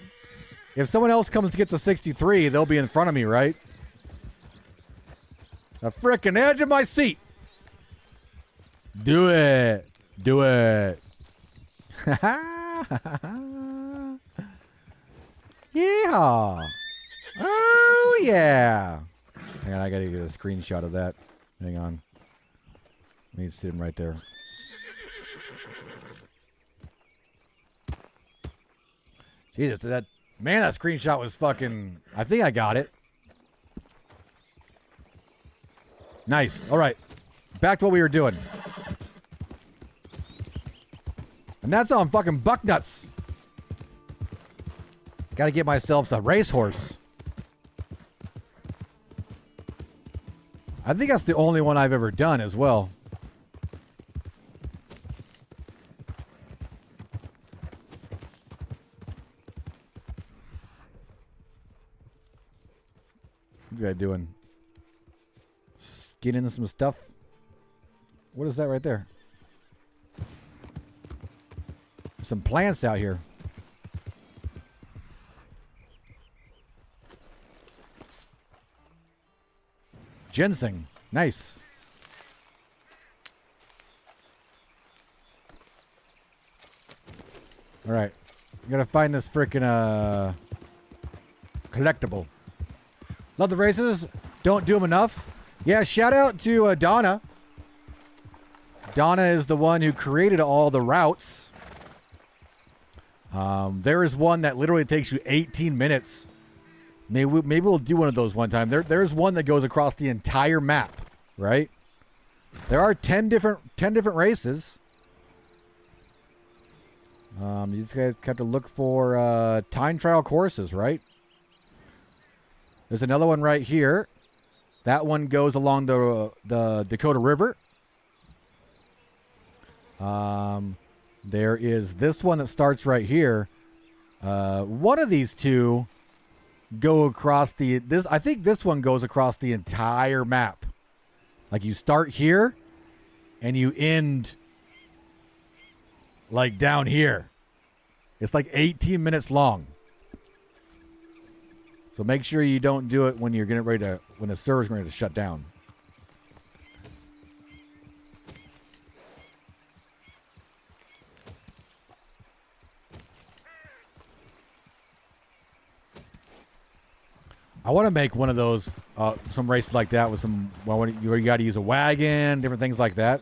if someone else comes to get to 63, they'll be in front of me, right? The frickin' edge of my seat. Do it. Do it. Yeah. Oh, yeah. Hang on, I got to get a screenshot of that. Hang on. Me sitting right there. Jesus, that screenshot was fucking. I think I got it. Nice. All right, back to what we were doing. And that's on fucking Bucknuts. Got to get myself a racehorse. I think that's the only one I've ever done as well. What's that guy doing? Skinning some stuff. What is that right there? Some plants out here. Ginseng. Nice. All right. I'm going to find this freaking collectible. Love the races. Don't do them enough. Yeah, shout out to Donna. Donna is the one who created all the routes. There is one that literally takes you 18 minutes. Maybe we'll do one of those one time. There's one that goes across the entire map, right? There are 10 different races. These guys have to look for time trial courses, right? There's another one right here. That one goes along the Dakota River. There is this one that starts right here. One of these two go across I think this one goes across the entire map. Like you start here and you end like down here. It's like 18 minutes long. So make sure you don't do it when you're getting ready to, when the server's ready to shut down. I want to make one of those, some races like that with some, well, you got to use a wagon, different things like that.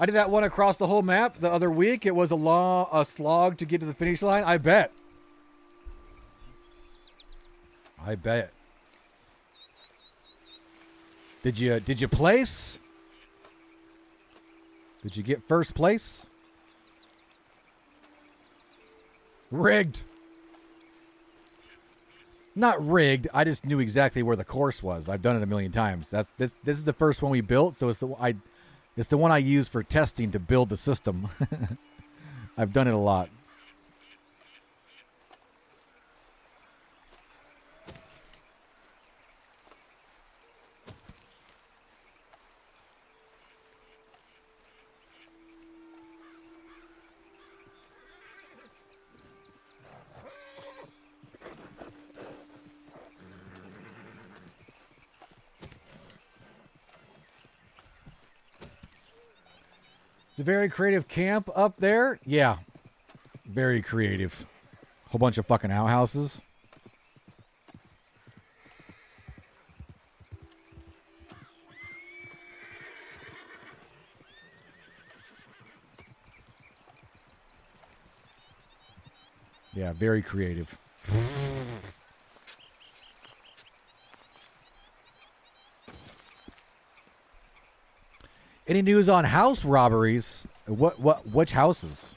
I did that one across the whole map the other week. It was a slog to get to the finish line. I bet. Did you place? Did you get first place? Rigged. Not rigged. I just knew exactly where the course was. I've done it a million times. This is the first one we built, so it's the one I use for testing to build the system. I've done it a lot. It's a very creative camp up there. Yeah. Very creative. Whole bunch of fucking outhouses. Yeah, very creative. Any news on house robberies? Which houses?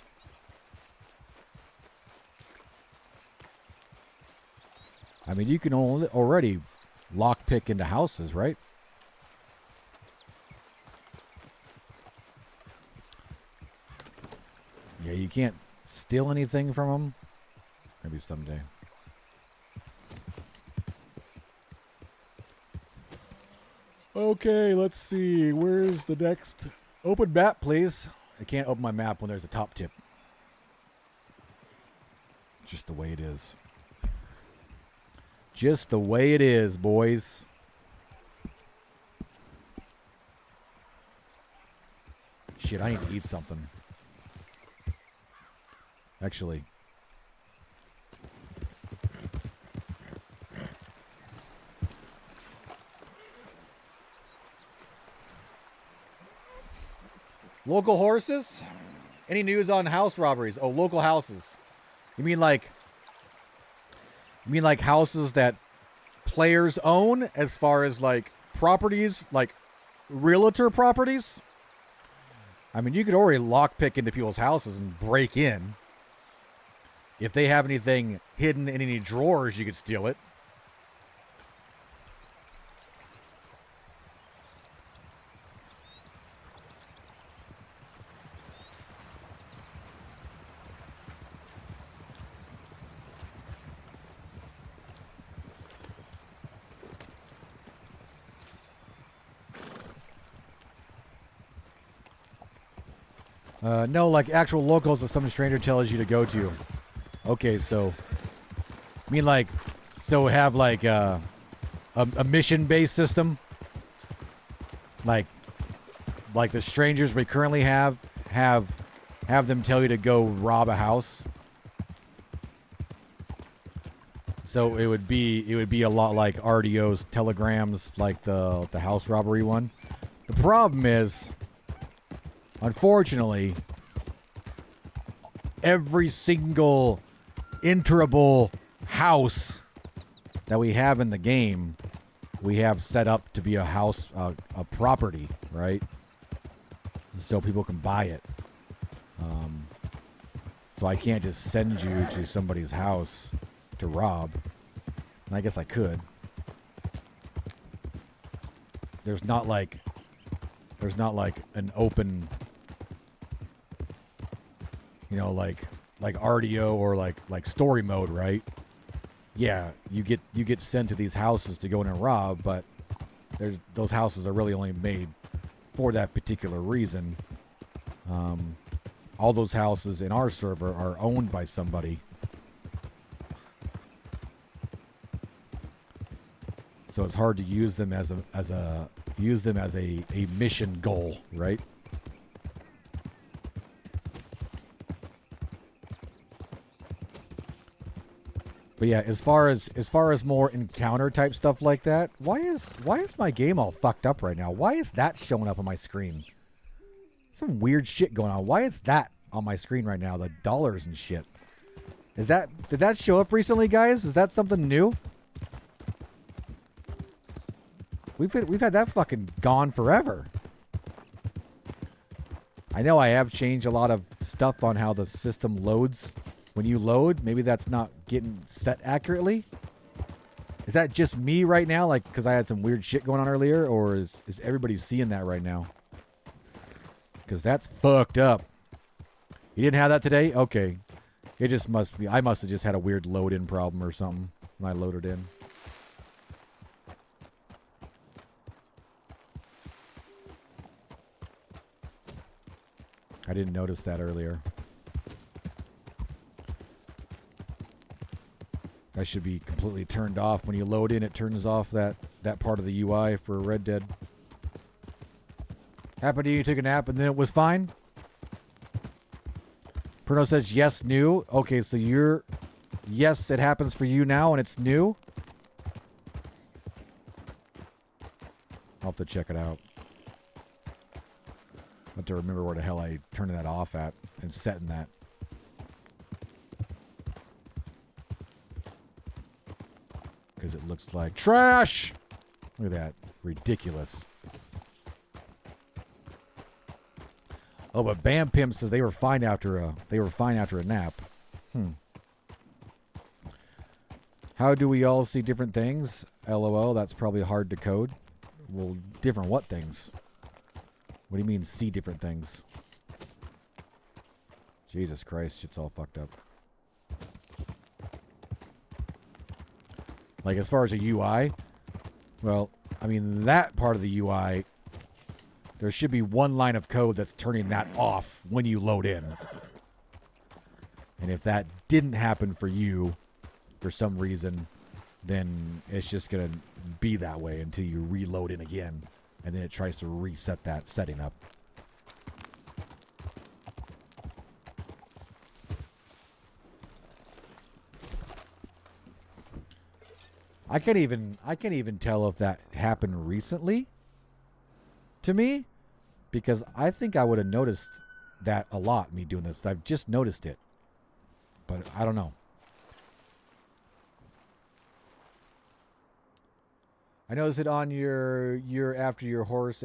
I mean, you can already lockpick into houses, right? Yeah, you can't steal anything from them. Maybe someday. Okay, let's see. Where's the next? Open map, please. I can't open my map when there's a top tip. Just the way it is. Just the way it is, boys. Shit, I need to eat something. Actually. Local horses? Any news on house robberies? Oh, local houses. You mean like houses that players own as far as like properties, like realtor properties? I mean, you could already lockpick into people's houses and break in. If they have anything hidden in any drawers, you could steal it. No, like actual locals that some stranger tells you to go to. Okay, so I mean like so have like a mission-based system, like the strangers we currently have them tell you to go rob a house. So it would be a lot like RDO's telegrams, like the house robbery one. The problem is, unfortunately, every single enterable house that we have in the game, we have set up to be a house, a property, right? So people can buy it. So I can't just send you to somebody's house to rob. And I guess I could. There's not like an open, you know, like RDO or like story mode, right? Yeah, you get sent to these houses to go in and rob, but those houses are really only made for that particular reason. All those houses in our server are owned by somebody. So it's hard to use them as a mission goal, right? But yeah, as far as more encounter type stuff like that, why is my game all fucked up right now? Why is that showing up on my screen? Some weird shit going on. Why is that on my screen right now? The dollars and shit. Did that show up recently, guys? Is that something new? We've had that fucking gone forever. I know I have changed a lot of stuff on how the system loads. When you load, maybe that's not getting set accurately. Is that just me right now? Like, because I had some weird shit going on earlier? Or is everybody seeing that right now? Because that's fucked up. You didn't have that today? Okay. It just must be. I must have just had a weird load-in problem or something when I loaded in. I didn't notice that earlier. That should be completely turned off. When you load in, it turns off that part of the UI for Red Dead. Happened to you, took a nap, and then it was fine? Bruno says, yes, new. Okay, so you're... Yes, it happens for you now, and it's new? I'll have to check it out. I have to remember where the hell I turned that off at and setting that. Because it looks like trash! Look at that. Ridiculous. Oh, but Bam Pimp says they were fine after a nap. How do we all see different things? LOL, that's probably hard to code. Well, different what things? What do you mean see different things? Jesus Christ, it's all fucked up. Like, as far as a UI, well, I mean, that part of the UI, there should be one line of code that's turning that off when you load in. And if that didn't happen for you for some reason, then it's just going to be that way until you reload in again. And then it tries to reset that setting up. I can't even tell if that happened recently to me, because I think I would have noticed that a lot, me doing this. I've just noticed it, but I don't know. I noticed it on your after your horse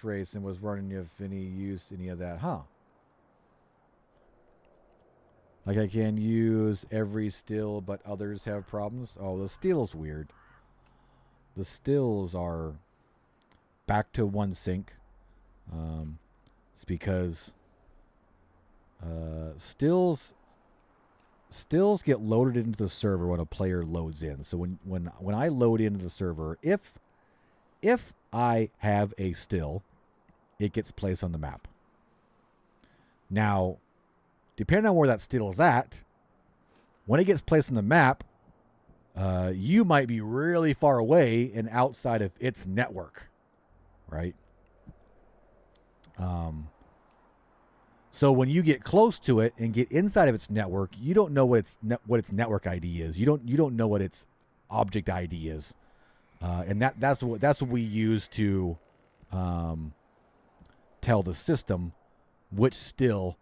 race, and was wondering if any use any of that, huh? Like, I can use every still, but others have problems. Oh, the still's weird. The stills are back to one sync. It's because stills get loaded into the server when a player loads in. So when I load into the server, if I have a still, it gets placed on the map. Now, depending on where that still is at, when it gets placed on the map, you might be really far away and outside of its network, right? So when you get close to it and get inside of its network, you don't know what its network ID is. You don't know what its object ID is, and that's what we use to tell the system which still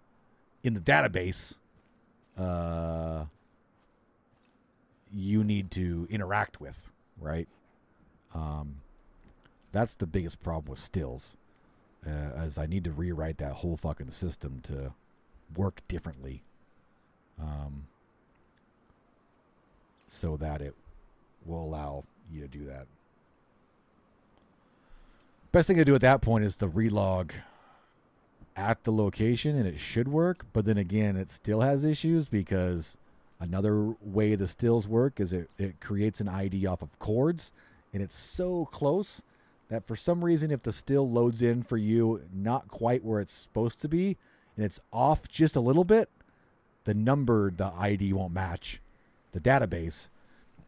in the database you need to interact with, right? That's the biggest problem with stills, as I need to rewrite that whole fucking system to work differently, so that it will allow you to do that. Best thing to do at that point is to relog at the location, and it should work. But then again, it still has issues, because another way the stills work is it creates an ID off of chords, and it's so close that for some reason, if the still loads in for you not quite where it's supposed to be, and it's off just a little bit, the ID won't match the database,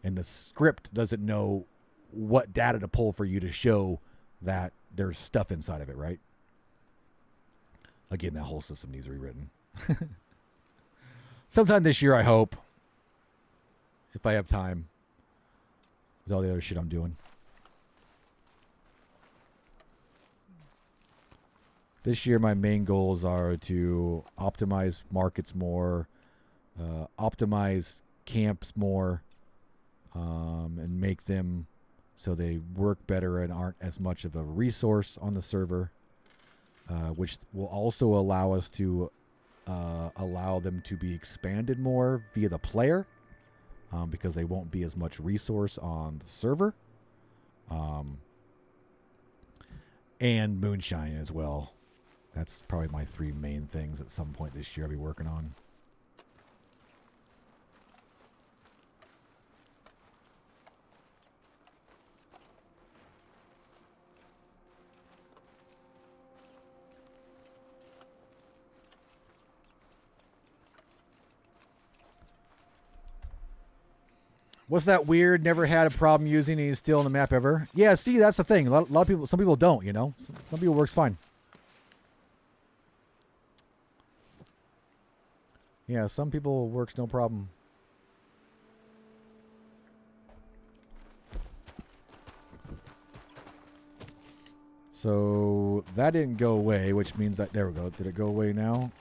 and the script doesn't know what data to pull for you to show that there's stuff inside of it, right? Again, that whole system needs rewritten. Sometime this year, I hope. If I have time. With all the other shit I'm doing. This year, my main goals are to optimize markets more, optimize camps more, and make them so they work better and aren't as much of a resource on the server. Which will also allow us to allow them to be expanded more via the player, because they won't be as much resource on the server. And moonshine as well. That's probably my 3 main things at some point this year I'll be working on. What's that weird? Never had a problem using any still on the map ever. Yeah, see, that's the thing. A lot of people, some people don't, you know. Some people works fine. Yeah, some people works no problem. So that didn't go away, which means that, there we go. Did it go away now?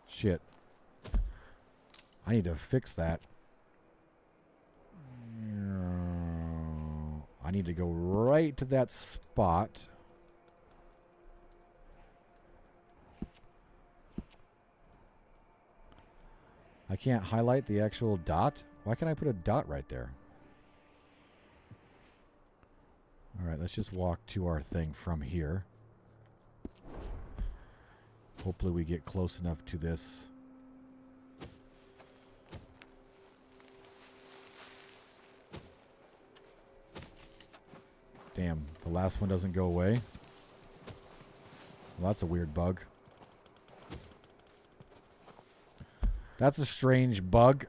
Shit. I need to fix that. I need to go right to that spot. I can't highlight the actual dot. Why can't I put a dot right there? All right, let's just walk to our thing from here. Hopefully we get close enough to this. Damn, the last one doesn't go away. Well, that's a weird bug. That's a strange bug.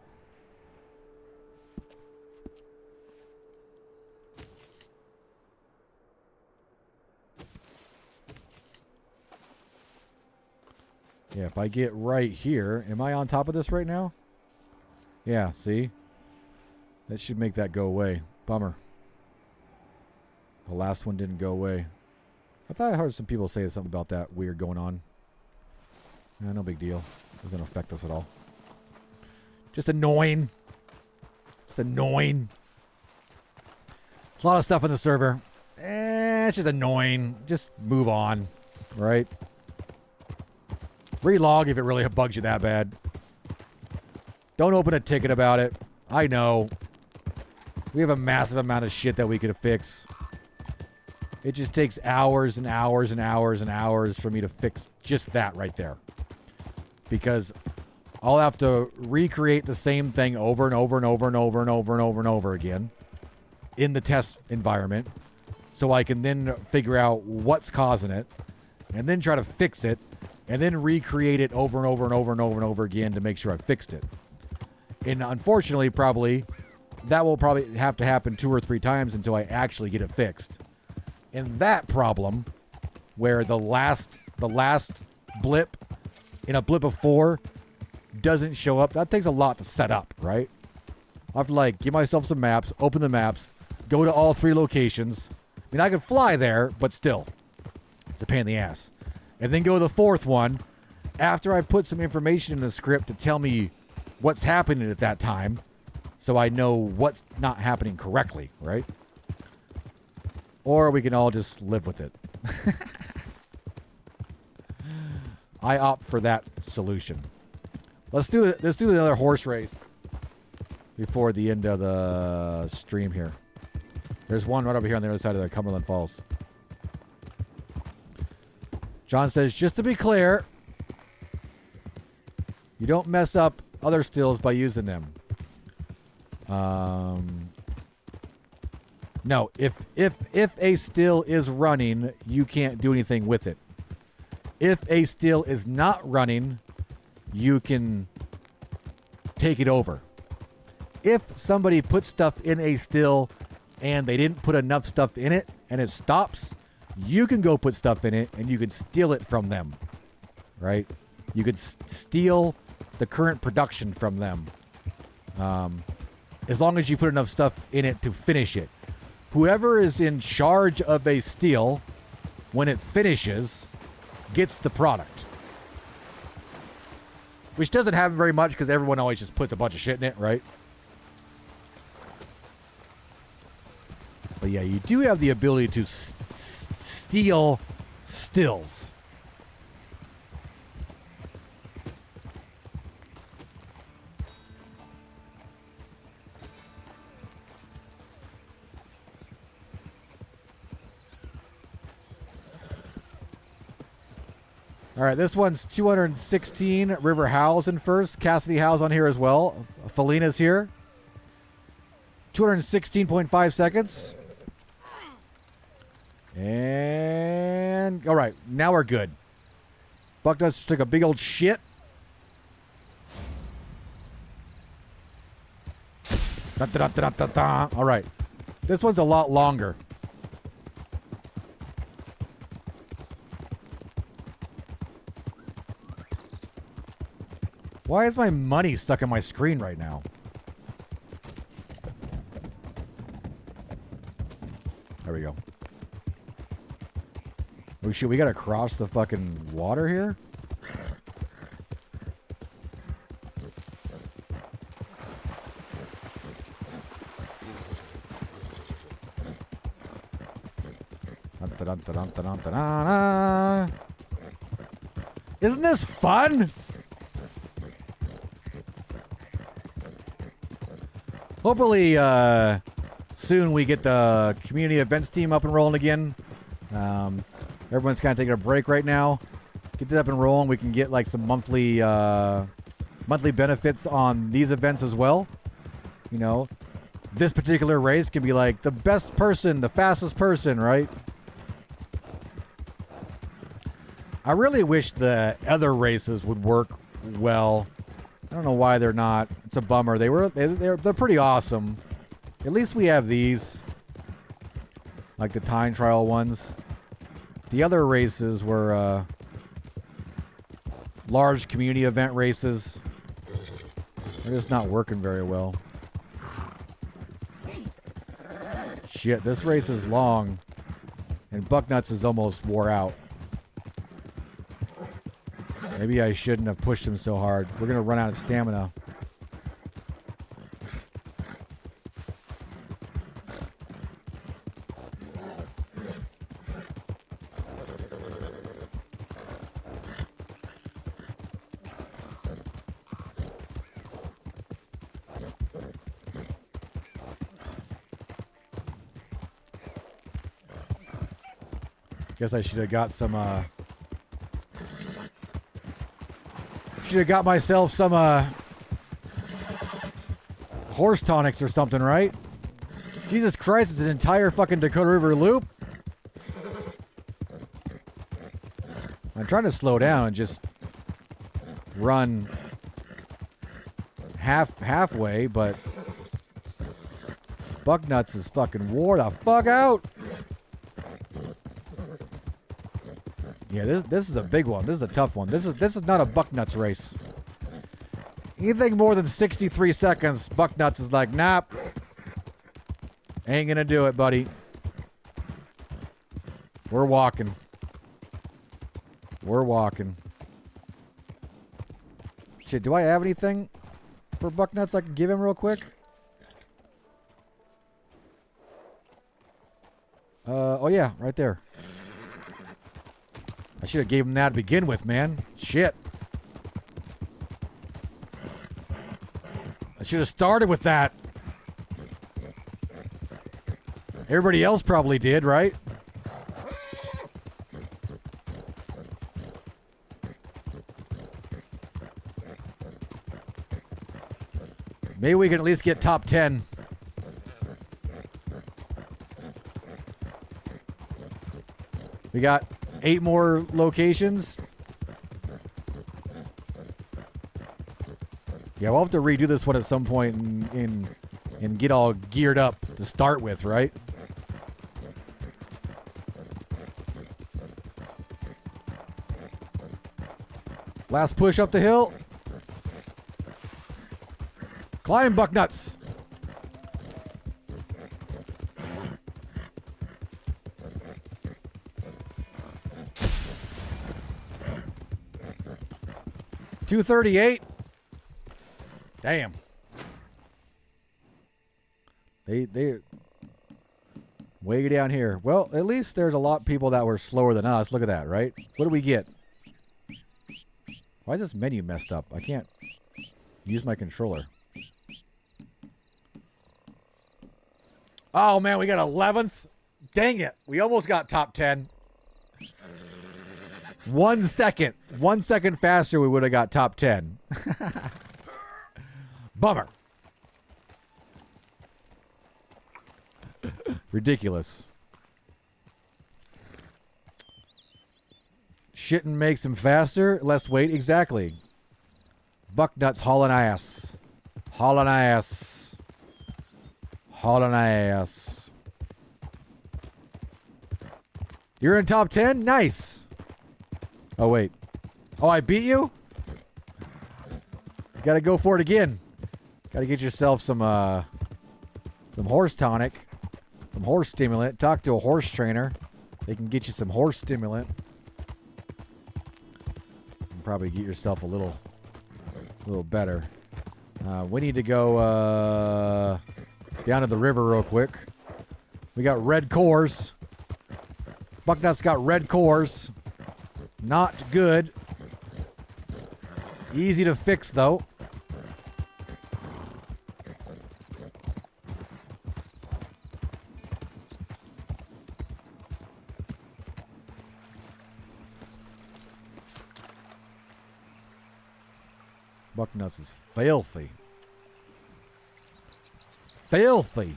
Yeah, if I get right here, am I on top of this right now? Yeah, see? That should make that go away. Bummer. The last one didn't go away. I thought I heard some people say something about that weird going on. Yeah, no big deal. Doesn't affect us at all. Just annoying. Just annoying. A lot of stuff in the server. It's just annoying. Just move on. Right? Relog if it really bugs you that bad. Don't open a ticket about it. I know. We have a massive amount of shit that we could fix. It just takes hours and hours and hours and hours for me to fix just that right there. Because I'll have to recreate the same thing over and over and over and over and over and over and over again in the test environment. So I can then figure out what's causing it and then try to fix it and then recreate it over and over and over and over and over again to make sure I fixed it. And unfortunately, that will probably have to happen 2 or 3 times until I actually get it fixed. And that problem, where the last blip in a blip of 4 doesn't show up, that takes a lot to set up, right? I'll have to like give myself some maps, open the maps, go to all 3 locations. I mean, I could fly there, but still, it's a pain in the ass. And then go to the 4th one after I put some information in the script to tell me what's happening at that time so I know what's not happening correctly, right? Or we can all just live with it. I opt for that solution. Let's do another horse race before the end of the stream here. There's one right over here on the other side of the Cumberland Falls. John says, just to be clear, you don't mess up other stills by using them. No, if a still is running, you can't do anything with it. If a still is not running, you can take it over. If somebody puts stuff in a still and they didn't put enough stuff in it and it stops, you can go put stuff in it and you can steal it from them, right? You could steal the current production from them, as long as you put enough stuff in it to finish it. Whoever is in charge of a steal, when it finishes, gets the product. Which doesn't happen very much because everyone always just puts a bunch of shit in it, right? But yeah, you do have the ability to steal stills. All right, this one's 216. River Howell's in first. Cassidy Howell's on here as well. Felina's here. 216.5 seconds. And, all right, now we're good. Bucknuts took a big old shit. All right, this one's a lot longer. Why is my money stuck in my screen right now? There we go. Oh shit, we gotta cross the fucking water here? Isn't this fun? Hopefully, soon we get the community events team up and rolling again. Everyone's kind of taking a break right now. get that up and rolling, we can get like some monthly benefits on these events as well. You know, this particular race can be like the best person, the fastest person, right? I really wish the other races would work well. I don't know why they're not. It's a bummer. They're pretty awesome. At least we have these, like the time trial ones. The other races were large community event races. They're just not working very well. Shit, this race is long, and Bucknuts is almost wore out. Maybe I shouldn't have pushed him so hard. We're going to run out of stamina. Guess I should have got some, should have got myself some, horse tonics or something, right? Jesus Christ, it's an entire fucking Dakota River loop. I'm trying to slow down and just run halfway, but Bucknuts is fucking wore the fuck out. Yeah, this is a big one. This is a tough one. This is not a Bucknuts race. Anything more than 63 seconds, Bucknuts is like, nah, ain't gonna do it, buddy. We're walking. We're walking. Shit, do I have anything for Bucknuts I can give him real quick? Oh yeah, right there. I should have gave him that to begin with, man. Shit. I should have started with that. Everybody else probably did, right? Maybe we can at least get top 10. We got 8 more locations. Yeah, we'll have to redo this one at some point and get all geared up to start with, right? Last push up the hill. Climb, Bucknuts. $238. Damn. They way down here. Well, at least there's a lot of people that were slower than us. Look at that, right? What do we get? Why is this menu messed up? I can't use my controller. Oh man, we got 11th. Dang it. We almost got top 10. 1 second. 1 second faster, we would have got top 10. Bummer. Ridiculous. Shitting makes him faster, less weight. Exactly. Bucknuts hauling ass. Hauling ass. Hauling ass. You're in top 10? Nice. Oh, wait. Oh, I beat you? Gotta go for it again. Gotta get yourself some horse tonic. Some horse stimulant. Talk to a horse trainer. They can get you some horse stimulant. And probably get yourself a little better. We need to go down to the river real quick. We got red cores. Bucknuts got red cores. Not good. Easy to fix, though. nuts is filthy. Filthy.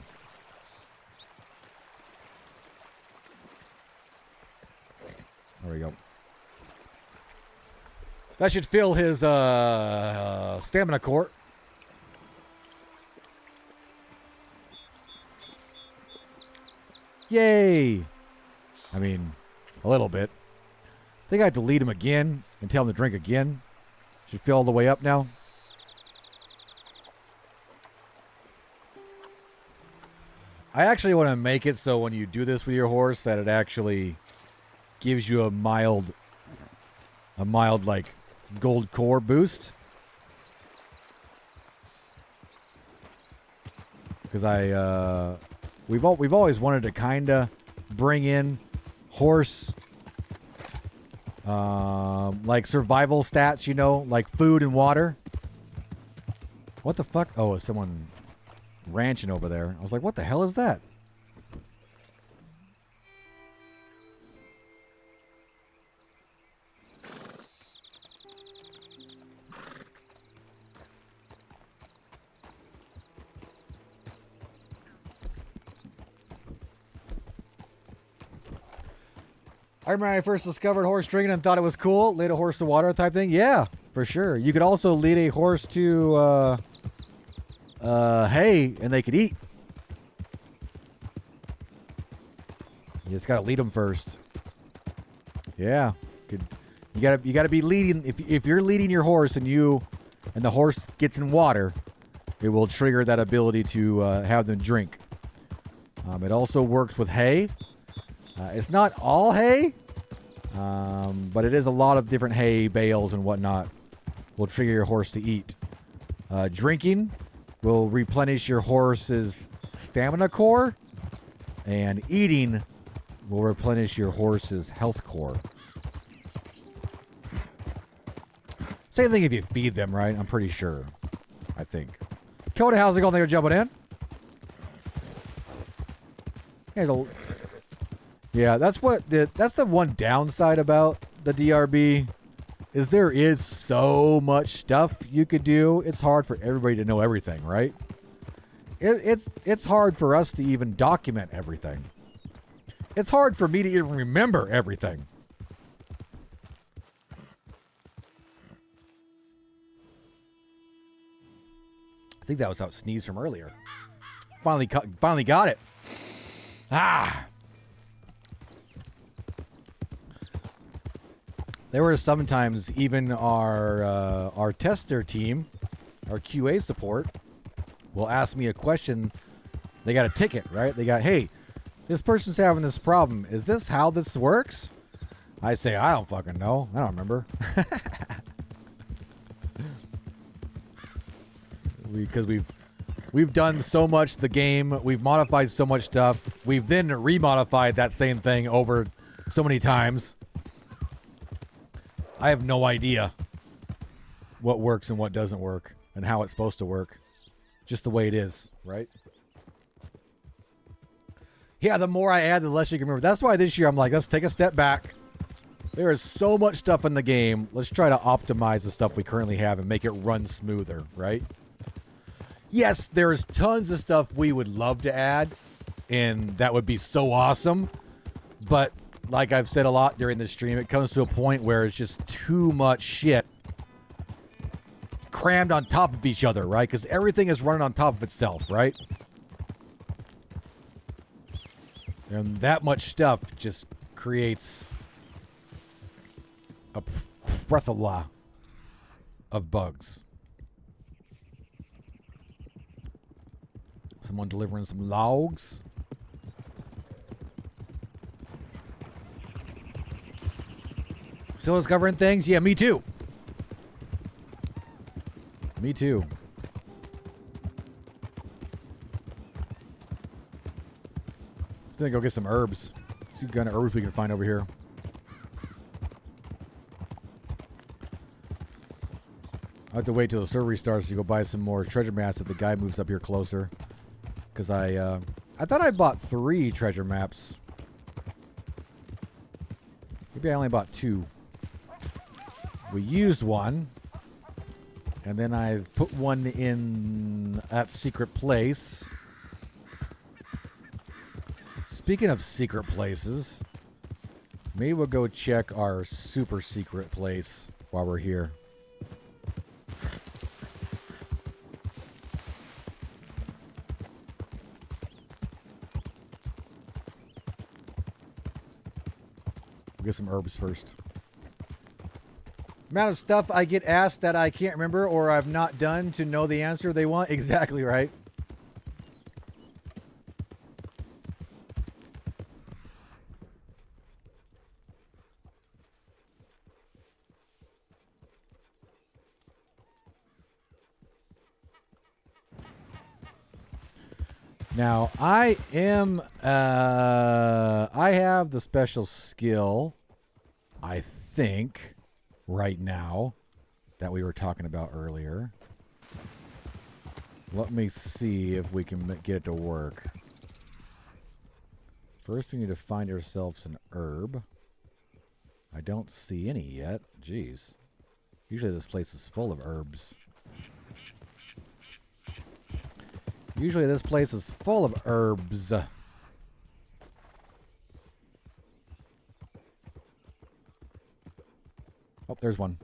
There we go. That should fill his stamina core. Yay! I mean, a little bit. I think I have to lead him again and tell him to drink again. Should fill all the way up now. I actually want to make it so when you do this with your horse that it actually gives you a mild like gold core boost. Because we've always wanted to kind of bring in horse like survival stats, you know, like food and water. What the fuck? Oh, is someone ranching over there? I was like, what the hell is that? I remember when I first discovered horse drinking and thought it was cool. Lead a horse to water type thing. Yeah, for sure. You could also lead a horse to hay and they could eat. You just gotta lead them first. Yeah, you gotta be leading. If you're leading your horse and the horse gets in water, it will trigger that ability to have them drink. It also works with hay. It's not all hay, but it is a lot of different hay bales and whatnot. Will trigger your horse to eat. Drinking will replenish your horse's stamina core, and eating will replenish your horse's health core. Same thing if you feed them, right? I'm pretty sure. I think. Dakota, how's it going? Thanks for jumping in. Yeah, that's the one downside about the DRB is there is so much stuff you could do. It's hard for everybody to know everything, right? It's hard for us to even document everything. It's hard for me to even remember everything. I think that was that sneeze from earlier. Finally got it. Ah. There were sometimes even our tester team, our QA support, will ask me a question. They got a ticket, right? They got, hey, this person's having this problem. Is this how this works? I say, I don't fucking know. I don't remember. Because we've done so much the game. We've modified so much stuff. We've then remodified that same thing over so many times. I have no idea what works and what doesn't work and how it's supposed to work. Just the way it is, right? Yeah, the more I add, the less you can remember. That's why this year I'm like, let's take a step back. There is so much stuff in the game. Let's try to optimize the stuff we currently have and make it run smoother, right? Yes, there's tons of stuff we would love to add, and that would be so awesome. But like I've said a lot during this stream, it comes to a point where it's just too much shit crammed on top of each other, right? Because everything is running on top of itself, right? And that much stuff just creates a plethora of bugs. Someone delivering some logs. Still discovering things? Yeah, me too. Me too. Just gonna go get some herbs. See what kind of herbs we can find over here. I have to wait till the server restarts to go buy some more treasure maps if the guy moves up here closer. Because I thought I bought 3 treasure maps. Maybe I only bought 2. We used one. And then I've put one in that secret place. Speaking of secret places, maybe we'll go check our super secret place while we're here. We'll get some herbs first. Amount of stuff I get asked that I can't remember or I've not done to know the answer they want. Exactly right. Now, I have the special skill, I think, right now, that we were talking about earlier. Let me see if we can get it to work. First, we need to find ourselves an herb. I don't see any yet. Jeez. Usually this place is full of herbs. Usually this place is full of herbs. Oh, there's one.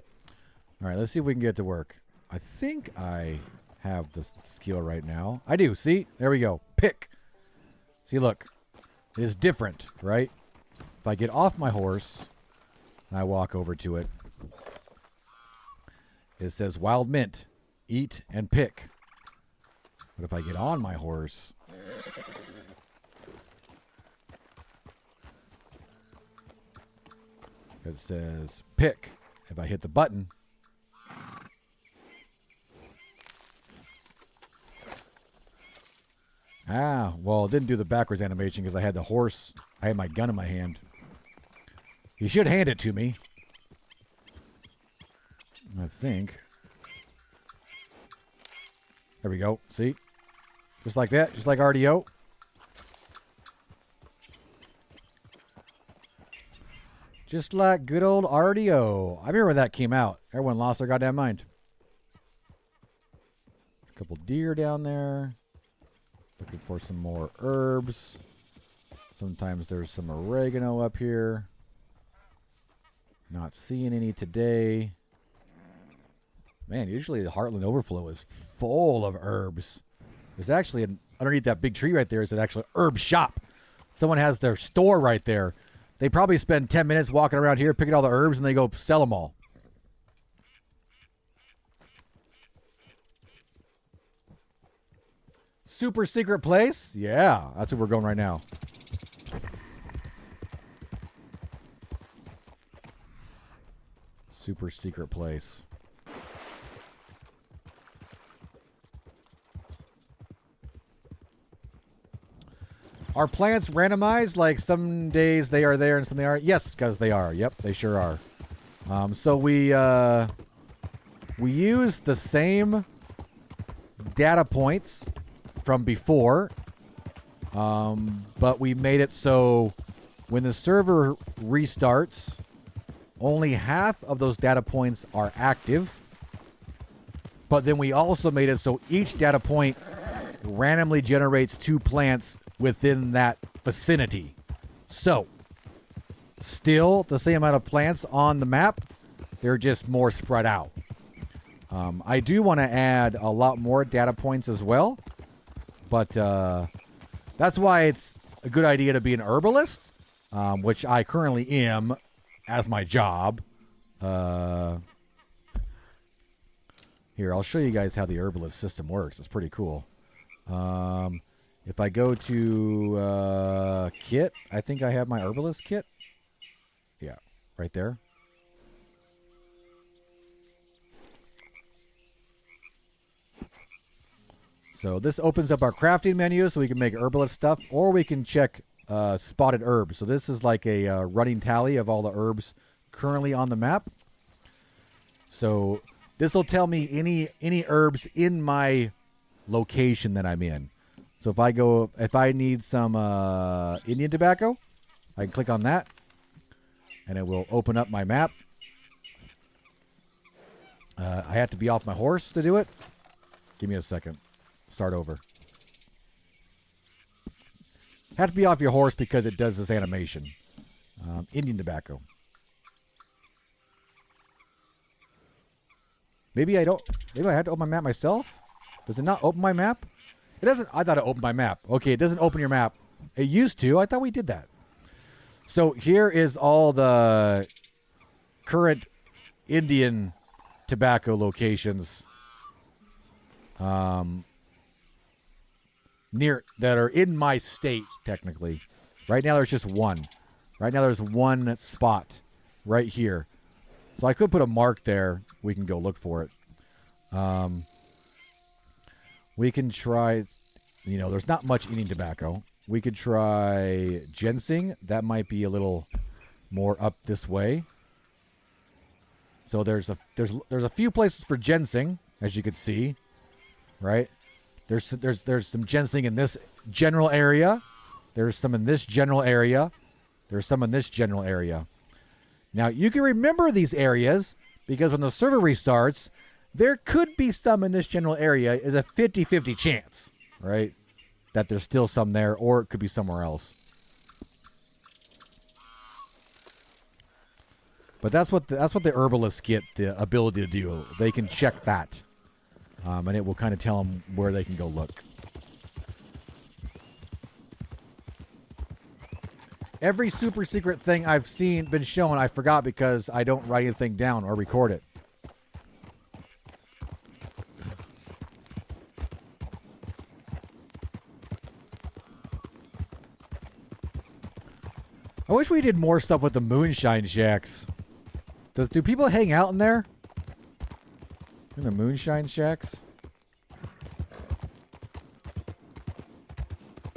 All right, let's see if we can get it to work. I think I have the skill right now. I do. See? There we go. Pick. See, look. It is different, right? If I get off my horse and I walk over to it, it says wild mint. Eat and pick. But if I get on my horse, it says pick. If I hit the button, well, it didn't do the backwards animation because I had the horse. I had my gun in my hand. He should hand it to me, I think. There we go. See? Just like that. Just like RDO. Just like good old RDO. I remember when that came out. Everyone lost their goddamn mind. A couple deer down there. Looking for some more herbs. Sometimes there's some oregano up here. Not seeing any today. Man, usually the Heartland Overflow is full of herbs. There's actually, underneath that big tree right there, is an actual herb shop. Someone has their store right there. They probably spend 10 minutes walking around here, picking all the herbs, and they go sell them all. Super secret place? Yeah, that's where we're going right now. Super secret place. Are plants randomized? Like some days they are there and some they aren't? Yes, because they are. Yep, they sure are. So we use the same data points from before, but we made it so when the server restarts, only half of those data points are active. But then we also made it so each data point randomly generates 2 plants within that vicinity. So, still the same amount of plants on the map. They're just more spread out. I do want to add a lot more data points as well. But that's why it's a good idea to be an herbalist, which I currently am as my job. Here, I'll show you guys how the herbalist system works. It's pretty cool. If I go to kit, I think I have my herbalist kit. Yeah, right there. So this opens up our crafting menu so we can make herbalist stuff, or we can check spotted herbs. So this is like a running tally of all the herbs currently on the map. So this will tell me any herbs in my location that I'm in. So if I need some Indian tobacco, I can click on that, and it will open up my map. I have to be off my horse to do it. Give me a second. Start over. Have to be off your horse because it does this animation. Indian tobacco. Maybe I don't. Maybe I had to open my map myself. Does it not open my map? It doesn't. I thought it opened my map. Okay, it doesn't open your map. It used to. I thought we did that. So here is all the current Indian tobacco locations near that are in my state, technically. Right now there's just one. Right now there's one spot right here. So I could put a mark there. We can go look for it. We can try, you know, there's not much Indian tobacco. We could try ginseng. That might be a little more up this way. So there's a few places for ginseng, as you could see, right? There's some ginseng in this general area. There's some in this general area. There's some in this general area. Now, you can remember these areas because when the server restarts, there could be some in this general area. Is a 50-50 chance, right? That there's still some there, or it could be somewhere else. But that's what the herbalists get the ability to do. They can check that, and it will kind of tell them where they can go look. Every super secret thing I've been shown, I forgot because I don't write anything down or record it. I wish we did more stuff with the moonshine shacks. Do people hang out in there? In the moonshine shacks?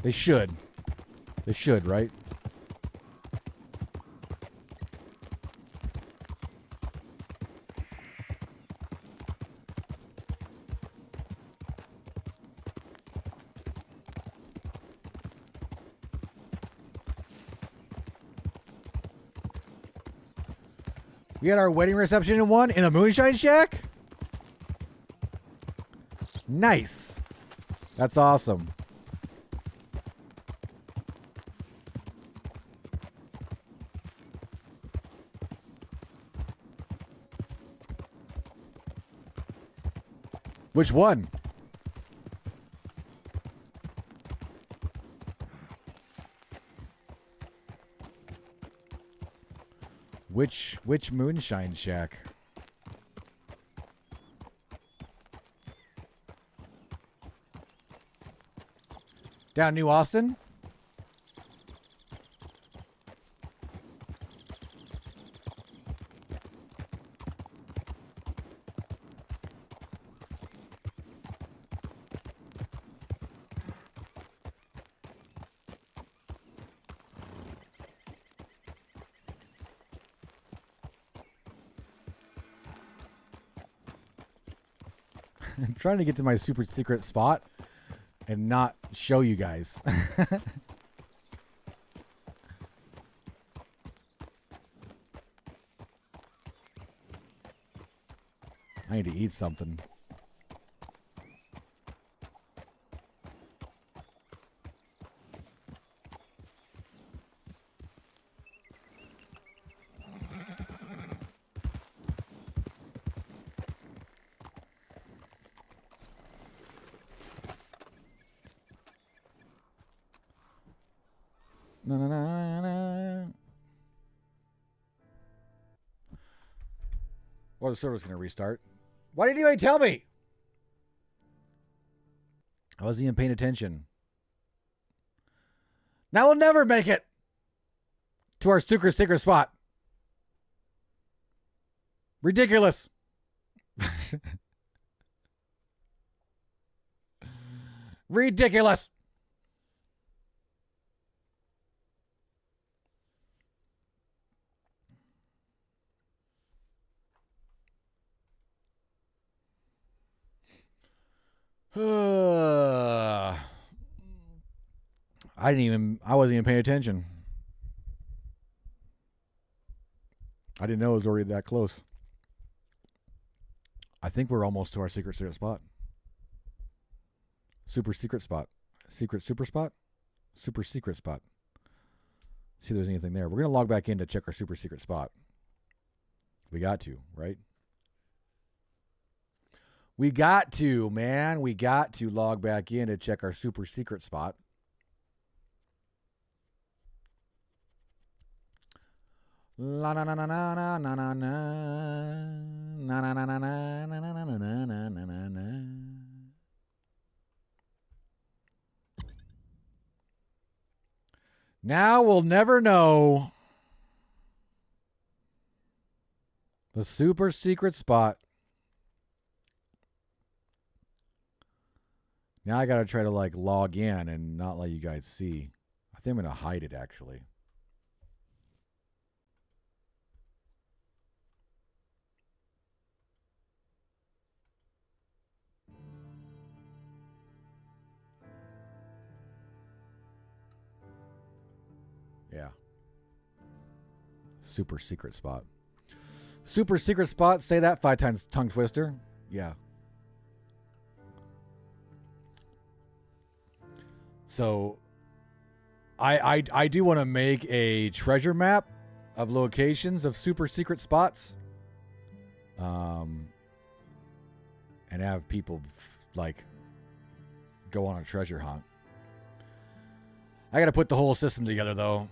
They should. They should, right? We had our wedding reception in one in a moonshine shack? Nice. That's awesome. Which one? Which moonshine shack? Down New Austin? I'm trying to get to my super secret spot and not show you guys. I need to eat something. Na, na, na, na. Or the server's going to restart. Why didn't you even tell me? I wasn't even paying attention. Now we'll never make it to our super secret spot. Ridiculous. Ridiculous. I wasn't even paying attention. I didn't know it was already that close. I think we're almost to our secret spot. Super secret spot. Super spot? Super secret spot. See if there's anything there. We're going to log back in to check our super secret spot. We got to, right? We got to, man. We got to log back in to check our super secret spot. La na na na na na na na na na na na na na na na na na na na. Now we'll never know the super secret spot. Now I gotta try to like log in and not let you guys see. I think I'm gonna hide it actually. Yeah. Super secret spot. Super secret spot. Say that 5 times, tongue twister. Yeah. So I do want to make a treasure map of locations of super secret spots. And have people like go on a treasure hunt. I got to put the whole system together though.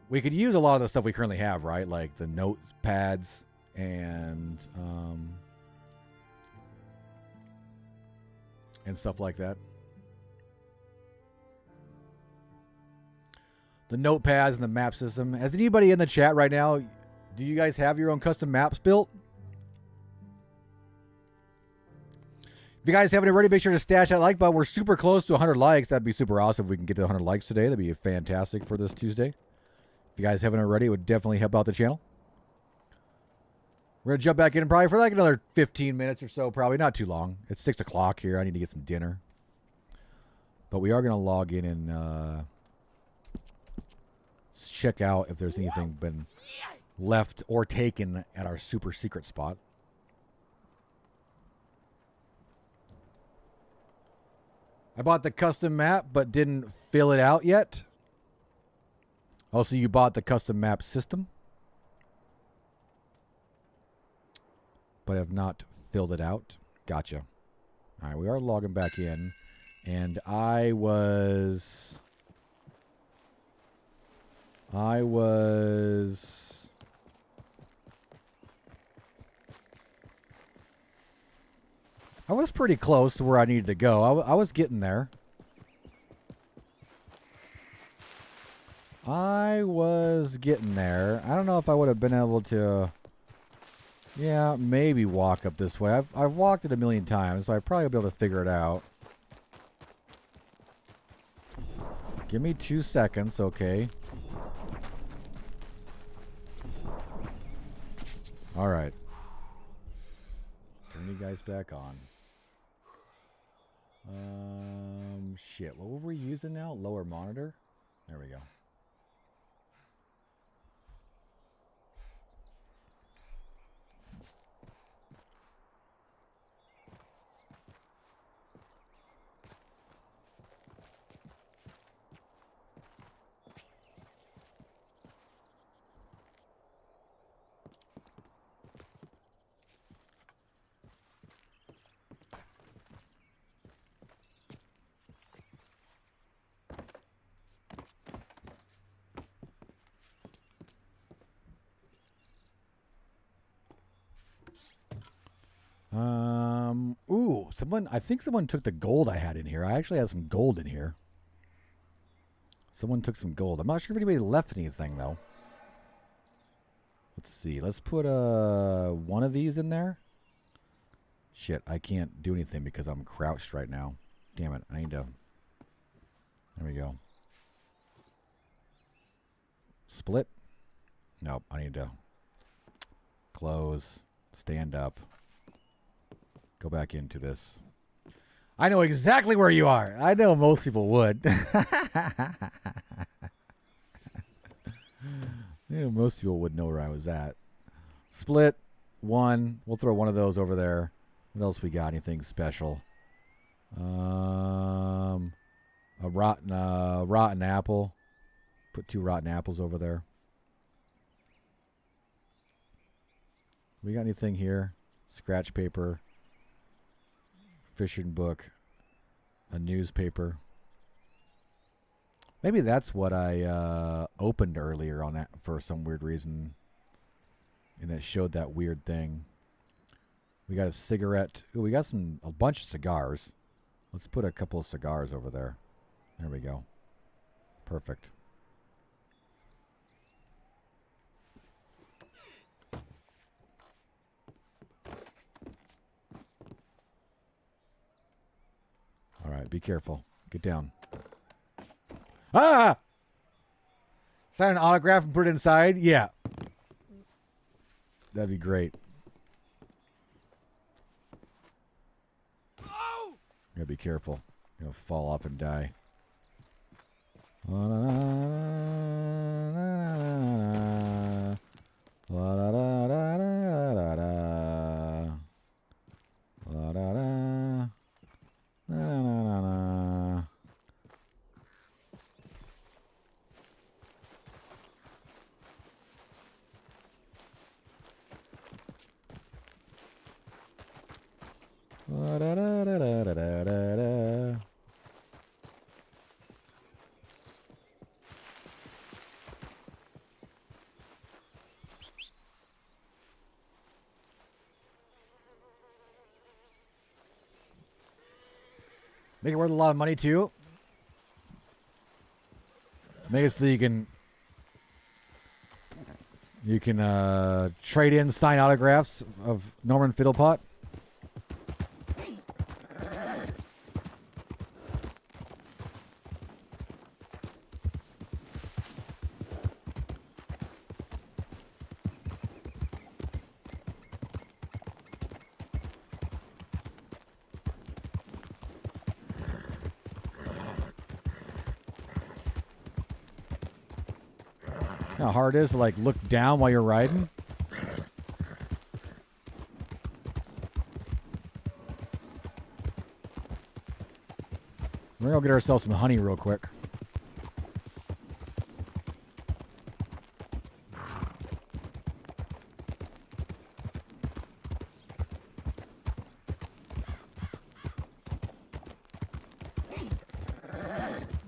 We could use a lot of the stuff we currently have, right? Like the notepads and stuff like that. The notepads and the map system. Has anybody in the chat right now, do you guys have your own custom maps built? If you guys haven't already, make sure to stash that like button. We're super close to 100 likes. That'd be super awesome if we can get to 100 likes today. That'd be fantastic for this Tuesday. If you guys haven't already, it would definitely help out the channel. We're going to jump back in probably for like another 15 minutes or so. Probably not too long. It's 6 o'clock here. I need to get some dinner. But we are going to log in and check out if there's anything been left or taken at our super secret spot. I bought the custom map, but didn't fill it out yet. Also, you bought the custom map system, but have not filled it out. Gotcha. All right, we are logging back in, and I was pretty close to where I needed to go. I was getting there. I was getting there. I don't know if I would have been able to, yeah, maybe walk up this way. I've walked it a million times, so I'd probably be able to figure it out. Give me 2 seconds, okay. All right. Turn you guys back on. Shit. What were we using now? Lower monitor? There we go. Ooh, I think someone took the gold I had in here. I actually have some gold in here. Someone took some gold. I'm not sure if anybody left anything, though. Let's see. Let's put one of these in there. Shit, I can't do anything because I'm crouched right now. Damn it. I need to... There we go. Split? Nope. I need to close, stand up, go back into this. I know exactly where you are. I know most people would. Yeah, most people would know where I was at. Split, one. We'll throw one of those over there. What else we got? Anything special? A rotten apple. Put 2 rotten apples over there. We got anything here? Scratch paper. Fishing book. A newspaper. Maybe that's what I opened earlier on that for some weird reason. And it showed that weird thing. We got a cigarette. Ooh, we got a bunch of cigars. Let's put a couple of cigars over there. There we go. Perfect. All right, be careful. Get down. Ah! Sign an autograph and put it inside? Yeah. That'd be great. Oh! You gotta be careful. You're gonna fall off and die. Make it worth a lot of money too. Make it so you can trade in signed autographs of Norman Fiddlepot. How hard it is to like look down while you're riding. We're gonna go get ourselves some honey real quick.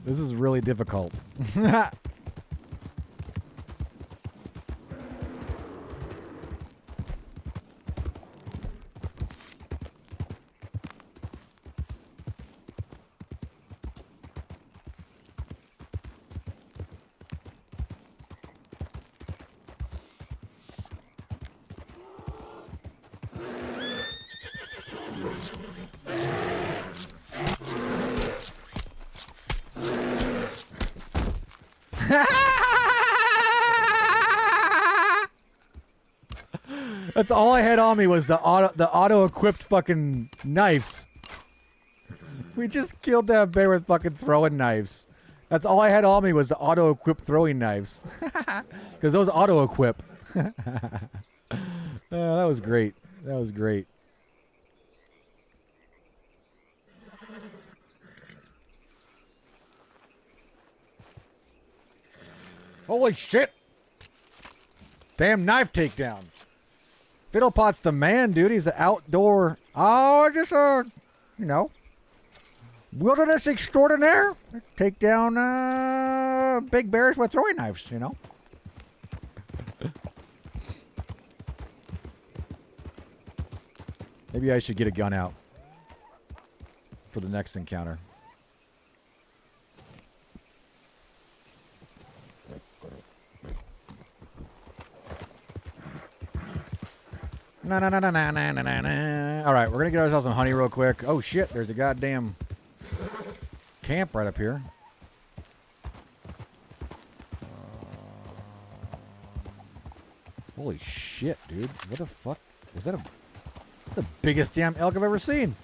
This is really difficult. That's all I had on me was the auto-equipped fucking knives. We just killed that bear with fucking throwing knives. That's all I had on me was the auto-equipped throwing knives. Because those auto-equip. Oh, that was great. That was great. Holy shit! Damn knife takedown. Fiddlepot's the man, dude. He's an outdoor... Oh, just a... You know... wilderness extraordinaire. Take down big bears with throwing knives, you know. Maybe I should get a gun out for the next encounter. Na na na na na na na na. All right, we're gonna get ourselves some honey real quick. Oh shit, there's a goddamn camp right up here. Holy shit, dude! What the fuck? Is that the biggest damn elk I've ever seen?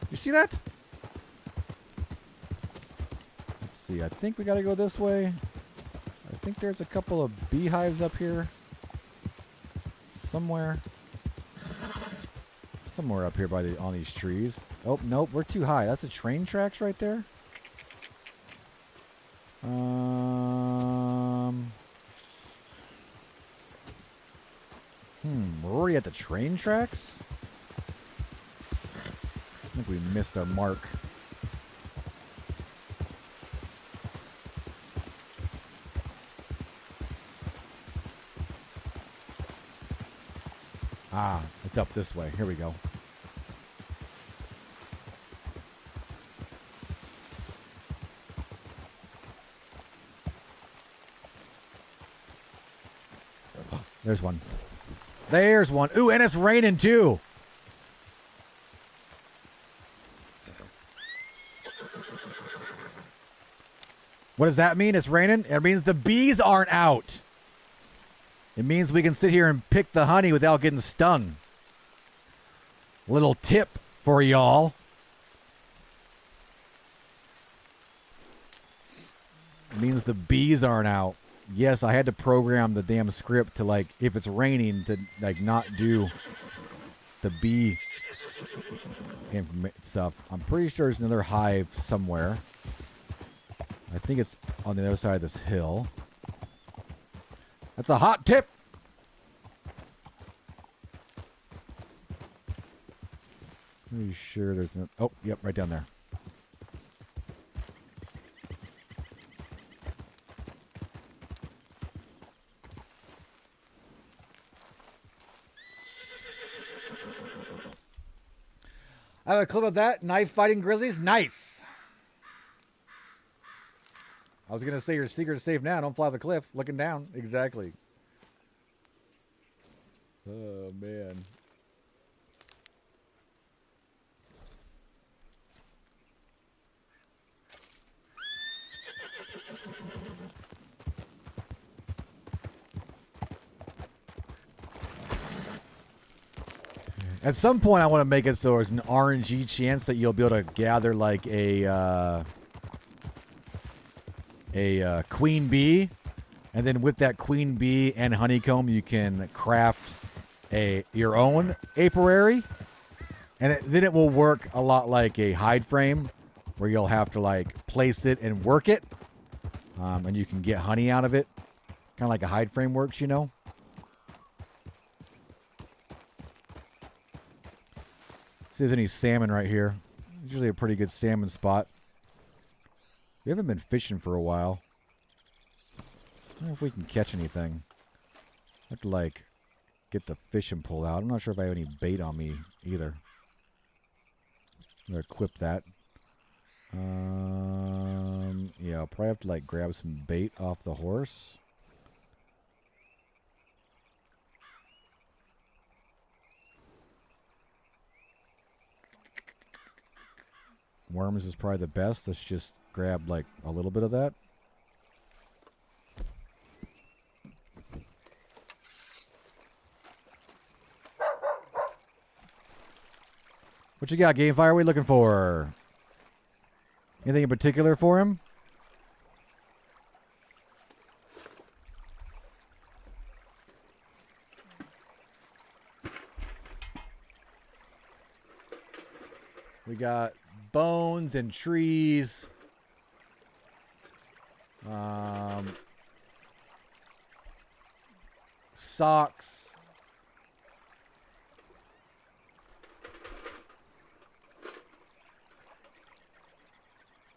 You see that? Let's see. I think we gotta go this way. I think there's a couple of beehives up here somewhere. Somewhere up here by on these trees. Oh, nope, we're too high. That's the train tracks right there? We're already at the train tracks? I think we missed our mark. Ah, it's up this way. Here we go. There's one. There's one. Ooh, and it's raining too. What does that mean? It's raining? It means the bees aren't out. It means we can sit here and pick the honey without getting stung. Little tip for y'all. It means the bees aren't out. Yes, I had to program the damn script to, like, if it's raining, to, like, not do the bee stuff. I'm pretty sure there's another hive somewhere. I think it's on the other side of this hill. That's a hot tip. Pretty sure there's no... Oh, yep, right down there. I have a clip of that. Knife fighting grizzlies. Nice. I was going to say your secret is safe now. Don't fly off the cliff looking down. Exactly. Oh, man. At some point, I want to make it so there's an RNG chance that you'll be able to gather like a queen bee, and then with that queen bee and honeycomb, you can craft your own apiary, and then it will work a lot like a hide frame, where you'll have to like place it and work it, and you can get honey out of it, kind of like a hide frame works, you know. See if there's any salmon right here. It's usually a pretty good salmon spot. We haven't been fishing for a while. I don't know if we can catch anything. I have to, like, get the fishing pole out. I'm not sure if I have any bait on me either. I'm going to equip that. Yeah, I'll probably have to, like, grab some bait off the horse. Worms is probably the best. Let's just grab like a little bit of that. What you got, Gamefire? What are we looking for? Anything in particular for him? We got bones and trees. Socks.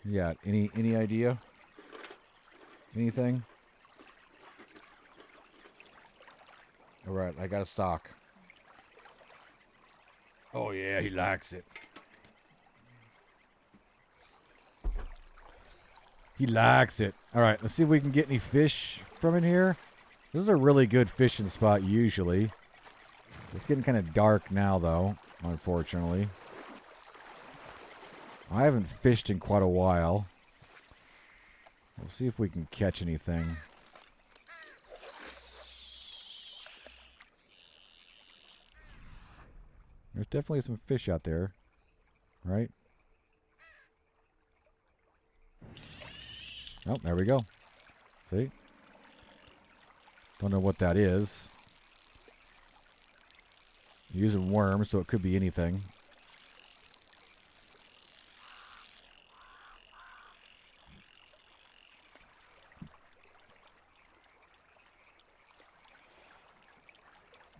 Yeah, any idea? Anything? All right, I got a sock. Oh yeah, he likes it. He likes it. All right, let's see if we can get any fish from in here. This is a really good fishing spot usually. It's getting kind of dark now, though, unfortunately. I haven't fished in quite a while. We'll see if we can catch anything. There's definitely some fish out there, right? Oh, there we go. See? Don't know what that is. Using worms, so it could be anything.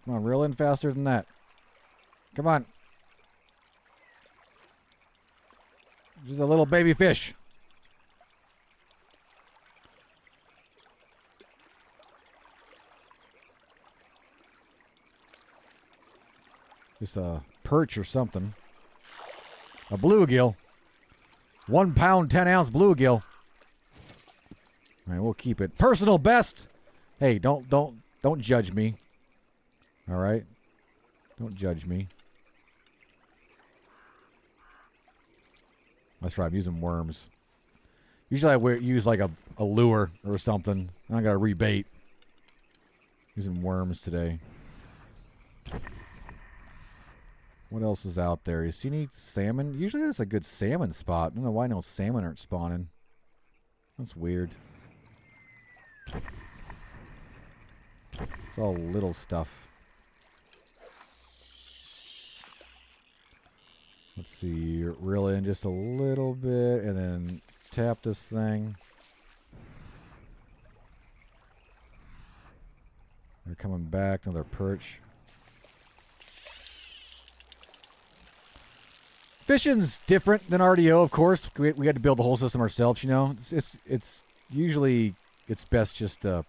Come on, reel in faster than that. Come on. Just a little baby fish. Just a perch or something. A bluegill. 1 pound, 10 ounce bluegill. All right, we'll keep it. Personal best. Hey, don't judge me. All right? Don't judge me. That's right, I'm using worms. Usually I use like a lure or something. I got to rebait. Using worms today. What else is out there? You see any salmon? Usually that's a good salmon spot. I don't know why no salmon aren't spawning. That's weird. It's all little stuff. Let's see, reel in just a little bit and then tap this thing. They're coming back, another perch. Fishing's different than RDO, of course. We had to build the whole system ourselves, you know. It's usually it's best just to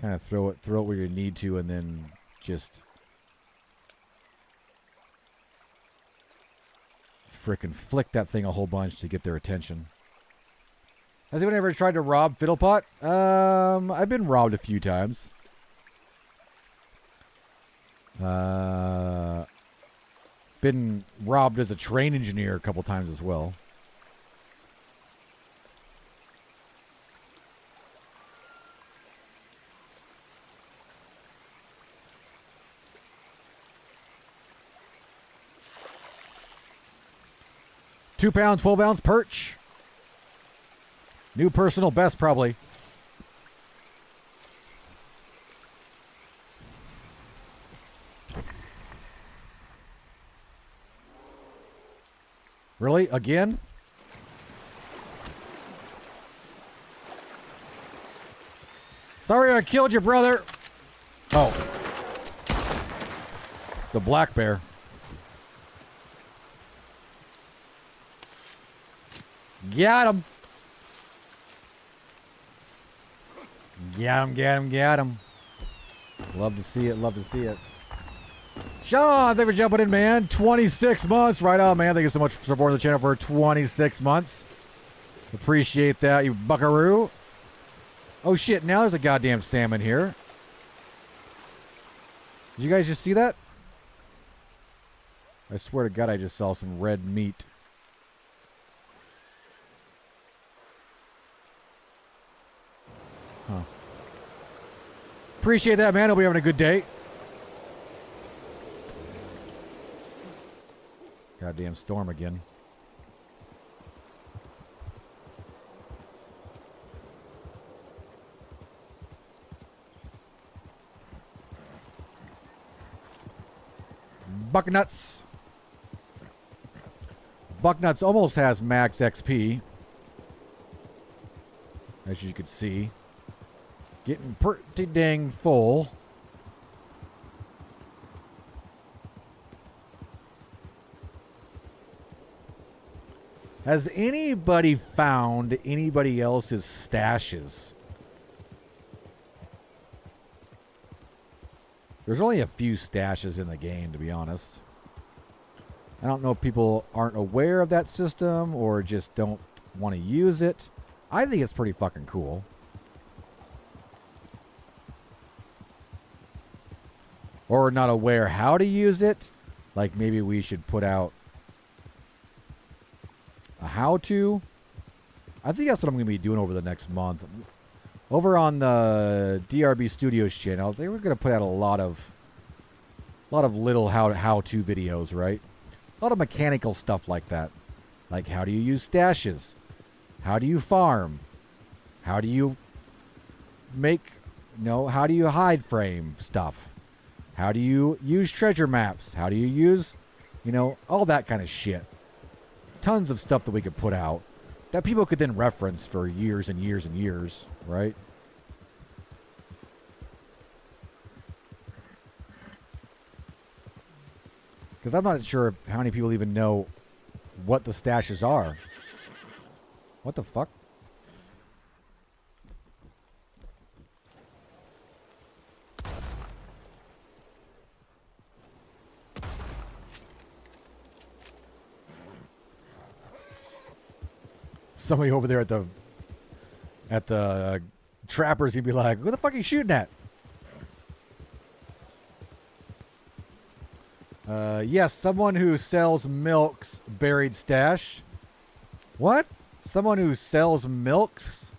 kind of throw it where you need to, and then just frickin' flick that thing a whole bunch to get their attention. Has anyone ever tried to rob Fiddlepot? I've been robbed a few times. Been robbed as a train engineer a couple times as well. £2, 12-ounce perch. New personal best, probably. Really? Again? Sorry I killed your brother. Oh. The black bear. Got him. Got him. Love to see it, love to see it. Sean, thanks for jumping in, man. 26 months. Right on, man. Thank you so much for supporting the channel for 26 months. Appreciate that, you buckaroo. Oh, shit. Now there's a goddamn salmon here. Did you guys just see that? I swear to God, I just saw some red meat. Huh. Appreciate that, man. Hope you're having a good day. Goddamn storm again. Bucknuts. Bucknuts almost has max XP. As you can see. Getting pretty dang full. Has anybody found anybody else's stashes? There's only a few stashes in the game, to be honest. I don't know if people aren't aware of that system or just don't want to use it. I think it's pretty fucking cool. Or not aware how to use it. Like maybe we should put out a how-to. I think that's what I'm going to be doing over the next month. Over on the DRB Studios channel, they were going to put out a lot of little how-to videos, right? A lot of mechanical stuff like that. Like how do you use stashes? How do you farm? How do you make, how do you hide frame stuff? How do you use treasure maps? How do you use, all that kind of shit. Tons of stuff that we could put out that people could then reference for years and years and years, right? Because I'm not sure how many people even know what the stashes are. What the fuck? Somebody over there at the trappers, he'd be like, "Who the fuck are you shooting at?" Yes, someone who sells milk's buried stash. What? Someone who sells milks?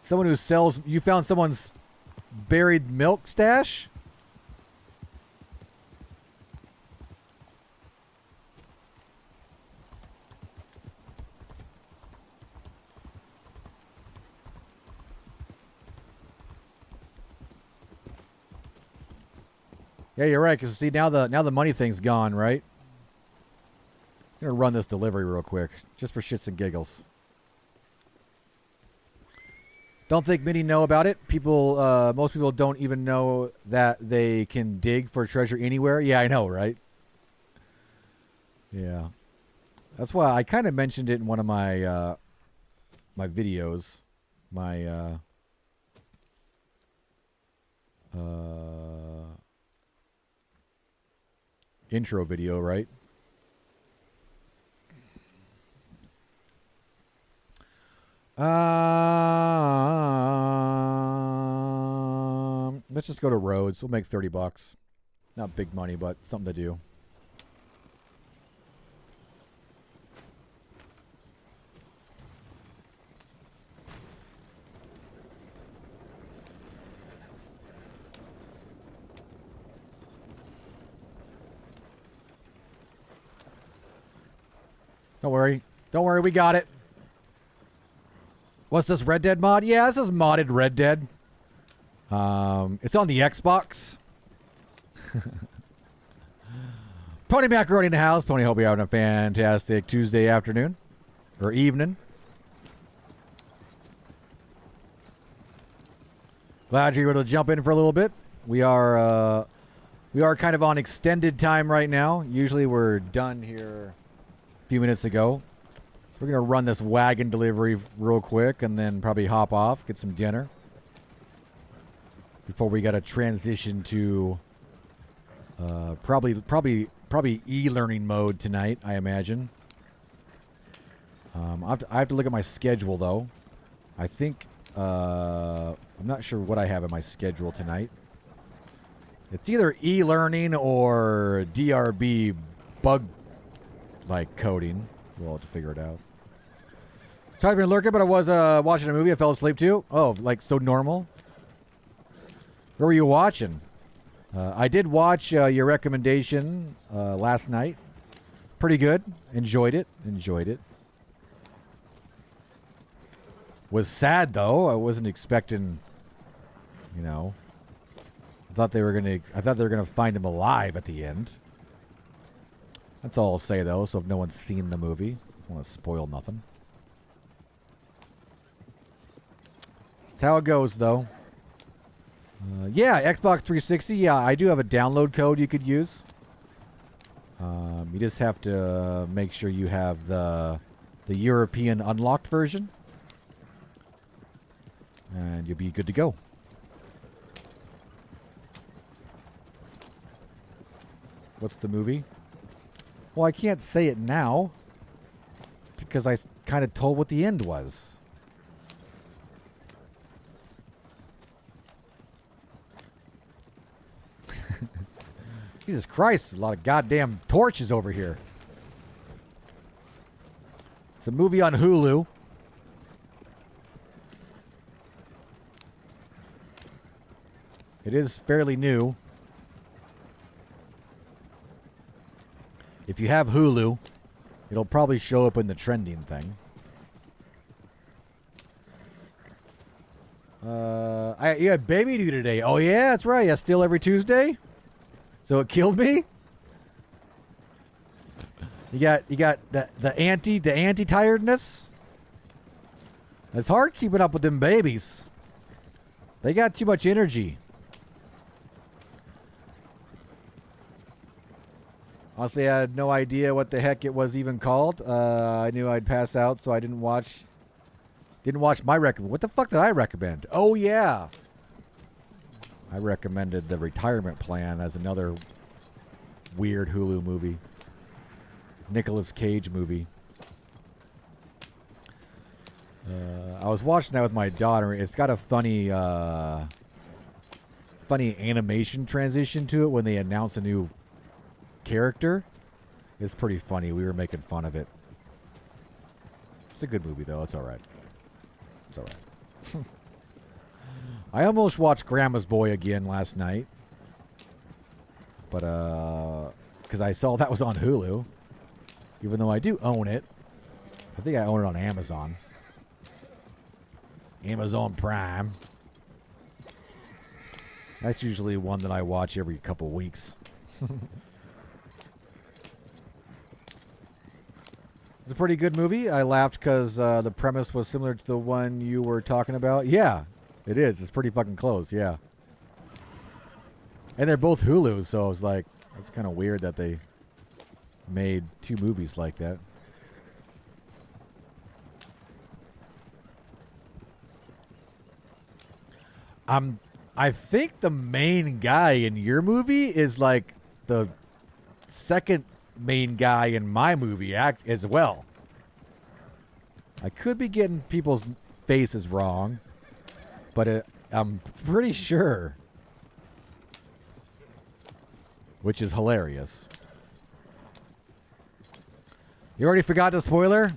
Someone who sells... You found someone's buried milk stash? Yeah, you're right. Because see, now the money thing's gone, right? I'm gonna run this delivery real quick, just for shits and giggles. Don't think many know about it. Most people don't even know that they can dig for treasure anywhere. Yeah, I know, right? Yeah, that's why I kind of mentioned it in one of my my videos, my intro video, right? Let's just go to Rhodes. We'll make $30. Not big money, but something to do. Don't worry. Don't worry, we got it. What's this, Red Dead mod? Yeah, this is modded Red Dead. It's on the Xbox. Pony Macaroni in the house. Pony, hope you're having a fantastic Tuesday afternoon. Or evening. Glad you're able to jump in for a little bit. We are kind of on extended time right now. Usually we're done here a few minutes ago. So we're going to run this wagon delivery real quick and then probably hop off, get some dinner. Before we got to transition to probably e-learning mode tonight, I imagine. I have to look at my schedule, though. I think... I'm not sure what I have in my schedule tonight. It's either e-learning or DRB bug-like coding. We'll have to figure it out. So I've been lurking, but I was watching a movie I fell asleep to. Oh, like so normal? Where were you watching? I did watch your recommendation last night. Pretty good. Enjoyed it. Was sad, though. I wasn't expecting, I thought they were gonna find him alive at the end. That's all I'll say, though. So if no one's seen the movie, I don't want to spoil nothing. That's how it goes, though. Yeah, Xbox 360. Yeah, I do have a download code you could use. You just have to make sure you have the European unlocked version. And you'll be good to go. What's the movie? Well, I can't say it now because I kind of told what the end was. Jesus Christ, a lot of goddamn torches over here. It's a movie on Hulu. It is fairly new. If you have Hulu, it'll probably show up in the trending thing. You had baby due today. Oh yeah, that's right. Yeah, still every Tuesday. So it killed me. You got the anti tiredness. It's hard keeping up with them babies. They got too much energy. Honestly, I had no idea what the heck it was even called. I knew I'd pass out, so I didn't watch my recommend. What the fuck did I recommend? Oh yeah, I recommended The Retirement Plan as another weird Hulu movie, Nicolas Cage movie. I was watching that with my daughter. It's got a funny animation transition to it when they announce a new character. It's pretty funny. We were making fun of it. It's a good movie though. It's all right. It's all right. I almost watched Grandma's Boy again last night, but because I saw that was on Hulu, even though I do own it. I think I own it on Amazon. Amazon Prime. That's usually one that I watch every couple weeks. It's a pretty good movie. I laughed because the premise was similar to the one you were talking about. Yeah, it is. It's pretty fucking close, yeah. And they're both Hulu, so it's like, it's kind of weird that they made two movies like that. I think the main guy in your movie is like the second main guy in my movie as well. I could be getting people's faces wrong, but I'm pretty sure, which is hilarious. You already forgot the spoiler?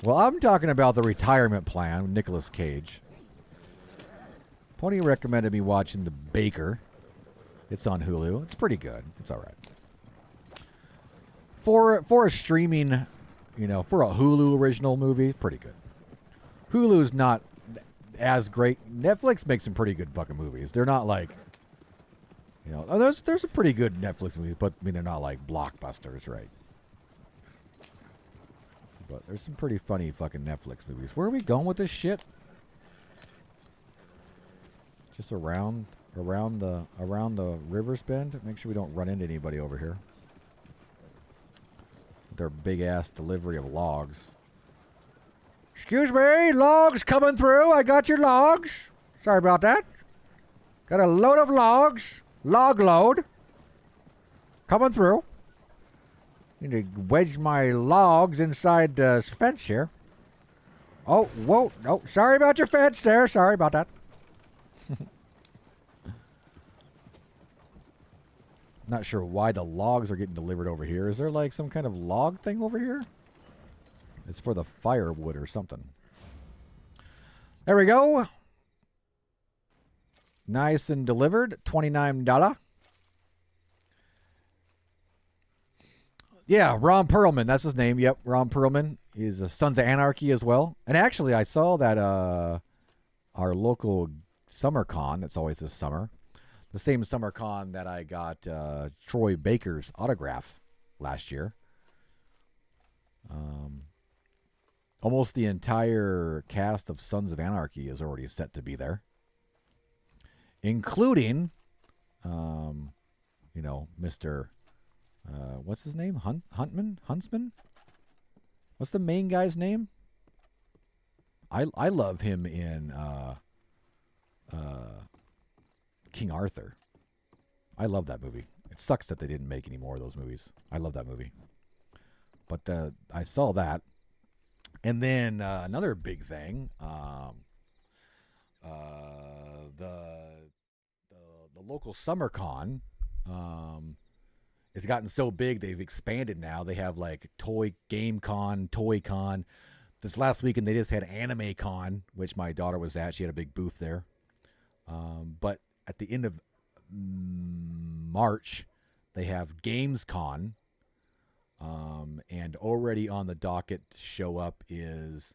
Well, I'm talking about The Retirement Plan with Nicolas Cage. Pony recommended me watching The Baker. It's on Hulu. It's pretty good. It's all right. For a streaming, for a Hulu original movie, pretty good. Hulu's not as great. Netflix makes some pretty good fucking movies. They're not like, there's a pretty good Netflix movies, but I mean they're not like blockbusters, right? But there's some pretty funny fucking Netflix movies. Where are we going with this shit? Just around the Rivers Bend. Make sure we don't run into anybody over here. Their big ass delivery of logs. Excuse me, logs coming through. I got your logs. Sorry about that. Got a load of logs. Log load. Coming through. Need to wedge my logs inside the fence here. Oh, whoa. No, sorry about your fence there. Sorry about that. Not sure why the logs are getting delivered over here. Is there like some kind of log thing over here? It's for the firewood or something. There we go. Nice and delivered. $29. Yeah, Ron Perlman. That's his name. Yep, Ron Perlman. He's a Sons of Anarchy as well. And actually, I saw that our local summer con, that's always this summer, the same summer con that I got Troy Baker's autograph last year. Almost the entire cast of Sons of Anarchy is already set to be there, including, Mr. What's his name? Huntsman? What's the main guy's name? I love him in King Arthur. I love that movie. It sucks that they didn't make any more of those movies. I love that movie. But I saw that. And then another big thing, the local summer con has gotten so big they've expanded now. They have like toy con. This last weekend they just had Anime Con, which my daughter was at. She had a big booth there. But at the end of March, they have Games Con. And already on the docket to show up is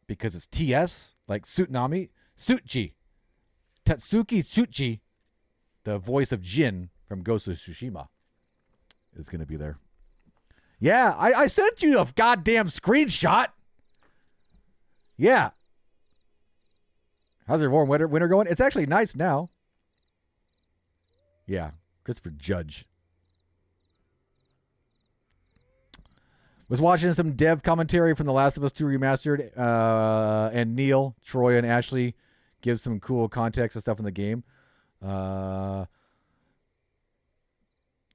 because it's TS, like Tsunami, Tsuchi. Tatsuki Tsuchi, the voice of Jin from Ghost of Tsushima, is going to be there. Yeah, I sent you a goddamn screenshot. Yeah. How's your warm winter going? It's actually nice now. Yeah, Christopher Judge. Was watching some dev commentary from The Last of Us 2 Remastered, and Neil, Troy, and Ashley give some cool context and stuff in the game.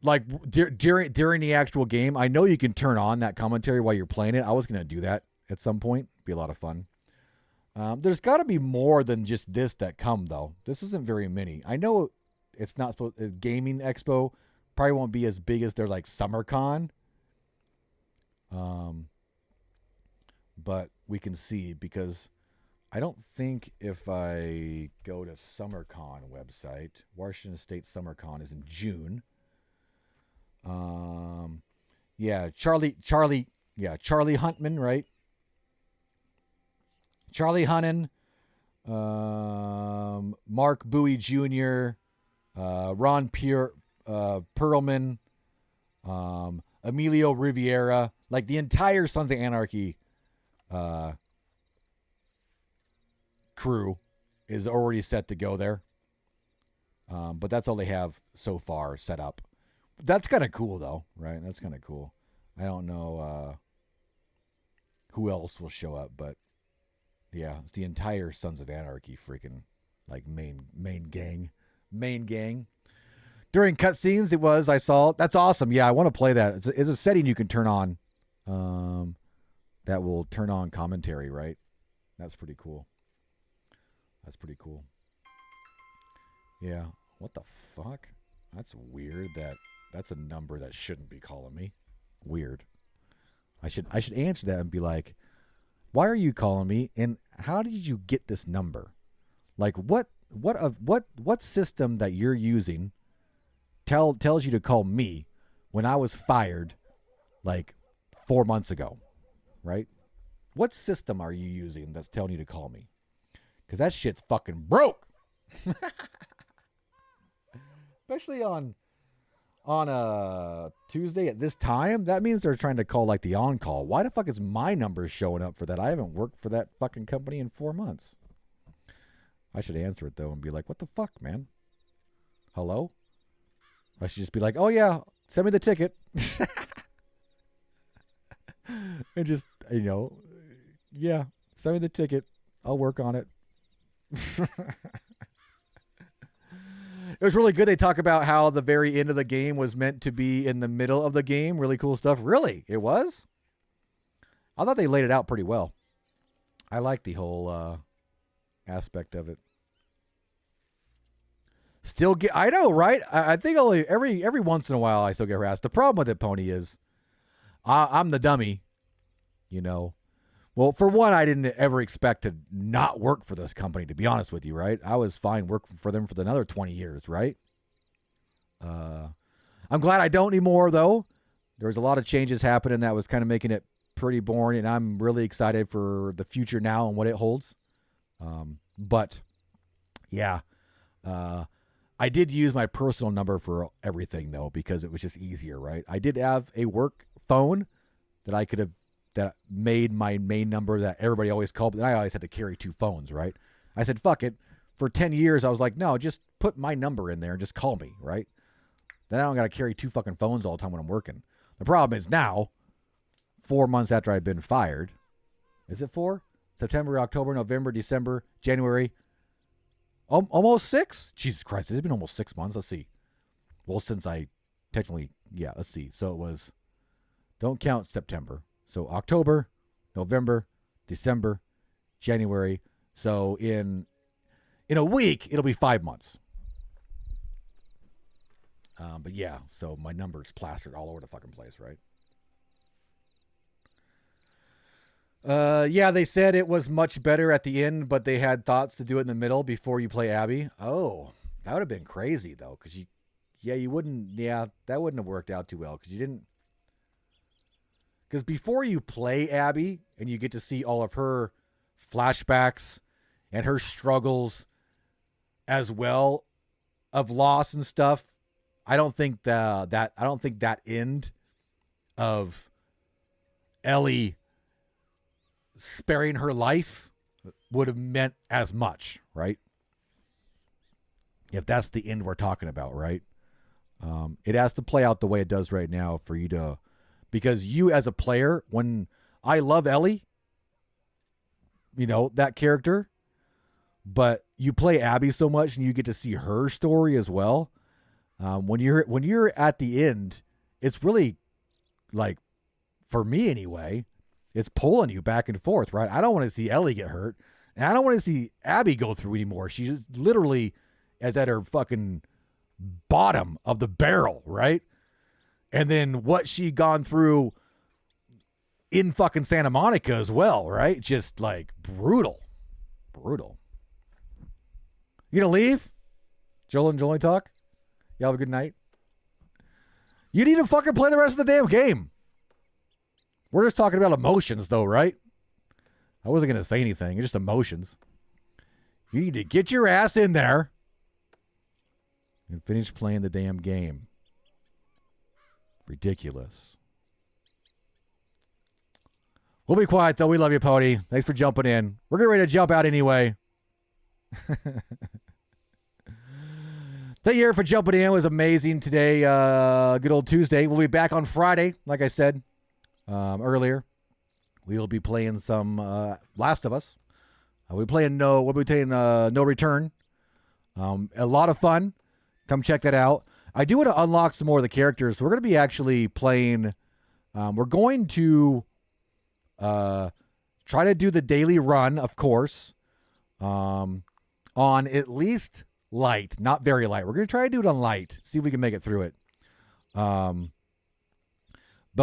Like during the actual game, I know you can turn on that commentary while you're playing it. I was going to do that at some point. Be a lot of fun. There's got to be more than just this that come, though. This isn't very many. I know it's not supposed. Gaming Expo probably won't be as big as their like SummerCon. But we can see, because I don't think if I go to SummerCon website, Washington State SummerCon is in June. Yeah, Charlie Huntman, right? Charlie Hunnan, Mark Bowie Jr., Ron Perlman, Emilio Riviera, like the entire Sons of Anarchy crew is already set to go there. But that's all they have so far set up. That's kind of cool, though, right? That's kind of cool. I don't know who else will show up, but yeah, it's the entire Sons of Anarchy freaking like main gang. During cutscenes, I saw. That's awesome. Yeah, I want to play that. It's a setting you can turn on. That will turn on commentary, right? That's pretty cool. Yeah. What the fuck? That's weird. That's a number that shouldn't be calling me. Weird. I should answer that and be like, why are you calling me? And how did you get this number? Like what system that you're using tells you to call me when I was fired like 4 months ago, right? What system are you using that's telling you to call me? Because that shit's fucking broke. Especially on a Tuesday at this time. That means they're trying to call like the on-call. Why the fuck is my number showing up for that? I haven't worked for that fucking company in 4 months. I should answer it, though, and be like, what the fuck, man? Hello? I should just be like, oh, yeah, send me the ticket. And just, yeah, send me the ticket. I'll work on it. It was really good. They talk about how the very end of the game was meant to be in the middle of the game. Really cool stuff. Really? It was? I thought they laid it out pretty well. I like the whole aspect of it. Still get, I know, right? I think only every once in a while I still get harassed. The problem with it, Pony, is I'm the dummy, you know. Well, for one, I didn't ever expect to not work for this company, to be honest with you, right? I was fine working for them for another 20 years, right? I'm glad I don't anymore, though. There's a lot of changes happening that was kind of making it pretty boring, and I'm really excited for the future now and what it holds. But, yeah, I did use my personal number for everything, though, because it was just easier, right? I did have a work phone that made my main number that everybody always called, but I always had to carry 2 phones, right? I said, fuck it. For 10 years, I was like, no, just put my number in there and just call me, right? Then I don't got to carry 2 fucking phones all the time when I'm working. The problem is now, 4 months after I've been fired, is it 4? September, October, November, December, January, almost 6? Jesus Christ, it's been almost 6 months. Let's see. Well, since I technically, yeah, let's see. So it was, don't count September. So October, November, December, January. So in a week, it'll be 5 months. But yeah, so my number's plastered all over the fucking place, right? Yeah, they said it was much better at the end, but they had thoughts to do it in the middle before you play Abby. Oh, that would have been crazy though, because that wouldn't have worked out too well, because before you play Abby and you get to see all of her flashbacks and her struggles as well of loss and stuff, I don't think that end of Ellie sparing her life would have meant as much, right? If that's the end we're talking about, right? It has to play out the way it does right now for you to, because you as a player, when I love Ellie, you know, that character, but you play Abby so much and you get to see her story as well. When you're at the end, it's really, like, for me anyway, it's pulling you back and forth, right? I don't want to see Ellie get hurt, and I don't want to see Abby go through anymore. She just literally is at her fucking bottom of the barrel, right? And then what she gone through in fucking Santa Monica as well, right? Just like brutal. You gonna leave? Joel and Jolie talk? Y'all have a good night. You need to fucking play the rest of the damn game. We're just talking about emotions though, right? I wasn't going to say anything. It's just emotions. You need to get your ass in there and finish playing the damn game. Ridiculous. We'll be quiet though. We love you, Pony. Thanks for jumping in. We're getting ready to jump out anyway. Thank you for jumping in. It was amazing today. Good old Tuesday. We'll be back on Friday, like I said earlier. We will be playing some Last of Us. We'll be playing No Return. A lot of fun. Come check that out. I do want to unlock some more of the characters. We're going to be actually playing. We're going to try to do the daily run, of course, on at least light, not very light. We're going to try to do it on light, see if we can make it through it. But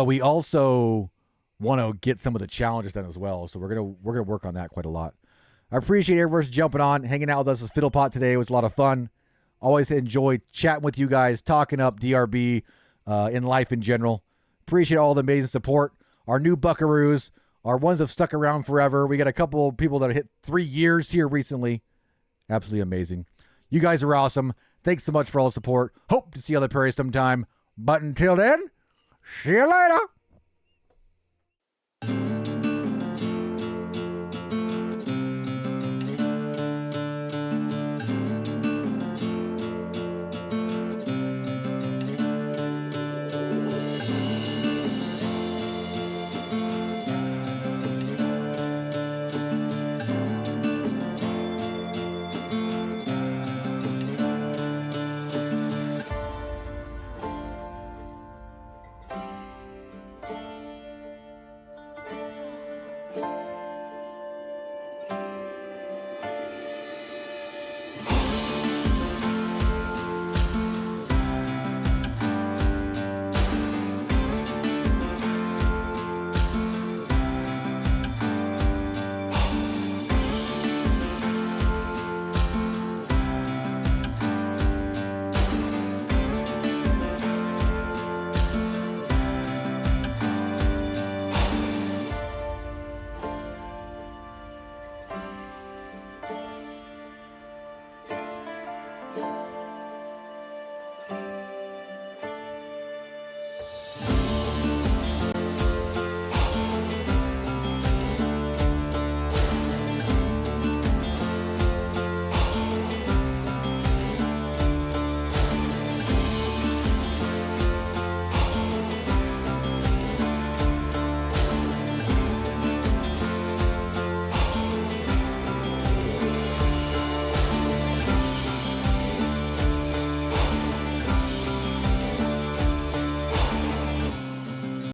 we also want to get some of the challenges done as well. So we're going to work on that quite a lot. I appreciate everyone's jumping on, hanging out with us as Fiddlepot today. It was a lot of fun. Always enjoyed chatting with you guys, talking up DRB in life in general. Appreciate all the amazing support. Our new buckaroos, our ones that have stuck around forever. We got a couple of people that have hit 3 years here recently. Absolutely amazing. You guys are awesome. Thanks so much for all the support. Hope to see you on the prairie sometime. But until then, see you later.